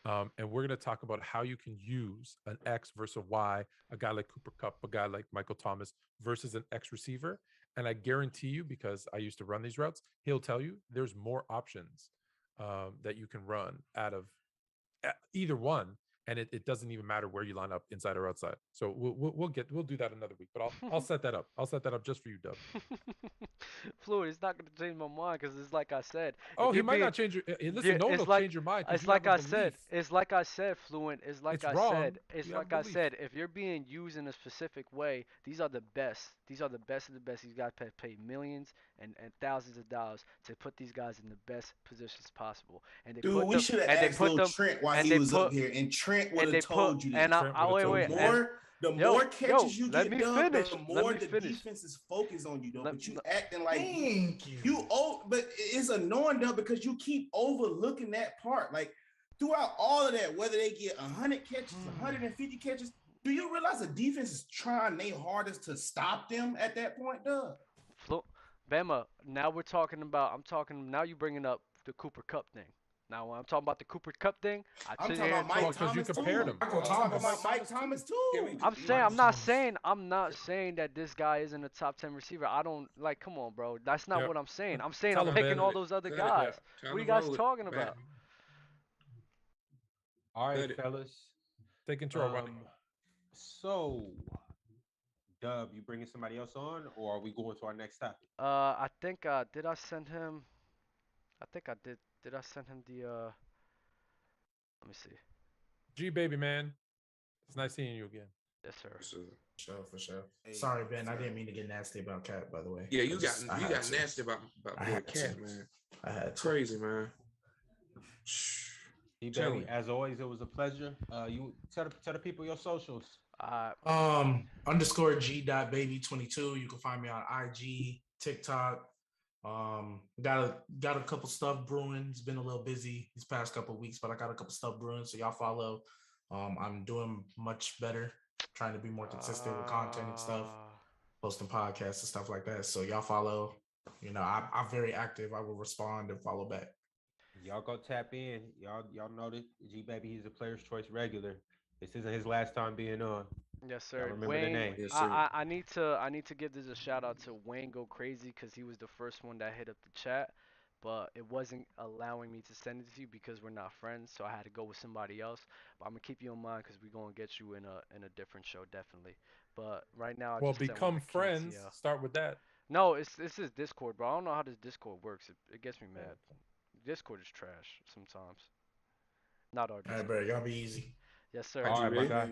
And we're going to talk about how you can use an X versus a Y, a guy like Cooper Kupp, a guy like Michael Thomas versus an X receiver. And I guarantee you, because I used to run these routes, he'll tell you there's more options that you can run out of either one. And it doesn't even matter where you line up, inside or outside. So we'll do that another week. But I'll set that up. I'll set that up just for you, Dub. Fluid, it's not going to change my mind because it's like I said. Oh, he might not change your. Listen, no one will change your mind. It's like I said. It's like I said, Fluent. It's like I said. It's like I said. If you're being used in a specific way, these are the best. These are the best of the best. These guys pay millions and thousands of dollars to put these guys in the best positions possible. And they we should have asked Lil Trent while he was up here, and Trent would have told you that. The more catches you get done, the more the defense is focused on you, though. But you acting like but it's annoying, though, because you keep overlooking that part. Like throughout all of that, whether they get 100 catches, 150 catches, do you realize the defense is trying their hardest to stop them at that point, though? Bama, now now you're bringing up the Cooper Kupp thing. Now, when I'm talking about the Cooper Kupp thing, I'm talking about Mike Thomas you compared him. I'm talking about Mike Thomas too. I'm not saying that this guy isn't a top 10 receiver. I don't come on, bro. That's not what I'm saying. I'm saying I'm picking all those other guys. What are you guys talking about? All right, fellas. Take control. So, Dub, you bringing somebody else on, or are we going to our next topic? I think did I send him? I think I did. Did I send him the? Let me see. G baby man, it's nice seeing you again. Yes, sir. For sure. Sorry, Ben. I didn't mean to get nasty about Cat. By the way. Yeah, you got nasty about Cat, man. I had crazy, man. G baby, as always, it was a pleasure. You tell the people your socials. Underscore G.baby22. You can find me on IG, TikTok. Got a couple stuff brewing. It's been a little busy these past couple of weeks, but I got a couple stuff brewing, so y'all follow. I'm doing much better, trying to be more consistent with content and stuff, posting podcasts and stuff like that. So y'all follow. I'm very active. I will respond and follow back. Y'all go tap in. Y'all know that G baby, he's a Player's Choice regular. This isn't his last time being on. Yes, sir. Remember the name. Yes, sir. I need to give this a shout out to Wayne Go Crazy because he was the first one that hit up the chat. but it wasn't allowing me to send it to you because we're not friends. So I had to go with somebody else. But I'm gonna keep you in mind because we're gonna get you in a different show definitely. But right now I Well, just sent one become to friends. Keith. Yeah. Start with that. No, this is Discord, bro. I don't know how this Discord works. It gets me mad. Discord is trash sometimes. Not our All right, Discord. bro. Y'all be easy. Yes, sir. All right, my ready? guy.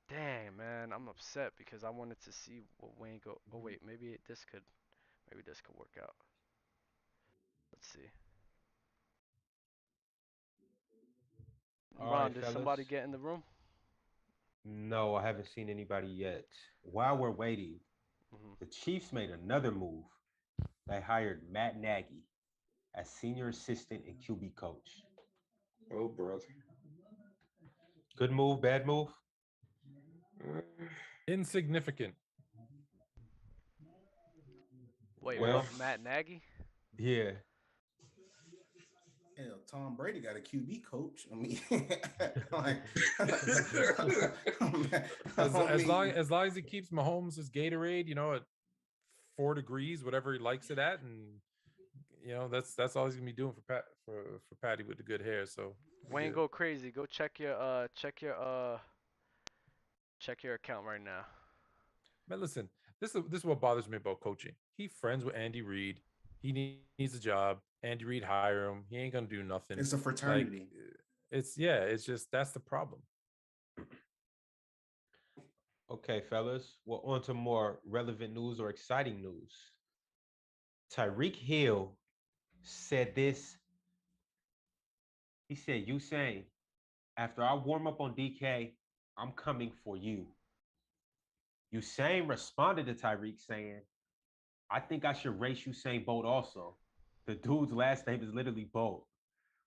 Dang, man, I'm upset because I wanted to see what Wayne go. Oh wait, maybe this could work out. Let's see. All Ron, right, did fellas. somebody get in the room? No, I haven't seen anybody yet. While we're waiting, the Chiefs made another move. They hired Matt Nagy as senior assistant and QB coach. Oh, brother. Good move, bad move? Insignificant. Wait, Well, what? Matt Nagy? Yeah. Hell, Tom Brady got a QB coach. I mean, like, as long as he keeps Mahomes' Gatorade, at 4 degrees, whatever he likes it at, and that's all he's gonna be doing for Patty with the good hair. So Wayne, go crazy. Go check your account right now. Man, listen, this is what bothers me about coaching. He friends with Andy Reid. He needs a job. Andy Reid hire him. He ain't gonna do nothing. It's a fraternity. It's just that's the problem. Okay, fellas. Well, on to more relevant news or exciting news. Tyreek Hill said this. He said, Usain, after I warm up on DK, I'm coming for you. Usain responded to Tyreek saying, I think I should race Usain Bolt also. The dude's last name is literally Bolt.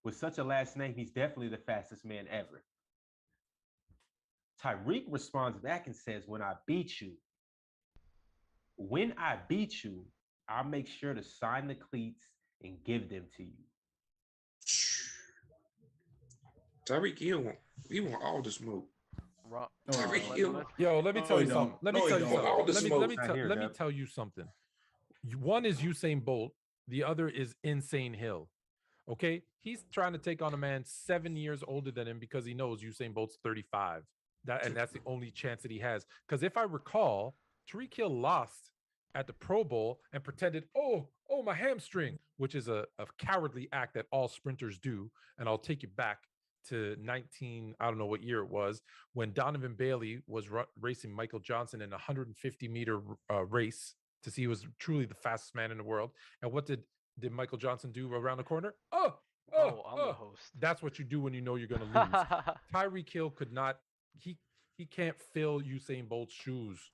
With such a last name, he's definitely the fastest man ever. Tyreek responds back and says, when I beat you, I'll make sure to sign the cleats and give them to you. Tyreek Hill, he want all the smoke. Tyreek Hill. Yo, let me tell you something. Let me tell you something. One is Usain Bolt. The other is Insane Hill. Okay? He's trying to take on a man 7 years older than him because he knows Usain Bolt's 35. That's the only chance that he has. Because if I recall, Tyreek Hill lost at the Pro Bowl and pretended, oh, my hamstring, which is a cowardly act that all sprinters do. And I'll take you back to I don't know what year it was, when Donovan Bailey was racing Michael Johnson in a 150-meter race to see who was truly the fastest man in the world. And what did Michael Johnson do around the corner? I'm the host. That's what you do when you know you're going to lose. Tyreek Hill could not. He can't fill Usain Bolt's shoes.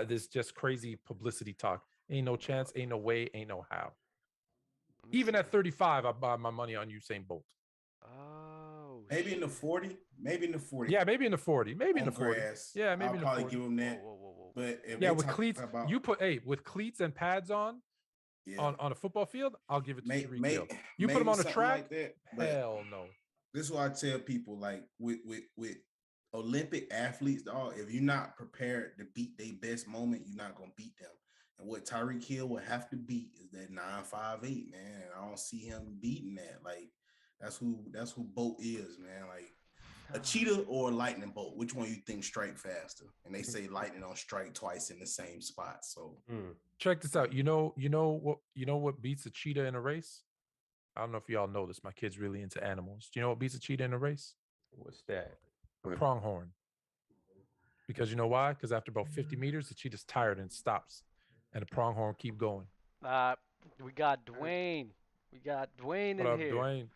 This just crazy publicity talk. Ain't no chance. Ain't no way. Ain't no how. Even at 35, I buy my money on Usain Bolt. Oh, maybe in the 40. Maybe in the 40. Yeah, maybe in the 40. Maybe in the 40. Grass. Yeah, maybe I'll in the probably 40. give him that. Whoa. But if with cleats, with cleats and pads on a football field, I'll give it to Tyreek Hill. You put him on a track, like that, hell no. This is what I tell people, like with Olympic athletes, dog, if you're not prepared to beat their best moment, you're not gonna beat them. And what Tyreek Hill will have to beat is that 9.58, man. And I don't see him beating that. Like that's who Bolt is, man. Like a cheetah or a lightning bolt. Which one you think strike faster? And they say lightning don't strike twice in the same spot. So check this out. You know what beats a cheetah in a race? I don't know if y'all know this. My kid's really into animals. Do you know what beats a cheetah in a race? What's that? A pronghorn. Because you know why? Because after about 50 meters, the cheetah's tired and stops. And the pronghorn keep going. We got Dwayne. We got Dwayne in here. Dwayne?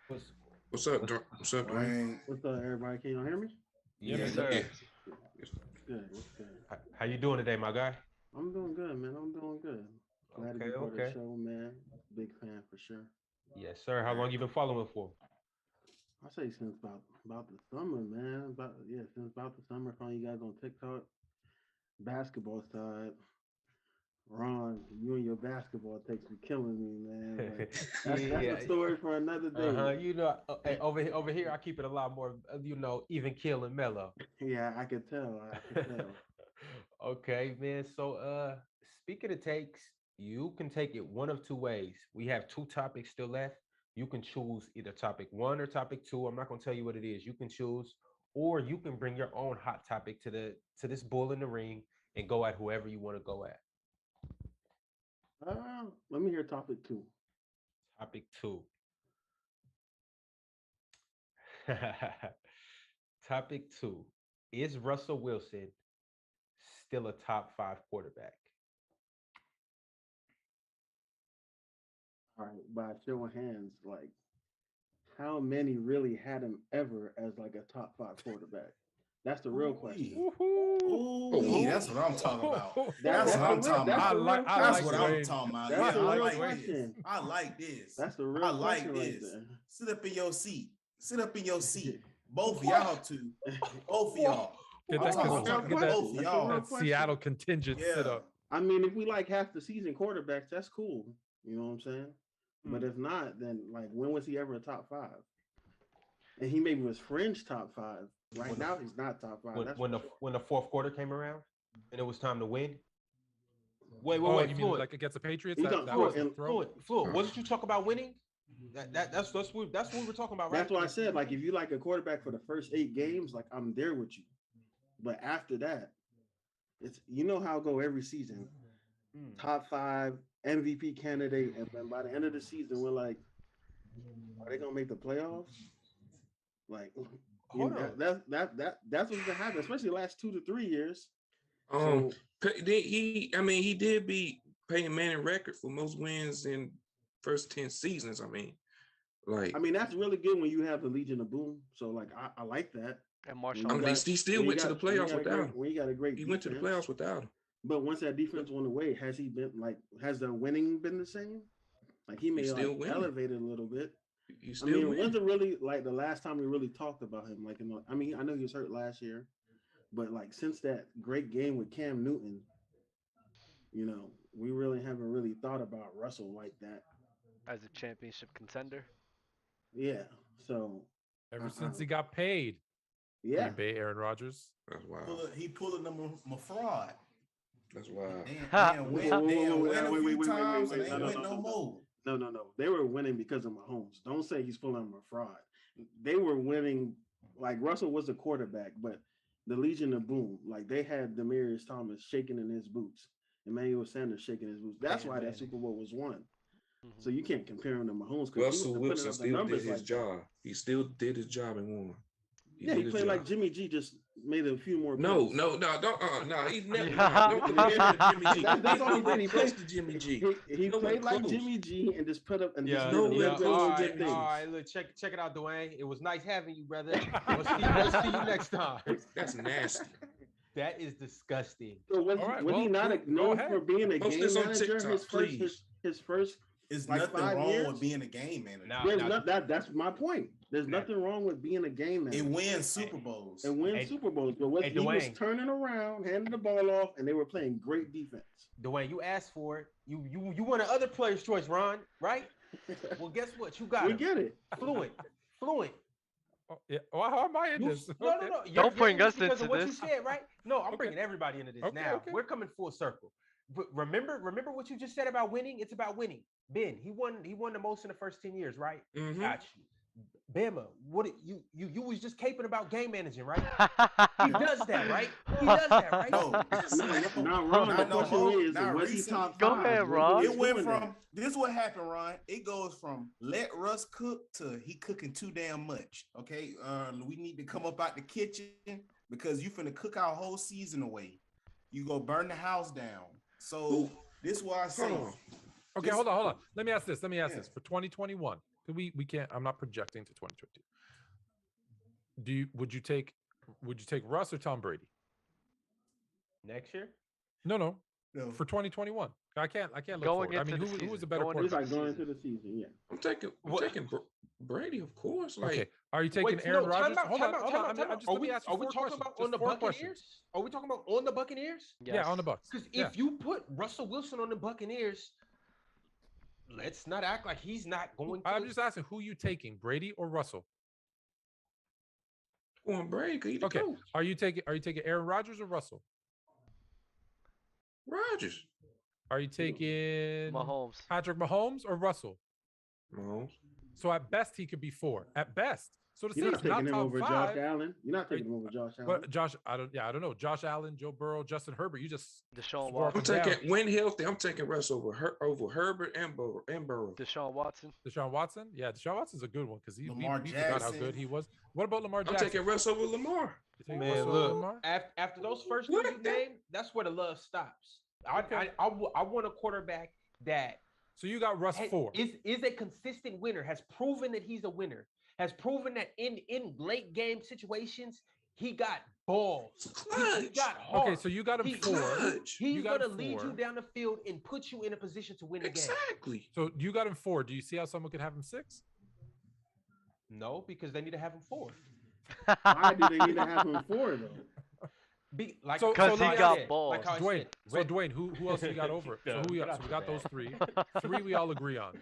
What's up, Dwayne? What's up, everybody? Can y'all hear me? Yes, sir. Yeah. Good. How you doing today, my guy? I'm doing good, man. I'm doing good. Glad to be part of the show, man. Big fan for sure. Yes, sir. How long you been following for? I say since about the summer, man. Since about the summer. Found you guys on TikTok. Basketball side. Ron, you and your basketball takes be killing me, man. That's a story for another day. Over here, I keep it a lot more, even kill and mellow. Yeah, I could tell. Okay, man. So, speaking of takes, You can take it one of two ways. We have 2 topics still left. You can choose either topic 1 or topic 2. I'm not going to tell you what it is. You can choose, or you can bring your own hot topic to this bull in the ring and go at whoever you want to go at. Let me hear topic 2. Topic 2. Topic 2. Is Russell Wilson still a top 5 quarterback? All right, by show of hands, like how many really had him ever as like a top 5 quarterback? That's the real question. Ooh, that's what I'm talking about. That's what I'm talking about. That's what I'm Wayne. talking about. That's Yeah, the I real like question. this. I like this. That's the real I like question right this. there. Sit up in your seat. Sit up in your seat. Both of y'all two. Both of y'all. Get I'm talking that- about both of y'all. that Seattle contingent sit up. I mean, if we like half the season quarterbacks, that's cool. You know what I'm saying? But if not, then like when was he ever a top 5? And he maybe was fringe top 5. Right now, he's not top 5. When the fourth quarter came around and it was time to win. Wait, you mean like against the Patriots? Fluid. Wasn't you talk about winning? That's what we were talking about, right? That's why I said, like, if you like a quarterback for the first 8 games, like I'm there with you. But after that, it's how it go every season. Top 5 MVP candidate, and then by the end of the season, we're like, are they gonna make the playoffs? Like, that's what's gonna happen, especially the last 2 to 3 years. He did beat Peyton Manning record for most wins in first 10 seasons. That's really good when you have the Legion of Boom. So like, I like that. And Marshall, he still went to the playoffs without him. When you got a great, he went to the playoffs without him. But once that defense went away, has he been like? Has the winning been the same? Like he may have elevated a little bit. When's it really like the last time we really talked about him? Like, I know he was hurt last year, but like since that great game with Cam Newton, we really haven't really thought about Russell like that as a championship contender. Yeah. So ever since he got paid, Green Bay Aaron Rodgers. That's wild. He pulling them a fraud. That's wild. Wait, no. They were winning because of Mahomes. Don't say he's pulling them a fraud. They were winning. Like Russell was a quarterback, but the Legion of Boom, like they had Demaryius Thomas shaking in his boots, Emmanuel Sanders shaking his boots. That's why that Super Bowl was won. Mm-hmm. So you can't compare him to Mahomes. Russell Wilson still did his job. He still did his job and won. He played like Jimmy G, just made a few more. No, he's never. Jimmy G. That's all he did. He played to Jimmy G. He played like Jimmy G and just put up and just all right, look, check it out, Dwayne. It was nice having you, brother. We'll see you next time. That's nasty. That is disgusting. So was he not known for being a game manager? His first. It's like nothing wrong with being a game manager. That's my point. There's nothing wrong with being a game manager. It wins Super Bowls. But he was turning around, handing the ball off, and they were playing great defense. Dwayne, you asked for it. You want another player's choice, Ron, right? Well, guess what? You got it. We get it. Fluent. Oh, yeah. Well, how am I in this? No. Don't bring us into what this. You said, right? No, I'm bringing everybody into this now. Okay. We're coming full circle. But remember what you just said about winning? It's about winning. Ben, he won the most in the first 10 years, right? Mm-hmm. Got you. Bama, what you was just caping about game managing, right? He does that, right? No, not wrong. The question is, was he top 5? Go ahead, Ron. It went from this is what happened, Ron. It goes from let Russ cook to he cooking too damn much. Okay, we need to come up out the kitchen because you finna cook our whole season away. You go burn the house down. So this is why I say. Okay, hold on. Let me ask this. For 2021, we can't. I'm not projecting to 2022. Would you take Russ or Tom Brady next year? No. For 2021, I can't look forward. I mean, who was a better quarterback? He's like going into the season. Yeah, I'm taking Brady, of course. Like, okay, are you taking Aaron Rodgers? Hold on. Are we talking about on the Buccaneers? Are we talking about on the Buccaneers? Yes. Yeah, on the Bucs. Because if you put Russell Wilson on the Buccaneers, let's not act like he's not going to. I'm just asking, who you taking, Brady or Russell? Well, Brady. Okay. Coach. Are you taking Aaron Rodgers or Russell? Rodgers. Are you taking Mahomes. Patrick Mahomes or Russell? Mahomes. So at best he could be 4. At best. So to say You're not he's taking not him top over 5. Josh Allen. You're not taking him over Josh Allen. But Josh, I don't know. Josh Allen, Joe Burrow, Justin Herbert. You just Deshaun swore Watson. I'm taking when healthy. I'm taking Russ over Herbert and Burrow. Deshaun Watson. Deshaun Watson. Yeah, Deshaun Watson's a good one because we forgot how good he was. What about Lamar I'm Jackson? taking Russ over Lamar. Man, look, after those first 3 you named, that's where the love stops. I want a quarterback that. So you got Russ 4. Is a consistent winner, has proven that he's a winner, has proven that in late game situations, he got balls. He got heart. Okay, so you got him 4. He's going to lead you down the field and put you in a position to win the game. Exactly. So you got him 4. Do you see how someone could have him 6? No, because they need to have him 4. Why do they need to have him 4 though? Because he got balls. Dwayne. So Dwayne, who else you got over? So we got those 3. 3 we all agree on.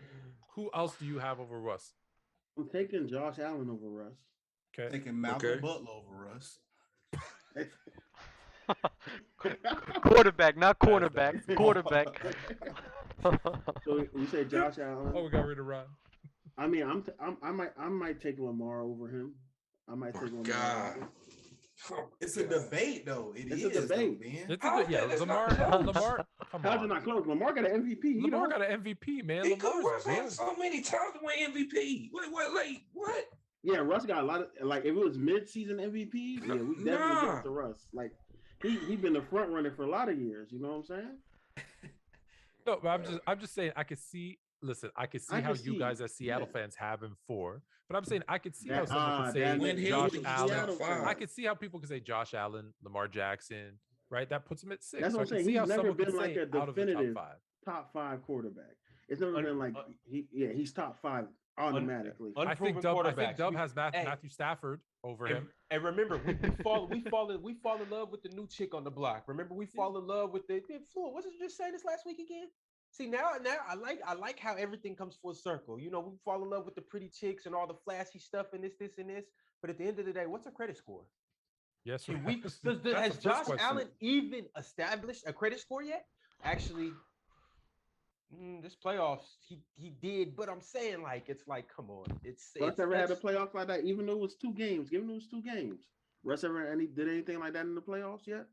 Who else do you have over Russ? I'm taking Josh Allen over Russ. Okay. Taking Malcolm Butler over Russ. Quarterback, not cornerback. Quarterback. So you say Josh Allen? Oh, we got rid of Ron. I mean, I might take Lamar over him. I might take Lamar. God. It's a debate, though. It's a debate, man. Lamar. Come How's it on. not close? Lamar got an MVP. Lamar got an MVP, man. He could Lamar's have good. so many times to win MVP. What? Yeah, Russ got a lot of if it was mid-season MVP, yeah, we definitely give it to Russ. Like he been the front runner for a lot of years. You know what I'm saying? No, but I'm just saying I could see. Listen, I could see how you guys as Seattle fans have him 4, but I'm saying I could see how someone could say Josh Allen. I could see how people could say Josh Allen, Lamar Jackson, right? That puts him at 6. That's what I'm saying. See He's how never someone been could like say a out of the definitive top 5 quarterback. It's never been like he's top 5 automatically. I think Dub has Matthew Stafford over him. And remember, we fall in love with the new chick on the block. Remember, we fall in love with the Flo. What did you just say this last week again? See now I like how everything comes full circle. You know, we fall in love with the pretty chicks and all the flashy stuff and this and this. But at the end of the day, what's a credit score? Yes, has Josh Allen even established a credit score yet? Actually, this playoffs he did, but I'm saying it's like, come on, Russ ever had a playoff like that? Even though it was 2 games, given it was 2 games. Russ ever did anything like that in the playoffs yet?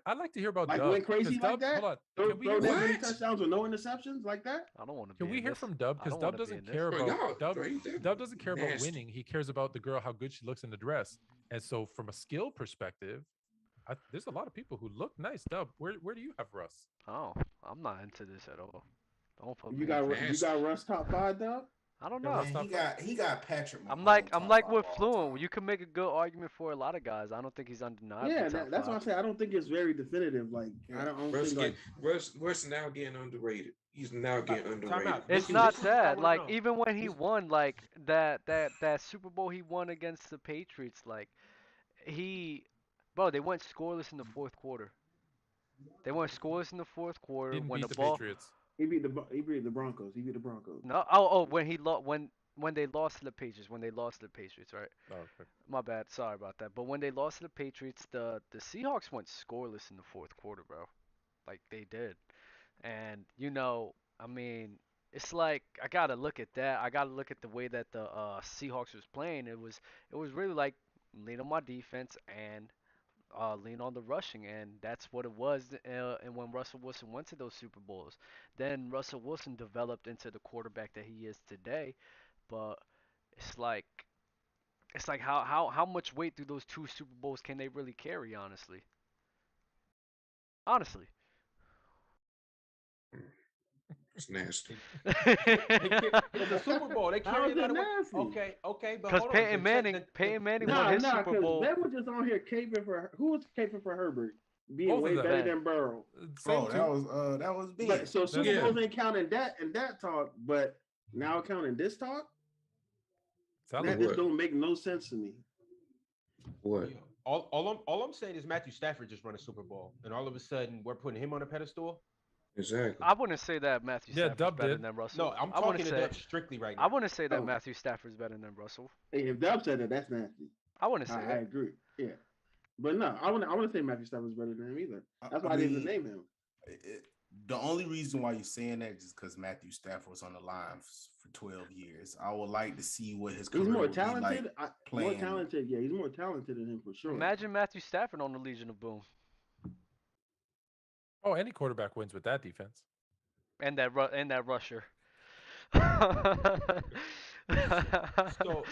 I'd like to hear about Dub. Went crazy like that? Hold on. Throw that many touchdowns with no interceptions like that? I don't want to. Can we hear from Dub? Because Dub doesn't care about Dub doesn't care about winning. He cares about the girl, how good she looks in the dress. And so, from a skill perspective, there's a lot of people who look nice. Dub, where do you have Russ? Oh, I'm not into this at all. Don't put you got Russ top 5, Dub? I don't know. Man, he got Patrick Mahomes. I'm like with Fluent. You can make a good argument for a lot of guys. I don't think he's undeniable. Yeah, that's what I say. I don't think it's very definitive. Like I don't think Russ now getting underrated. He's now getting underrated. It's not that. Like even when he won, like that Super Bowl he won against the Patriots, like they went scoreless in the 4th quarter. They went scoreless in the 4th quarter. Didn't when beat the Patriots. He beat the Broncos. No, when they lost to the Patriots, right? Oh, okay. My bad. Sorry about that. But when they lost to the Patriots, the Seahawks went scoreless in the 4th quarter, bro. Like they did. And I mean, it's like I gotta look at that. I gotta look at the way that the Seahawks was playing. It was really like lean on my defense and lean on the rushing, and that's what it was. And when Russell Wilson went to those Super Bowls, then Russell Wilson developed into the quarterback that he is today. But it's like how much weight through those 2 Super Bowls can they really carry? Honestly. It's nasty. It's a Super Bowl. They carry a lot of weight. Okay, but because Peyton Manning won his Super Bowl. They were just on here caping for who was caping for Herbert being way better than Burrow. That was big. But, so Super Bowls ain't counting that talk, but now counting this talk. That just don't make no sense to me. What? All I'm saying is Matthew Stafford just won a Super Bowl, and all of a sudden we're putting him on a pedestal. Exactly. I wouldn't say that Matthew Stafford's Dub better did. than Russell. No, I'm talking to Dub strictly right now. I wouldn't say that Matthew Stafford's better than Russell. Hey, if Dub said that, that's nasty. I wouldn't say that. I agree. Yeah. But no, I wouldn't say Matthew Stafford's better than him either. That's why I didn't name him. The only reason why you're saying that is because Matthew Stafford was on the line for 12 years. I would like to see what his career He's more would be talented. like playing. More talented. Yeah, he's more talented than him for sure. Imagine Matthew Stafford on the Legion of Boom. Oh, any quarterback wins with that defense. And that rusher. So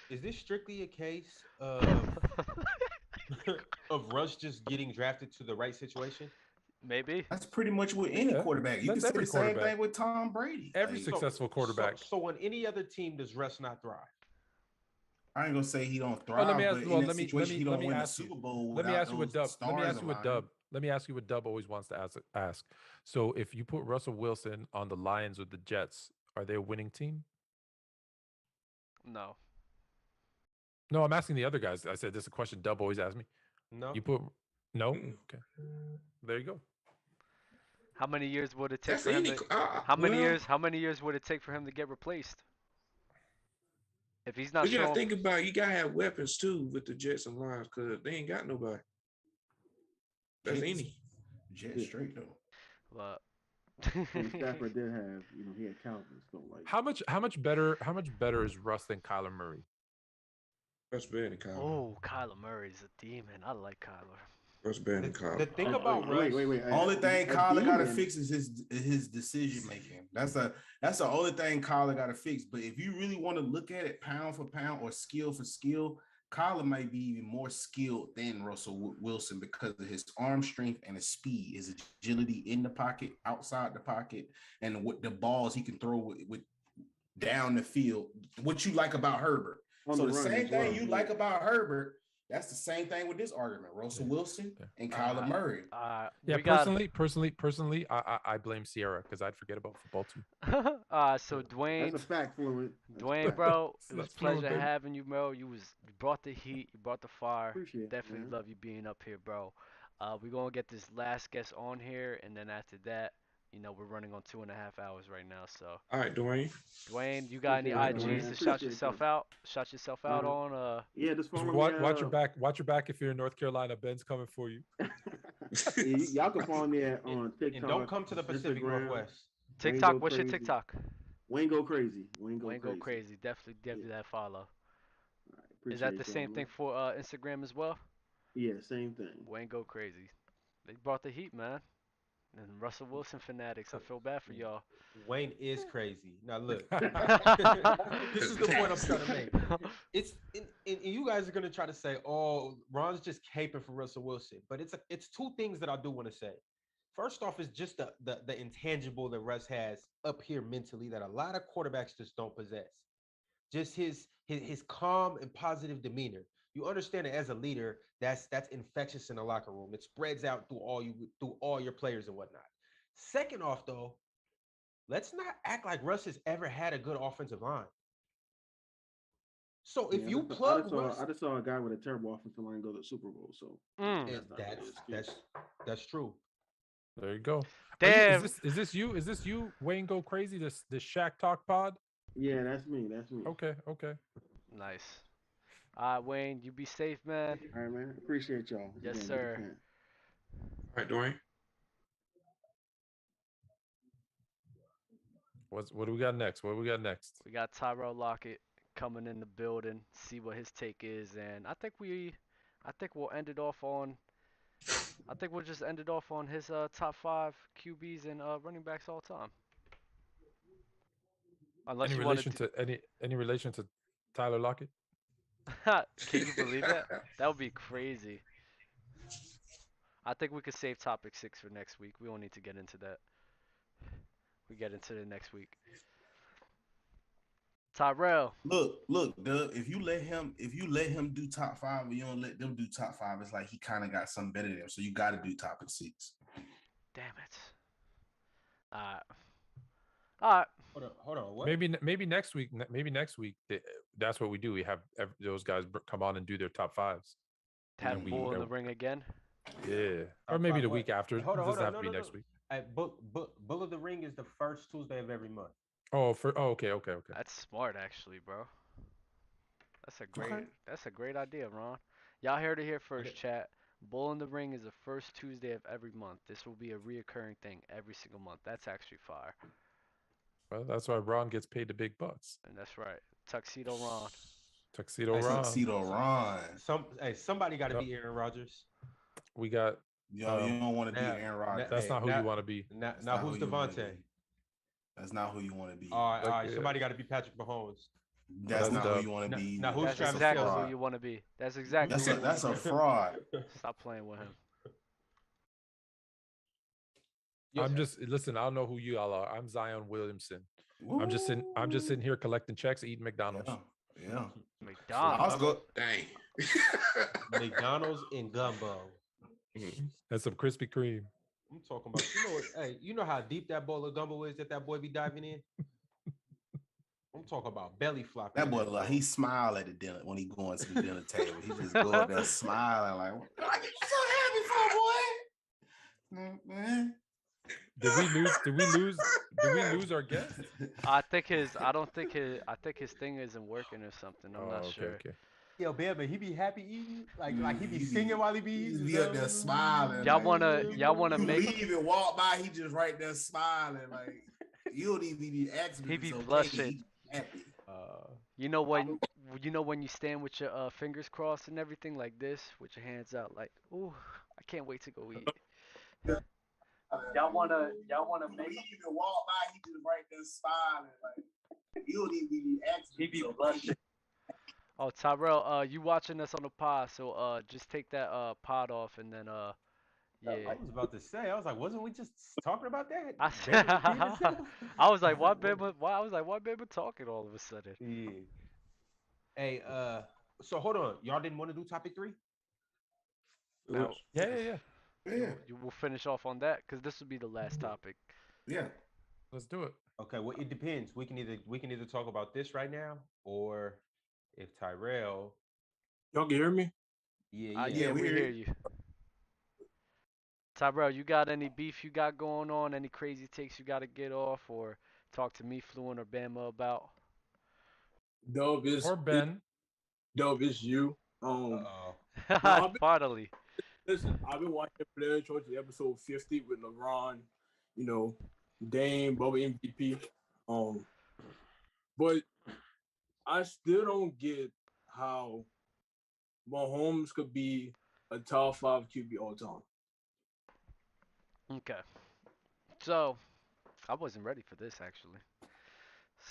is this strictly a case of of Russ just getting drafted to the right situation? Maybe. That's pretty much with any quarterback. You can say the same thing with Tom Brady. Every successful quarterback. So on any other team, does Russ not thrive? I ain't gonna say he don't thrive, let me ask, but well, in let that me situation, he let don't me win the ask you. Super Bowl. Let me ask you what Dub. Let me ask you what Dub. align. Let me ask you what Dub always wants to ask. So if you put Russell Wilson on the Lions with the Jets, are they a winning team? No. No, I'm asking the other guys. I said this is a question Dub always asks me. No. You put no? Okay. There you go. How many years would it take for him to, how many years would it take for him to get replaced? If he's not you showing, gotta think about it, you gotta have weapons too with the Jets and Lions because they ain't got nobody. That's any. Jets straight though. But Stafford did have, he had Calvin. So like, How much better is Russ than Kyler Murray? Russ better than Kyler. Oh, Kyler Murray's a demon. I like Kyler. Russ better than Kyler. The thing about Russ, wait. Only thing Kyler got to fix is his decision making. That's the only thing Kyler got to fix. But if you really want to look at it pound for pound or skill for skill, Kyler might be even more skilled than Russell Wilson because of his arm strength and his speed, his agility in the pocket, outside the pocket, and what the balls he can throw with down the field. What you like about Herbert. So the same thing you like about Herbert, that's the same thing with this argument. Russell Wilson and Kyler Murray. Personally, I blame Sierra because I'd forget about football too. So Dwayne, that's a fact, Fluent. Dwayne, bro, it was a pleasure having you, bro. You brought the heat, you brought the fire. Appreciate Definitely it, love you being up here, bro. We're gonna get this last guest on here, and then after that, we're running on 2.5 hours right now. So. All right, Dwayne. Dwayne, you got any IGs to shout yourself out? Shout yourself out on. Yeah, just follow me. Watch your back. Watch your back if you're in North Carolina. Ben's coming for you. Y'all can follow me on TikTok. And don't come to the Pacific Instagram. Northwest. TikTok. What's your TikTok? Wayne go crazy. Wayne go crazy. Definitely give you that follow. Right, is that the same thing for Instagram as well? Yeah, same thing. Wayne go crazy. They brought the heat, man. And Russell Wilson fanatics. I feel bad for y'all. Wayne is crazy. Now look, this is the point I'm trying to make. It's and you guys are gonna try to say, "Oh, Ron's just caping for Russell Wilson," but it's two things that I do want to say. First off, is just the intangible that Russ has up here mentally that a lot of quarterbacks just don't possess. Just his calm and positive demeanor. You understand that as a leader, that's infectious in the locker room. It spreads out through all your players and whatnot. Second off, though, let's not act like Russ has ever had a good offensive line. So if you plug Russ, I just saw a guy with a terrible offensive line go to the Super Bowl. So that's true. There you go. Damn. Is this you? Wayne go crazy. This Shaq Talk pod. Yeah, that's me. Okay. Nice. Wayne, you be safe, man. All right, man. Appreciate y'all. Yes, sir. All right, Dwayne. What do we got next? We got Tyrell Lockett coming in the building. See what his take is, and I think we'll end it off on. I think we'll just end it off on his top 5 QBs and running backs all time. Unless any relation to Tyler Lockett? Can you believe that? That would be crazy. I think we could save topic 6 for next week. We don't need to get into that. We get into it next week. Tyrell. Look, Doug. If you let him do top 5, or you don't let them do top 5, it's like he kind of got something better than him. So you got to do topic 6. Damn it. All right. Hold on. What? Maybe next week. That's what we do. We have those guys come on and do their top 5s. Have Bull in the ring again. Yeah, or maybe the week after. It doesn't have to be next week. Bull of the Ring is the first Tuesday of every month. Okay. That's smart, actually, bro. That's a great idea, Ron. Y'all heard it here first, chat. Bull in the Ring is the first Tuesday of every month. This will be a reoccurring thing every single month. That's actually fire. Well, that's why Ron gets paid the big bucks. And that's right. Tuxedo Ron. Tuxedo Ron. Tuxedo Ron. Somebody got to be Aaron Rodgers. We got. Yo, you don't want to be Aaron Rodgers. That's not who you want to be. Now who's Devontae? That's not who you want to be. All right. Somebody got to be Patrick Mahomes. That's not who you want to be. Now who's Travis exactly who you want to be. That's exactly. That's a fraud. Stop playing with him. I'm just listen. I don't know who you all are. I'm Zion Williamson. Ooh. I'm just sitting here collecting checks, eating McDonald's. Yeah. McDonald's. Dang. McDonald's and gumbo. And some Krispy Kreme. I'm talking about. Hey, you know how deep that bowl of gumbo is that boy be diving in. I'm talking about belly flopping. That boy, like, he smile at the dinner when he going to the dinner table. He just go up there smiling like, "What are you so happy for, boy?" Man. Did we lose our guest? I think his thing isn't working or something. I'm not sure. Okay. Yo, Bama, he be happy eating, like he be singing while he be eating. He up there smiling. Y'all wanna make leave and walk by. He just right there smiling, like you don't even be asking. He be blushing. Happy. You know when you stand with your fingers crossed and everything like this, with your hands out, like, ooh, I can't wait to go eat. Y'all wanna make him even walk by, he just right there smiling, like you don't even be asking. He be blushing. Oh, Tyrell, you watching us on the pod, so just take that pod off and then yeah. I was about to say, I was like, wasn't we just talking about that? I was like, why Bama talking all of a sudden? Yeah. Hey, so hold on, y'all didn't want to do topic 3? No. Yeah. We'll finish off on that because this will be the last topic. Yeah, let's do it. Okay, well, it depends. We can either talk about this right now, or if Tyrell, y'all can hear me? Yeah, we hear you. Tyrell, you got any beef you got going on? Any crazy takes you got to get off, or talk to me, Fluent, or Bama about? Dub is or Ben. Dub is you. Finally. Listen, I've been watching Player Choice episode 50 with LeBron, Dame, Bubba MVP. But I still don't get how Mahomes could be a top 5 QB all time. Okay. So, I wasn't ready for this, actually.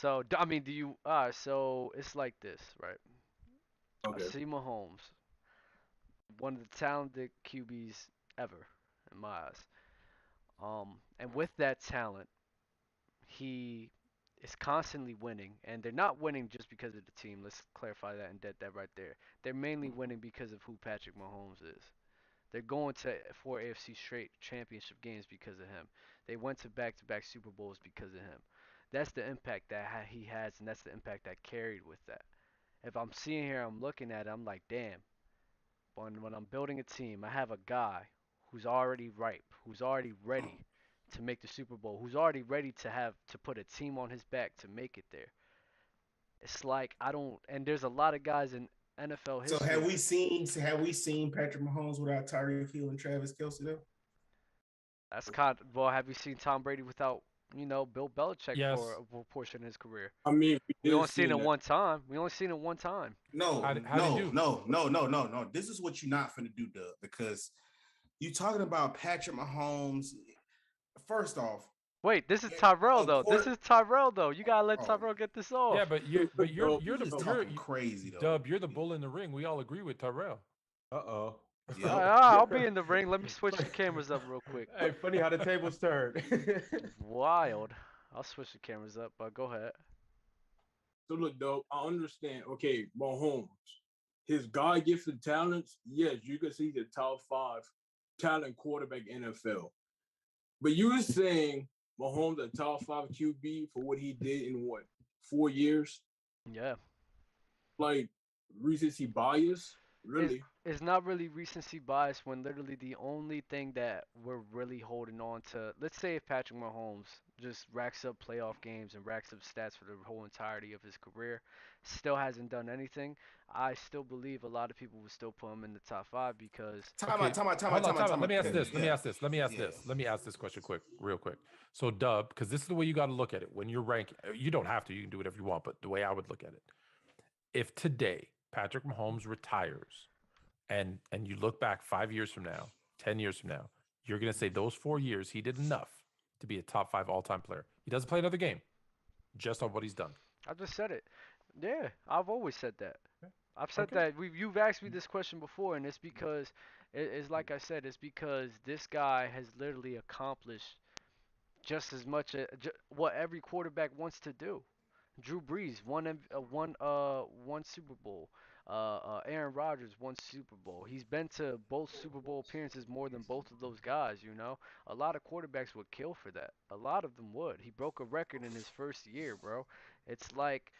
So, I mean, so it's like this, right? Okay. I see Mahomes, one of the talented QBs ever, in my eyes. And with that talent, he is constantly winning, and they're not winning just because of the team. Let's clarify that and dead that right there. They're mainly winning because of who Patrick Mahomes is. They're going to 4 AFC straight championship games because of him. They went to back-to-back Super Bowls because of him. That's the impact that he has, and that's the impact that carried with that. If I'm seeing here, I'm looking at it, I'm like, damn. When I'm building a team, I have a guy who's already ripe, who's already ready to make the Super Bowl, who's already ready to put a team on his back to make it there. It's like and there's a lot of guys in NFL history. So have we seen Patrick Mahomes without Tyreek Hill and Travis Kelce though? That's have you seen Tom Brady without Bill Belichick for a portion of his career? I mean, we only seen it one time. We only seen it one time. No. This is what you're not finna do, Doug, because you talking about Patrick Mahomes. First off, wait, this is Tyrell though. You gotta let Tyrell get this off. Yeah, but you're crazy though. Dub, you're the bull in the ring. We all agree with Tyrell. Uh-oh. Yeah. I'll be in the ring. Let me switch the cameras up real quick. Hey, funny how the tables turn. Wild. I'll switch the cameras up, but go ahead. So look, though, I understand. Okay, Mahomes, his God-gifted talents, yes, you can see the top 5 talent quarterback NFL. But you were saying Mahomes a top 5 QB for what he did in 4 years? Yeah. Like recency bias? Really? It's not really recency bias when literally the only thing that we're really holding on to, let's say if Patrick Mahomes just racks up playoff games and racks up stats for the whole entirety of his career, still hasn't done anything, I still believe a lot of people would still put him in the top 5 because Time out. Let me ask this. Yeah. Let me ask this question real quick. So, Dub, because this is the way you got to look at it when you're ranking. You don't have to. You can do whatever you want. But the way I would look at it, if today Patrick Mahomes retires, and you look back 5 years from now, 10 years from now, you're going to say those 4 years he did enough to be a top 5 all-time player. He doesn't play another game, just on what he's done. I just said it. Yeah, I've always said that. I've said that. You've asked me this question before, and it's because it's like I said. It's because this guy has literally accomplished just as much what every quarterback wants to do. Drew Brees won Super Bowl. Aaron Rodgers won Super Bowl. He's been to both Super Bowl appearances more than both of those guys. You know, a lot of quarterbacks would kill for that. A lot of them would. He broke a record in his first year, bro. It's like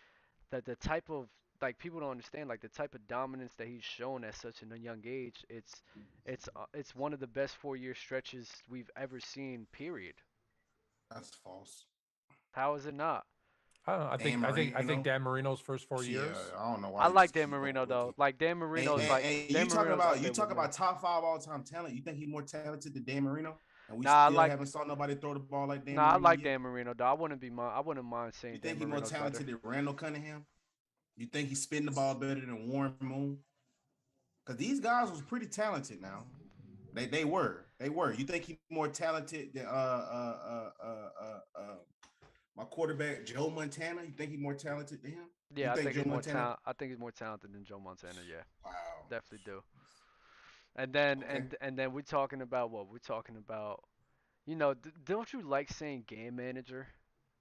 that the type of like people don't understand like the type of dominance that he's shown at such a young age. It's one of the best 4 year stretches we've ever seen. Period. That's false. How is it not? I don't know. I think Dan Marino's first 4 years. I don't know why. I like Dan Marino though. Like Dan Marino's you talking about top 5 all time talent. You think he's more talented than Dan Marino? And we haven't saw nobody throw the ball like Dan Marino. I like Dan Marino though. I wouldn't mind saying. You think he's more talented than Randall Cunningham? You think he's spinning the ball better than Warren Moon? Because these guys was pretty talented now. They were. You think he's more talented than my quarterback Joe Montana? You think he's more talented than him? Yeah, I think he's more talented than Joe Montana. Yeah. Wow. Definitely do. And then and then we're talking about what? We're talking about, don't you like saying game manager?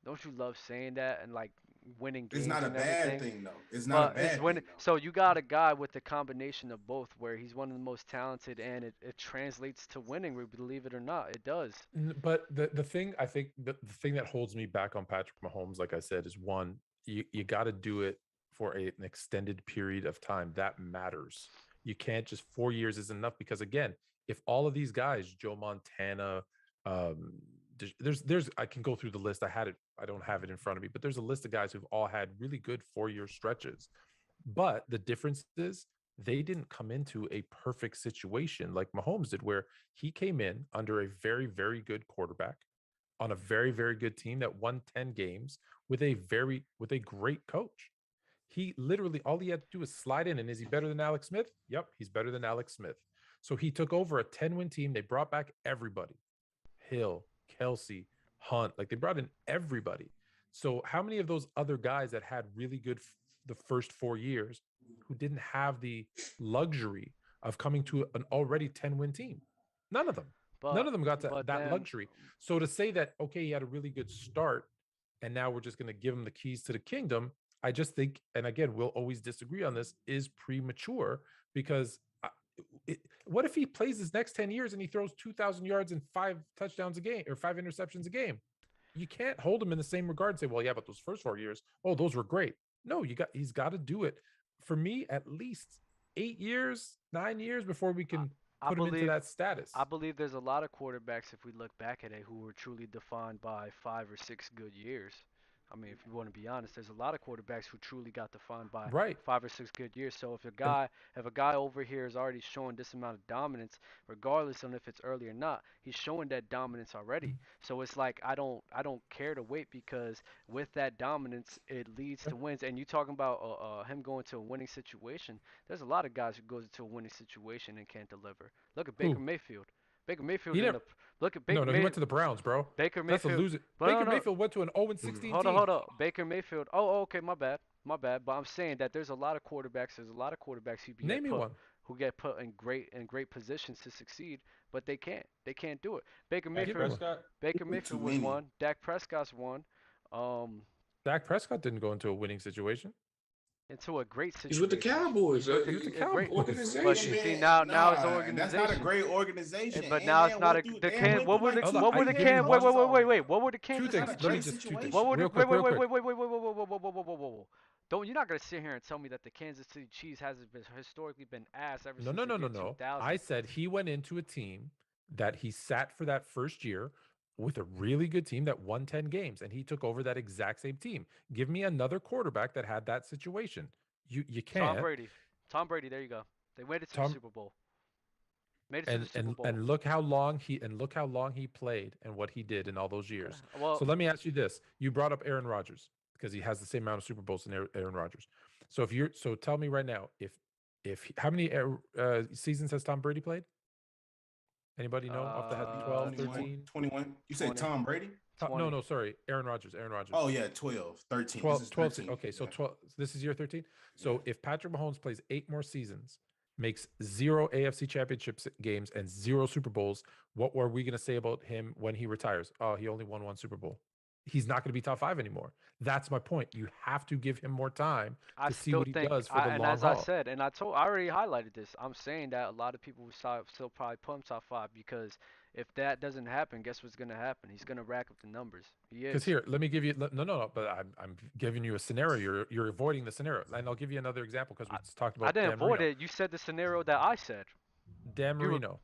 Don't you love saying that and like winning games? It's not a bad thing though. It's not a bad thing. So you got a guy with the combination of both, where he's one of the most talented, and it translates to winning. Believe it or not, it does. But the thing I think the thing that holds me back on Patrick Mahomes, like I said, is one, you got to do it for an extended period of time. That matters. You can't just 4 years isn't enough, because again, if all of these guys, Joe Montana, there's I can go through the list. I don't have it in front of me, but there's a list of guys who've all had really good 4-year stretches. But the difference is they didn't come into a perfect situation like Mahomes did, where he came in under a very, very good quarterback on a very, very good team that won 10 games with a great coach. He literally, all he had to do was slide in. And is he better than Alex Smith? Yep, he's better than Alex Smith. So he took over a 10-win team. They brought back everybody. Hill, Kelsey, Hunt, like they brought in everybody. So how many of those other guys that had really good the first 4 years who didn't have the luxury of coming to an already 10-win team? None of them. None of them got that luxury. So to say that, okay, he had a really good start and now we're just going to give him the keys to the kingdom, I just think, and again, we'll always disagree on this, is premature, because what if he plays his next 10 years and he throws 2,000 yards and 5 touchdowns a game or 5 interceptions a game? You can't hold him in the same regard and say, well, yeah, but those first 4 years, oh, those were great. No, he's got to do it. For me, at least 8 years, 9 years before we can put him into that status. I believe there's a lot of quarterbacks, if we look back at it, who were truly defined by 5 or 6 good years. I mean, if you want to be honest, there's a lot of quarterbacks who truly got defined by 5 or 6 good years. So if a guy over here is already showing this amount of dominance, regardless of if it's early or not, he's showing that dominance already. So it's like I don't care to wait, because with that dominance, it leads to wins. And you talking about him going to a winning situation? There's a lot of guys who goes into a winning situation and can't deliver. Look at Baker Mayfield. Baker Mayfield. He went to the Browns, bro. Baker Mayfield. That's a loser. Mayfield went to an 0-16 team. Hold up. Baker Mayfield. Oh, okay, my bad. But I'm saying that there's a lot of quarterbacks. Who get put in great positions to succeed, but they can't. They can't do it. Baker Mayfield was one. Dak Prescott's one. Dak Prescott didn't go into a winning situation. Into a great situation. He's with the Cowboys. He's with the Cowboys. Organization. But you see, now it's an organization. That's not a great organization. But now it's not a. What were the Wait. What were the Kansas? Two things. Let me just two things. What were the? Wait. You're not gonna sit here and tell me that the Kansas City Chiefs hasn't been historically been ass ever No, since no, the no, no, year no. 2000. I said he went into a team that he sat for that first year with a really good team that won 10 games, and he took over that exact same team. Give me another quarterback that had that situation. You Tom can't. Brady. Tom Brady. There you go. They made it to the Tom Super Bowl. Made it to the Super Bowl. and look how long he played and what he did in all those years. Well, so let me ask you this: you brought up Aaron Rodgers because he has the same amount of Super Bowls than Aaron Rodgers. So tell me right now, if how many seasons has Tom Brady played? Anybody know off the head? 12, 13? 21. You said Tom Brady? No, sorry. Aaron Rodgers. Oh, yeah, 12, 13. 12, this is 12 13. okay, so 12. This is year 13. So if Patrick Mahomes plays 8 more seasons, makes 0 AFC championship games and 0 Super Bowls, what were we going to say about him when he retires? Oh, he only won 1 Super Bowl. He's not going to be top 5 anymore. That's my point. You have to give him more time to see what he does for the long haul. And as I said, and I already highlighted this, I'm saying that a lot of people will still probably put him top 5 because if that doesn't happen, guess what's going to happen? He's going to rack up the numbers. He is. Because here, let me give you no, but I'm giving you a scenario. You're avoiding the scenario, and I'll give you another example because we talked about. I didn't Dan avoid Marino. it. You said the scenario that I said. Dan Marino.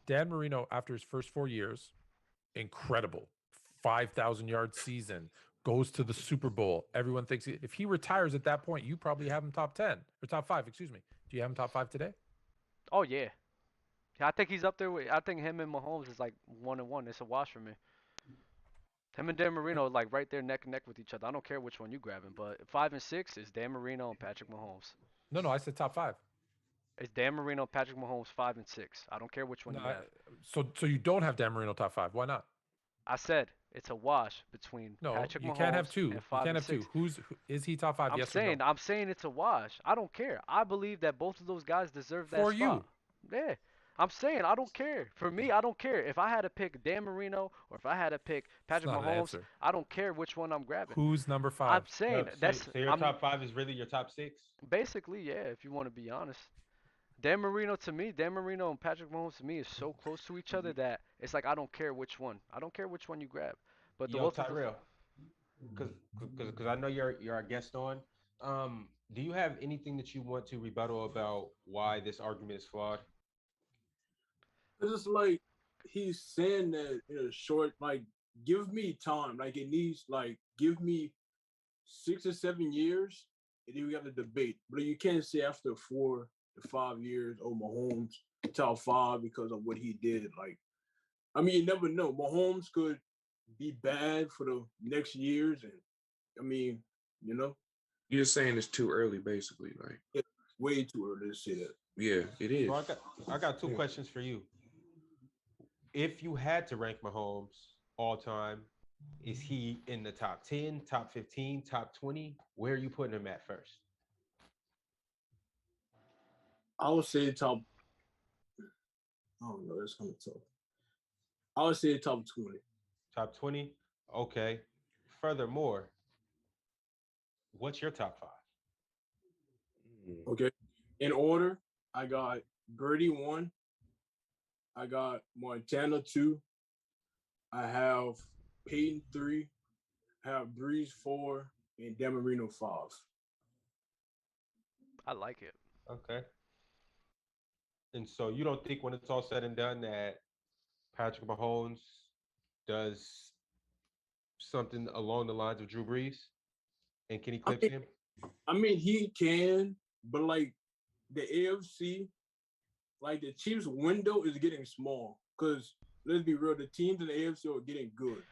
Dan Marino, after his first 4 years, incredible, 5,000-yard season, goes to the Super Bowl. Everyone thinks if he retires at that point, you probably have him top 10 or top 5. Excuse me. Do you have him top 5 today? Oh yeah. I think he's up there with. I think him and Mahomes is like 1-1. It's a wash for me. Him and Dan Marino like right there neck and neck with each other. I don't care which one you grabbing, but 5 and 6 is Dan Marino and Patrick Mahomes. No, I said top 5. It's Dan Marino, Patrick Mahomes, 5 and 6. I don't care which one you have. So you don't have Dan Marino top 5. Why not? I said it's a wash between Patrick Mahomes. You can't have 2. And 5 you can't and have 6. 2. Is he top 5? Yes or no? I'm saying it's a wash. I don't care. I believe that both of those guys deserve that for spot. you. Yeah. I'm saying I don't care. For me, I don't care. If I had to pick Dan Marino or if I had to pick Patrick Mahomes, I don't care which one I'm grabbing. Who's number 5? I'm saying so your top 5 is really your top 6? Basically, yeah, if you want to be honest. Dan Marino and Patrick Mahomes to me is so close to each other that it's like I don't care which one. I don't care which one you grab. But the Tyrell, because I know you're our guest on. Do you have anything that you want to rebuttal about why this argument is flawed? It's just like he's saying that in a short, like, give me time. Like, it needs, like, give me 6 or 7 years, and then we got the debate. But you can't say after 4 to 5 years, oh, Mahomes top 5 because of what he did. Like, I mean, you never know. Mahomes could be bad for the next years, and I mean, you know. You're saying it's too early, basically. Like, it's way too early to say that. Yeah, it is. Well, I got 2 questions for you. If you had to rank Mahomes all time, is he in the top 10, top 15, top 20? Where are you putting him at first? I would say top. I don't know. It's kind of tough. I would say top 20. Top 20? Okay. Furthermore, what's your top 5? Okay. In order, I got Brady 1. I got Montana 2. I have Peyton 3. I have Breeze 4 and Dan Marino 5. I like it. Okay. And so you don't think when it's all said and done that Patrick Mahomes does something along the lines of Drew Brees and can eclipse him? I mean, he can, but like the AFC, like the Chiefs' window is getting small because let's be real, the teams in the AFC are getting good.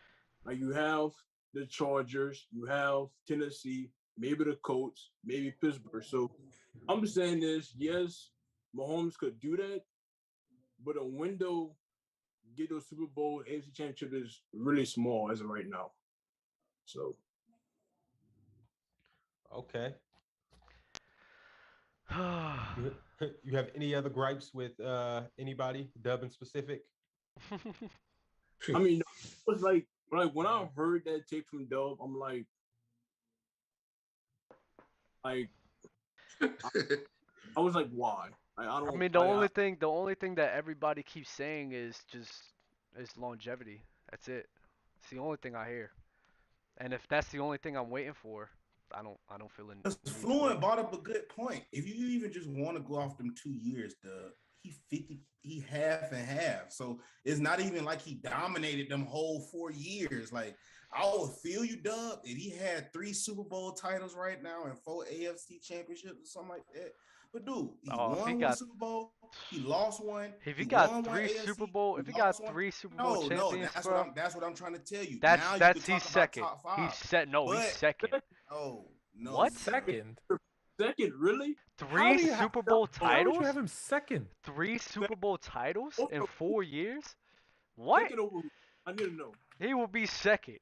Like you have the Chargers, you have Tennessee, maybe the Colts, maybe Pittsburgh. So I'm saying this, yes, Mahomes could do that, but a window get those Super Bowl AFC championship is really small as of right now. So okay. You have any other gripes with anybody, Dub in specific? I mean, it was like when I heard that tape from Dub, I'm like I was like, why? I mean, the only thing that everybody keeps saying is longevity. That's it. It's the only thing I hear. And if that's the only thing I'm waiting for, I don't feel it. Fluent brought up a good point. If you even just want to go off them 2 years, he half and half. So it's not even like he dominated them whole 4 years. Like I would feel you, Dub, if he had 3 Super Bowl titles right now and 4 AFC championships or something like that. But dude, he won one Super Bowl, he lost one. If he got 3 Super Bowl, if he got 3 Super Bowl champions, that's what I'm trying to tell you. That's he's second. He's second. Oh no, what second? Second, really? 3 Super Bowl titles? How would you have him second? 3 Super Bowl titles in 4 years? What? I need to know. He will be second.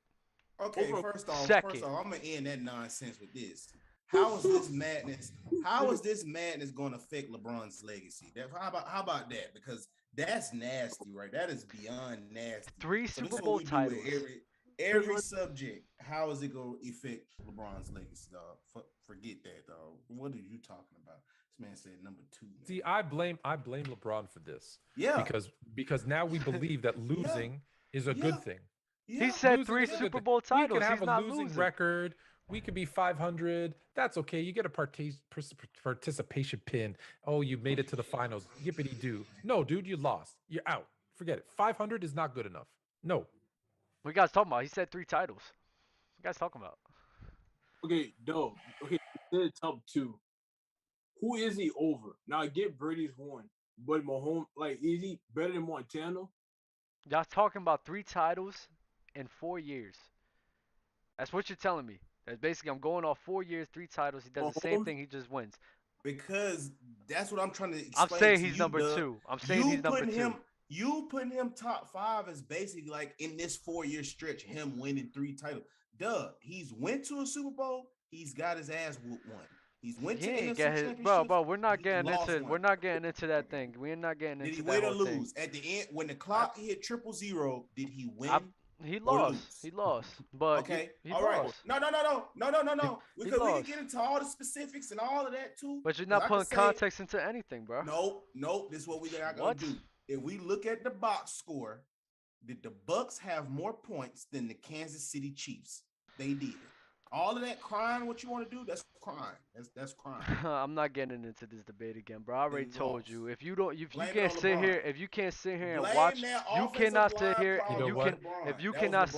Okay, first off, I'm gonna end that nonsense with this. How is this madness? How is this madness going to affect LeBron's legacy? How about that? Because that's nasty, right? That is beyond nasty. 3 Super Bowl titles. Every subject. How is it going to affect LeBron's legacy, dog? Forget that, dog. What are you talking about? This man said number 2. Man. See, I blame LeBron for this. Yeah. Because now we believe that losing is a good thing. Yeah. He said 3 Super Bowl titles. We could have He's a not losing losing record. We could be 500. That's okay. You get a participation pin. Oh, you made it to the finals. Yippity doo. No, dude, you lost. You're out. Forget it. 500 is not good enough. No. What you guys talking about? He said 3 titles. What you guys talking about? Okay, dope. Okay, he said top 2. Who is he over? Now I get Brady's 1, but Mahomes, like, is he better than Montana? Y'all talking about 3 titles in 4 years. That's what you're telling me. That's basically, I'm going off 4 years, 3 titles. He does the same thing. He just wins. Because that's what I'm trying to explain. I'm saying he's number 2. I'm saying he's number 2. You putting him top 5 is basically like in this 4-year stretch, him winning 3 titles. He's went to a Super Bowl. He's got his ass whooped one. He's went to NFC Championship. Bro, we're not getting into that thing. We're not getting into that. Did he win or lose? At the end, when the clock hit 000, did he win? He lost. He lost. But okay. He all lost. right. No. Because we can get into all the specifics and all of that too. But you're not putting context into anything, bro. Nope. This is what we're not gonna do. If we look at the box score, did the Bucks have more points than the Kansas City Chiefs? They did. All of that crying, what you want to do, that's crime. That's crime. I'm not getting into this debate again, bro. I already told you. If you can't sit here and watch, you cannot sit here and you cannot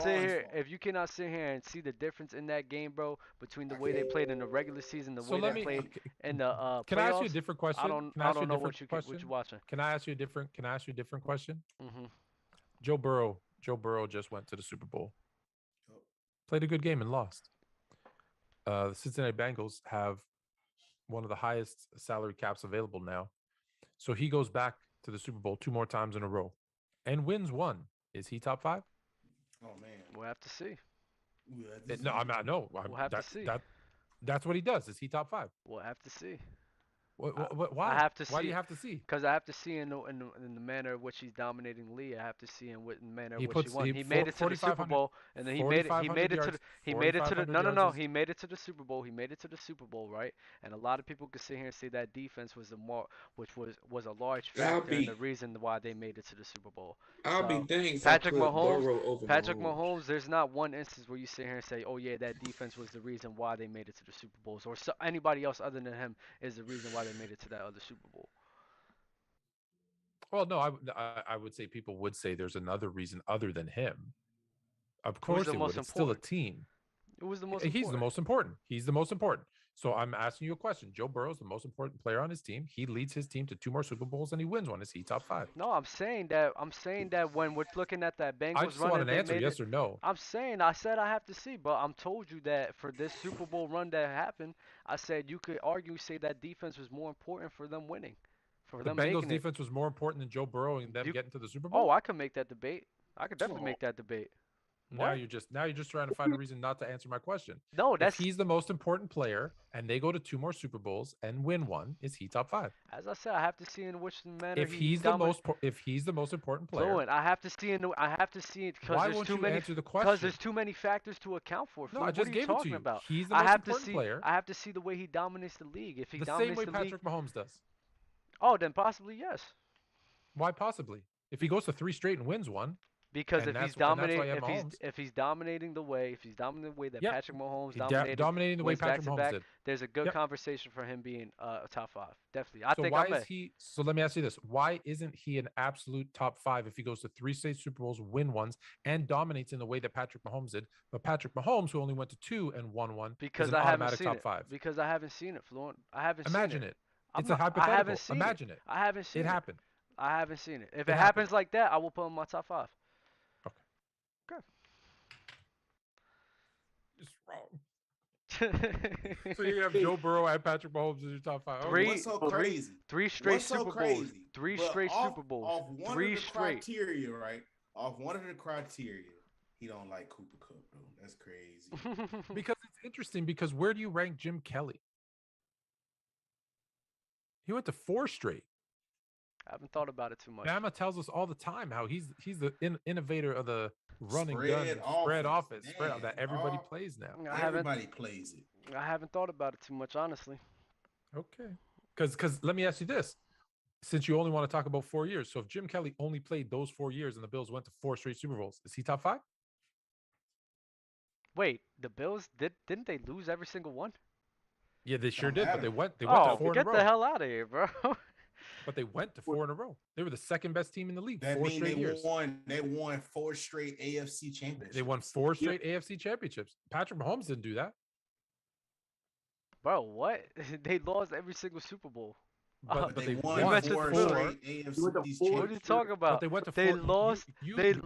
sit here and see the difference in that game, bro, between the way they played in the regular season, the way they played in the playoffs. Can I ask you a different question? I don't know what you're watching. Can I ask you a different question? Mm-hmm. Joe Burrow just went to the Super Bowl. Played a good game and lost. The Cincinnati Bengals have one of the highest salary caps available now. So he goes back to the Super Bowl 2 more times in a row and wins 1. Is he top 5? Oh, man. We'll have to see. No, I'm not. No. We'll have to see. That's what he does. Is he top 5? We'll have to see. Why? I have to see. Why do you have to see? Because I have to see in the manner in which he's dominating the league. I have to see in the manner in which he won. He made it to the Super Bowl, and then he made it to the Super Bowl. He made it to the Super Bowl, right? And a lot of people could sit here and say that defense was was a large factor in the reason why they made it to the Super Bowl. I'll be dang. Patrick Mahomes. There's not one instance where you sit here and say, "Oh yeah, that defense was the reason why they made it to the Super Bowls," or anybody else other than him is the reason why they made it to that other Super Bowl. Well, no, I would say people would say there's another reason other than him. Of course, it would. It's still a team. It was the most. He's the most important. He's the most important. So I'm asking you a question. Joe Burrow's the most important player on his team. He leads his team to 2 more Super Bowls and he wins 1. Is he top 5? No, I'm saying that when we're looking at that Bengals I just want an answer, yes or no. I said I have to see, but I'm told you that for this Super Bowl run that happened, I said you could say that defense was more important for them winning. The Bengals defense was more important than Joe Burrow and them getting to the Super Bowl? Oh, I could make that debate. I could definitely make that debate. Now you're just trying to find a reason not to answer my question. No, if he's the most important player and they go to 2 more Super Bowls and win 1, is he top 5? As I said, I have to see in which manner if he's the most important player. Fluent, I have to see it because there's too many. Because there's too many factors to account for. No, I just gave it to you. About? He's the most important player. I have to see the way he dominates the league. If he the dominates same way the Patrick Mahomes does. Oh, then possibly yes. Why possibly? If he goes to 3 straight and wins 1. Because And if he's that's why you dominating, have Mahomes. if he's dominating the way that Yep. Patrick Mahomes Dominating the way wins Patrick Mahomes back-to-back, did. there's a good Yep. conversation for him being a top 5. Definitely. I So think why I'm is he? So let me ask you this: why isn't he an absolute top 5 if he goes to 3 state Super Bowls, win ones, and dominates in the way that Patrick Mahomes did? But Patrick Mahomes, who only went to 2 and won one, because is an I haven't automatic seen top it. 5. Because I haven't seen it, Fluent. I haven't Imagine seen it. it. It's a I hypothetical. haven't seen Imagine it. I haven't seen It it. happened. I haven't seen it. If It it happened. happens like that, I will put him in my top 5. Okay. Okay. It's wrong. So you have Joe Burrow and Patrick Mahomes as your top 5. Three- What's so crazy? 3 straight What's so Super Bowls. crazy? 3 But straight off- Super Bowls. Off one 3 of the straight. criteria, right? Off one of the criteria, he don't like Cooper Cup, though. That's crazy. Because it's interesting because where do you rank Jim Kelly? He went to 4 straight. I haven't thought about it too much. Bama tells us all the time how he's the innovator of the running Spread gun spread offense. offense spread Damn, that everybody dog. plays now. Everybody plays it. I haven't thought about it too much, honestly. Okay, because let me ask you this: since you only want to talk about 4 years, so if Jim Kelly only played those 4 years and the Bills went to 4 straight Super Bowls, is he top 5? Wait, the Bills didn't they lose every single one? Yeah, they sure Don't did, but matter. they went to 4 in a get row. the hell out of here, bro. But they went to 4 in a row. They were the second best team in the league. That 4 means straight they years. won. They won 4 straight AFC championships. They won 4 straight AFC championships. Patrick Mahomes didn't do that. Bro, what? They lost every single Super Bowl. But they won you won mentioned 4 four. straight AFC What are you championships. talking about? But they went to 4. They lost.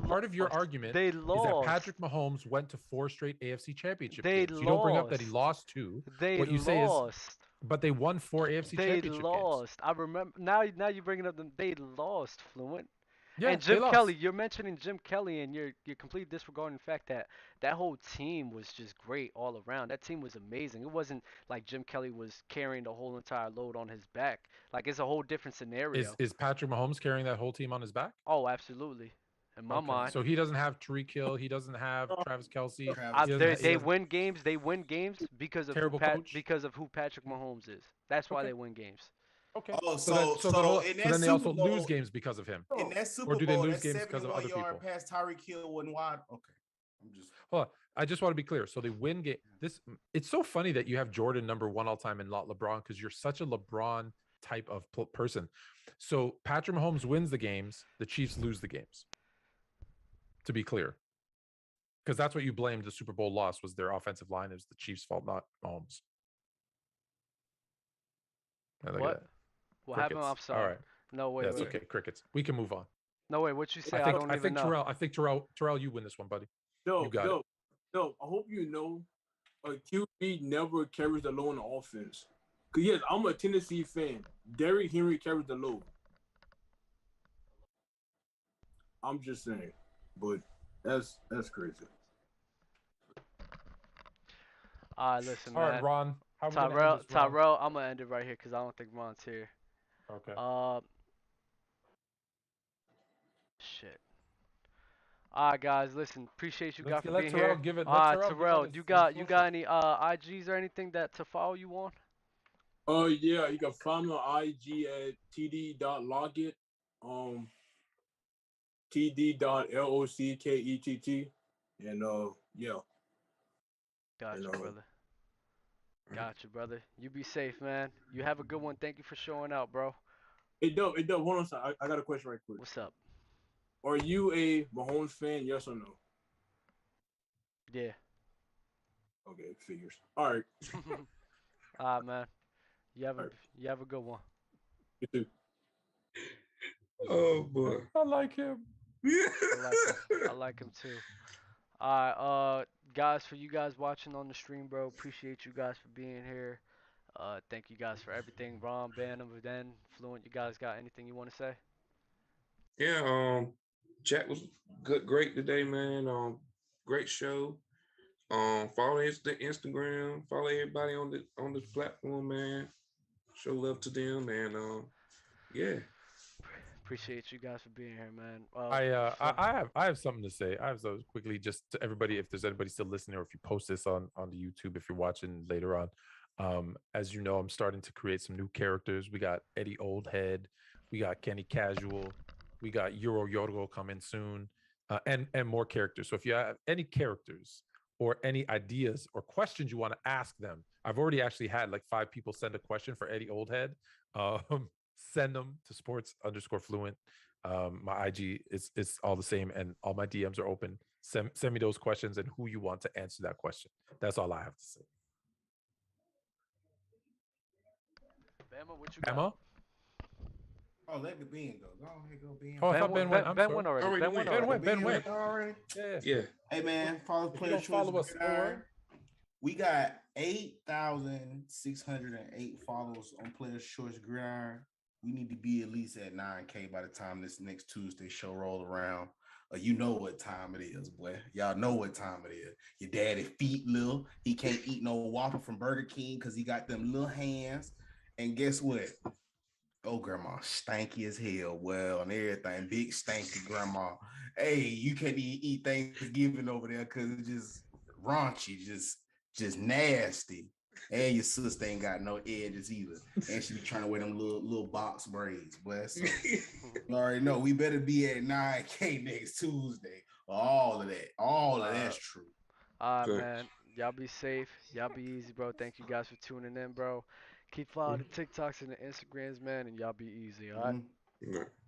Part of your argument They is that lost. Patrick Mahomes went to 4 straight AFC championship They games. You don't bring up that he lost. lost 2. They What you say is, lost. but they won 4 AFC They championship lost. I remember. Now you're bringing up them. They lost, Fluent. Yeah, and they Jim lost. Kelly, you're mentioning Jim Kelly, and you're completely disregarding the fact that that whole team was just great all around. That team was amazing. It wasn't like Jim Kelly was carrying the whole entire load on his back. Like it's a whole different scenario. Is Patrick Mahomes carrying that whole team on his back? Oh, absolutely. In my Okay. mind. So he doesn't have Tariq Hill. He doesn't have Travis Kelce. They win games. They win games because of Terrible coach. because of who Patrick Mahomes is. That's why they win games. Okay. Oh, so then they also lose games because of him. In that Super Or do they Bowl, lose that games because of other 71-yard people? pass, Tyreek Hill wasn't wide. Okay, I'm just. Hold on. I just want to be clear. So they win game. It's so funny that you have Jordan number 1 all time and not LeBron because you're such a LeBron type of person. So Patrick Mahomes wins the games. The Chiefs lose the games. To be clear, because that's what you blamed the Super Bowl loss was their offensive line. It was the Chiefs' fault, not Mahomes. What? What happened? I'm sorry. All right. No way. That's okay. Crickets. We can move on. No way. What you say? I don't even know. I think Terrell, you win this one, buddy. You got it. No, I hope you know a QB never carries the load on offense. Because, yes, I'm a Tennessee fan. Derrick Henry carries the load. I'm just saying. But that's crazy. All right, listen, All man. right, Ron. How Tyrell, I'm gonna end it right here because I don't think Ron's here. Okay. Shit. All right, guys. Listen, appreciate you guys for being Terrell here. give it. All right, Terrell, you got any IGs or anything to follow you on? Yeah, you can find me on IG at td.lockett, td.lockett, and yeah. Gotcha, brother. Gotcha, brother. You be safe, man. You have a good one. Thank you for showing out, bro. It does. Hold on, I got a question right quick. What's up? Are you a Mahomes fan? Yes or no? Yeah. Okay, figures. All right. All right, man. You have a good one. You too. Oh boy. I like him. I like him too. All right, guys, for you guys watching on the stream, bro, appreciate you guys for being here. Thank you guys for everything. Ron, Bantam, Den, Fluent, you guys got anything you want to say? Yeah, chat was great today, man. Great show. Follow the Instagram, follow everybody on this platform, man. Show love to them, and yeah. Appreciate you guys for being here, man. I have something to say. I have so quickly just to everybody, if there's anybody still listening, or if you post this on the YouTube, if you're watching later on. As you know, I'm starting to create some new characters. We got Eddie Oldhead, we got Kenny Casual, we got Euro Yorgo coming soon. and more characters. So if you have any characters or any ideas or questions you want to ask them, I've already actually had like 5 people send a question for Eddie Oldhead. Send them to sports_fluent. My IG is all the same, and all my DMs are open. Send me those questions and who you want to answer that question. That's all I have to say. Bama, what you Bama? got? Oh, let the Ben go. Go ahead, go Ben. Oh, I thought Ben went. I'm Ben sorry. went already. Ben went. Already. Yeah. Hey man, follow If you Player don't Choice. follow us, Gridiron. We got 8,608 followers on Players Choice Gridiron. We need to be at least at 9K by the time this next Tuesday show roll around. You know what time it is, boy. Y'all know what time it is. Your daddy feet little. He can't eat no Whopper from Burger King because he got them little hands. And guess what? Oh, grandma, stanky as hell. Well, and everything, big stanky grandma. Hey, you can't even eat Thanksgiving over there because it's just raunchy, just nasty. And your sister ain't got no edges either. And she be trying to wear them little box braids, boy. So you already know we better be at 9K next Tuesday. All of that. All of that's true. Man. Y'all be safe. Y'all be easy, bro. Thank you guys for tuning in, bro. Keep following the TikToks and the Instagrams, man, and y'all be easy, all right? Mm-hmm.